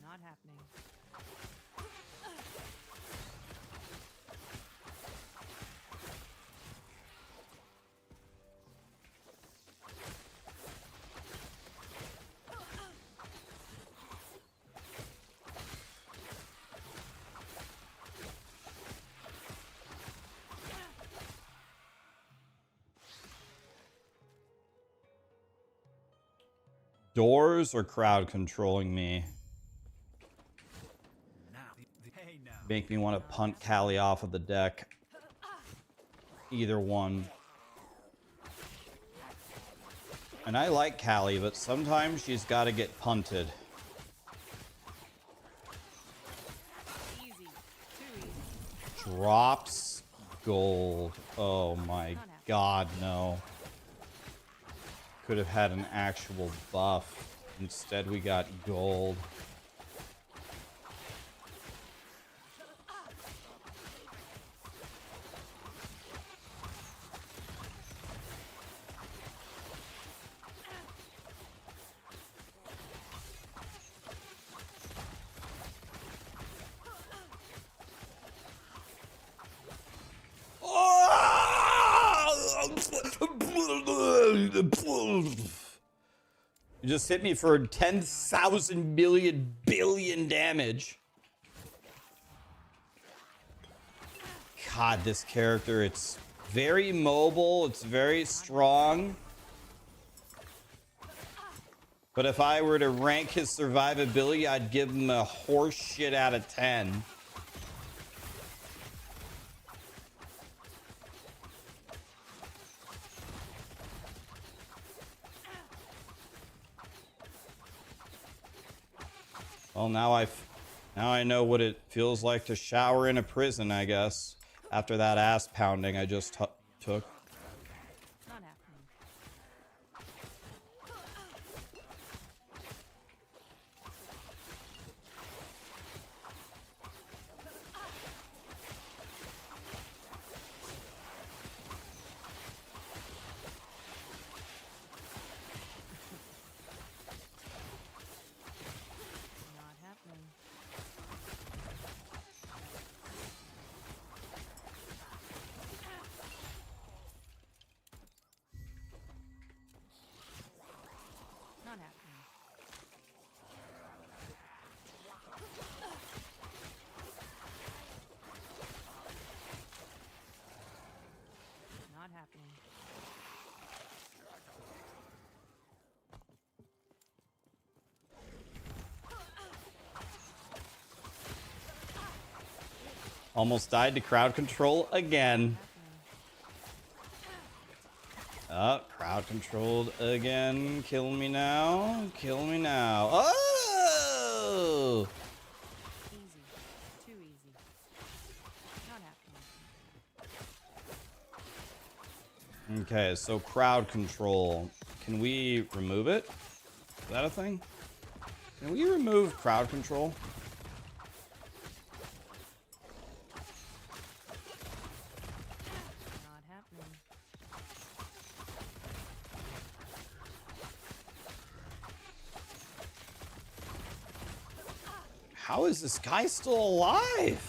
Not happening. Doors or crowd controlling me? Make me want to punt Callie off of the deck. Either one. And I like Callie, but sometimes she's got to get punted. Easy. Too easy. Drops gold. Oh my god, no. Could have had an actual buff. Instead, we got gold. You just hit me for 10,000 billion damage. God, this character, it's very mobile, it's very strong. But if I were to rank his survivability, I'd give him a horse shit out of 10. Well, now I know what it feels like to shower in a prison, I guess. After that ass pounding I just took. Not happening. Not happening. Not happening. Not happening. Almost died to crowd control again. Crowd controlled again. Kill me now. Kill me now. Oh! Easy. Too easy. Not happening. Okay, so crowd control. Can we remove it? Is that a thing? Can we remove crowd control? Not happening. How is this guy still alive?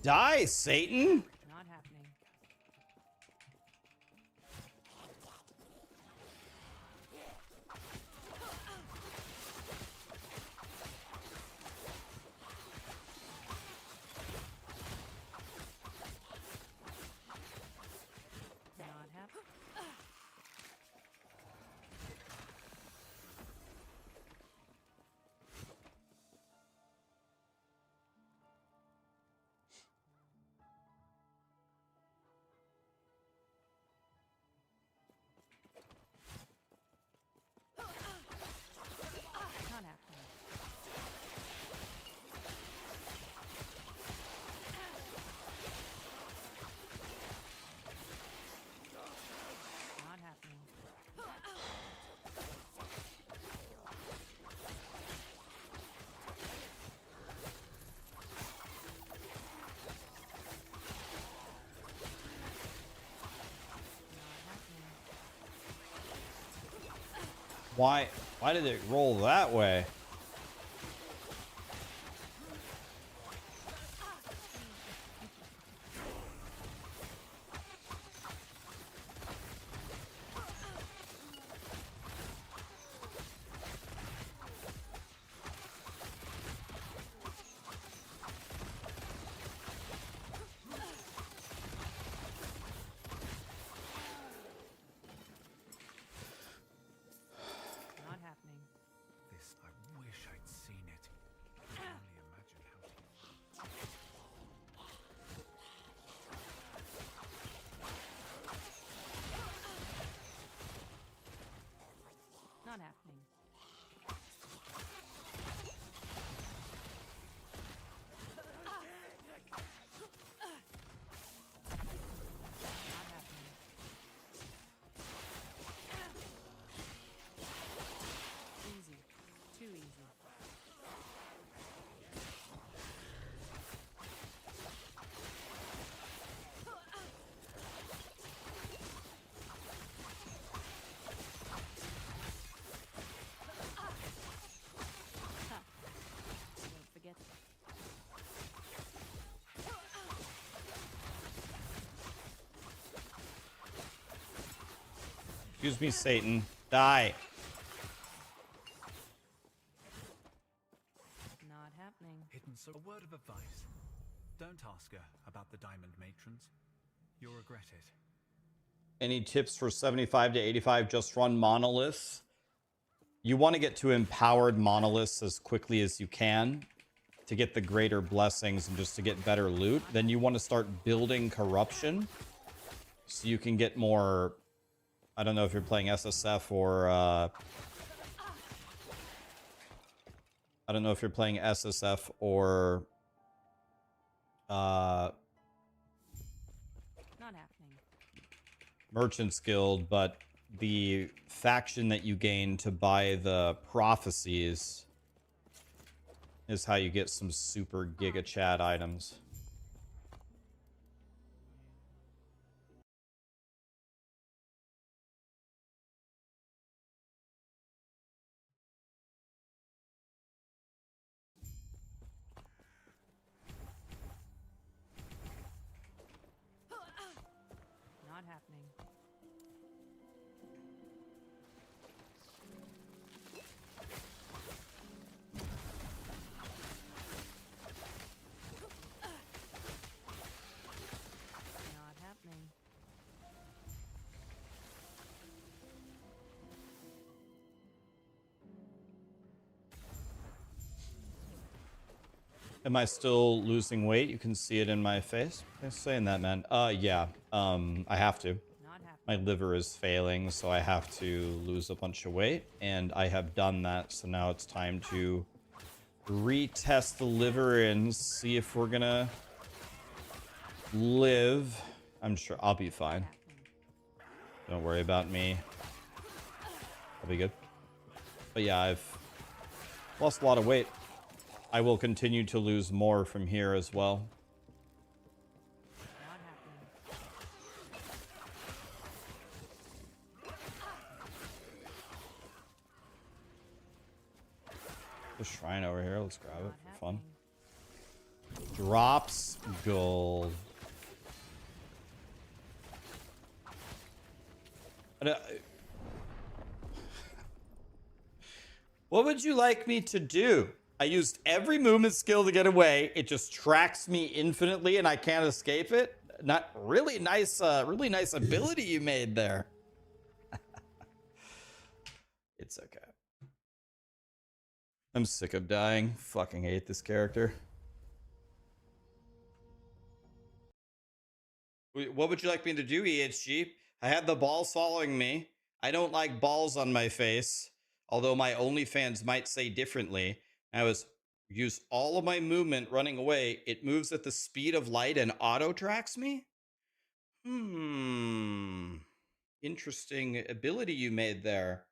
Die, Satan! Not happening. Why did it roll that way? Not happening. This, I wish I'd seen it. I can only imagine how to... Not happening. Easy. Too easy. Don't forget. Excuse me, Satan. Die. Not happening. Hidden so a word of advice. Don't ask her about the diamond matrons. You'll regret it. Any tips for 75 to 85? Just run monoliths. You want to get to empowered monoliths as quickly as you can to get the greater blessings and just to get better loot. Then you want to start building corruption so you can get more. I don't know if you're playing SSF or I don't know if you're playing SSF or Not happening. Merchant's Guild, but the faction that you gain to buy the prophecies is how you get some super giga chat items. Not happening. Not happening. Am I still losing weight? You can see it in my face. Thanks for saying that, man. Yeah. I have to. Not happening. My liver is failing, so I have to lose a bunch of weight, and I have done that. So now it's time to retest the liver and see if we're gonna live. I'm sure I'll be fine. Don't worry about me. I'll be good. But yeah, I've lost a lot of weight. I will continue to lose more from here as well. Not happening. The shrine over here. Let's grab it for fun. Drops gold. What would you like me to do? I used every movement skill to get away. It just tracks me infinitely and I can't escape it. Not really nice ability you made there. It's okay. I'm sick of dying. Fucking hate this character. What would you like me to do, EHG? I had the balls following me. I don't like balls on my face. Although my OnlyFans might say differently. I use all of my movement running away. It moves at the speed of light and auto tracks me? Interesting ability you made there.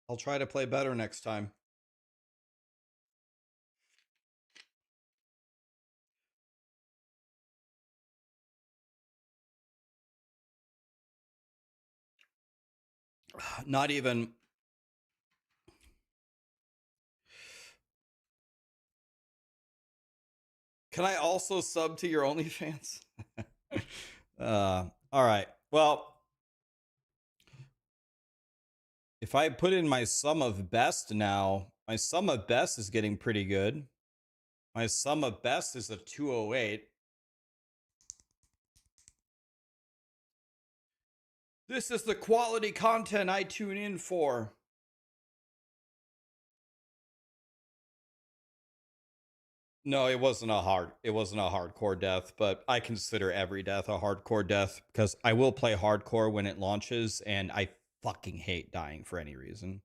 I'll try to play better next time. Not even. Can I also sub to your OnlyFans? All right. Well, if I put in my sum of best now, my sum of best is getting pretty good. My sum of best is a 208. This is the quality content I tune in for. No, it wasn't a hardcore death, but I consider every death a hardcore death because I will play hardcore when it launches, and I fucking hate dying for any reason.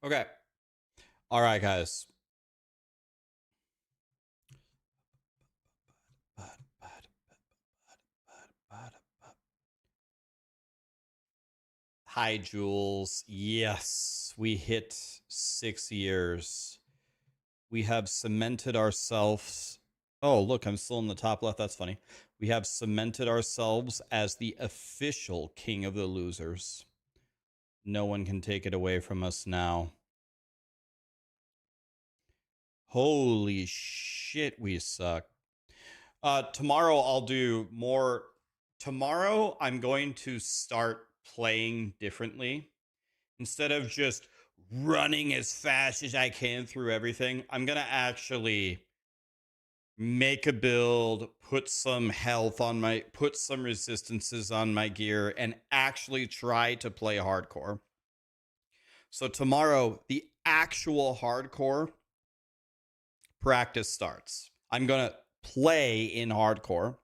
Okay. All right, guys. Hi, Jules. Yes, we hit 6 years. We have cemented ourselves. Oh, look, I'm still in the top left. That's funny. We have cemented ourselves as the official king of the losers. No one can take it away from us now. Holy shit, we suck. Tomorrow I'll do more. Tomorrow I'm going to start playing differently. Instead of just running as fast as I can through everything, I'm going to actually make a build, put some health on my, put some resistances on my gear, and actually try to play hardcore. So tomorrow, the actual hardcore practice starts. I'm going to play in hardcore.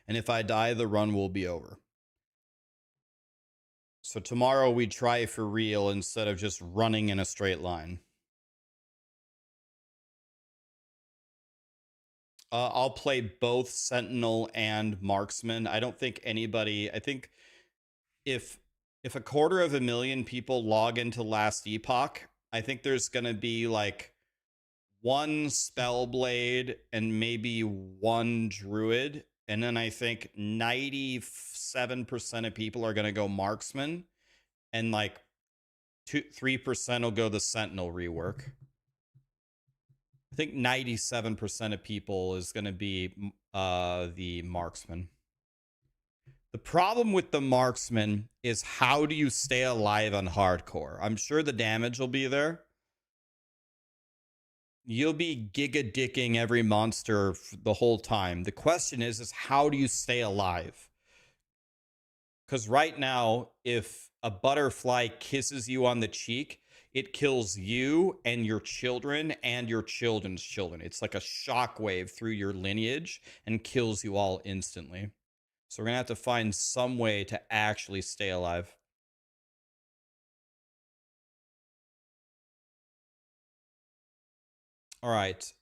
And if I die, the run will be over. So tomorrow we try for real instead of just running in a straight line. I'll play both Sentinel and Marksman. I don't think anybody... I think if 250,000 people log into Last Epoch, I think there's going to be like one Spellblade and maybe one Druid. And then I think 97% of people are going to go Marksman. And like 3% will go the Sentinel rework. I think 97% of people is going to be the Marksman. The problem with the Marksman is how do you stay alive on hardcore? I'm sure the damage will be there. You'll be giga-dicking every monster the whole time. The question is how do you stay alive? Because right now, if a butterfly kisses you on the cheek, it kills you and your children and your children's children. It's like a shockwave through your lineage and kills you all instantly. So we're going to have to find some way to actually stay alive. All right.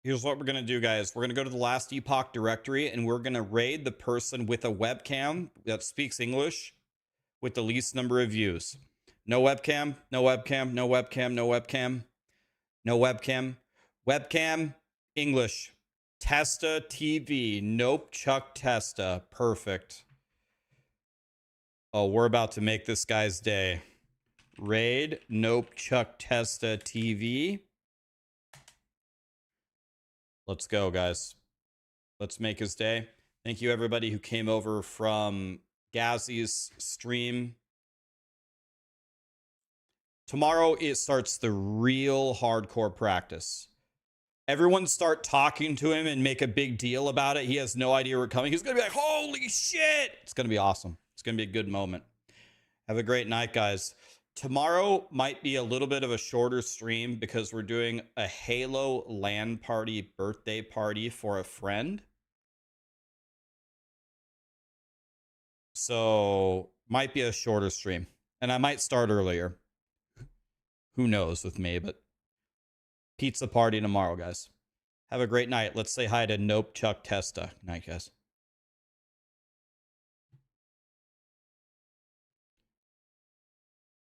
Here's what we're going to do, guys. We're going to go to the Last Epoch directory, and we're going to raid the person with a webcam that speaks English with the least number of views. No webcam, no webcam, no webcam, no webcam, no webcam. Webcam, English. Testa TV. Nope, Chuck Testa. Perfect. Oh, we're about to make this guy's day. Raid, Nope, Chuck, Testa, TV. Let's go, guys. Let's make his day. Thank you, everybody who came over from Gazzy's stream. Tomorrow, it starts the real hardcore practice. Everyone start talking to him and make a big deal about it. He has no idea we're coming. He's going to be like, holy shit. It's going to be awesome. It's going to be a good moment. Have a great night, guys. Tomorrow might be a little bit of a shorter stream because we're doing a Halo LAN party birthday party for a friend. So might be a shorter stream. And I might start earlier. Who knows with me, but pizza party tomorrow, guys. Have a great night. Let's say hi to Nope, Chuck, Testa. Night, guys.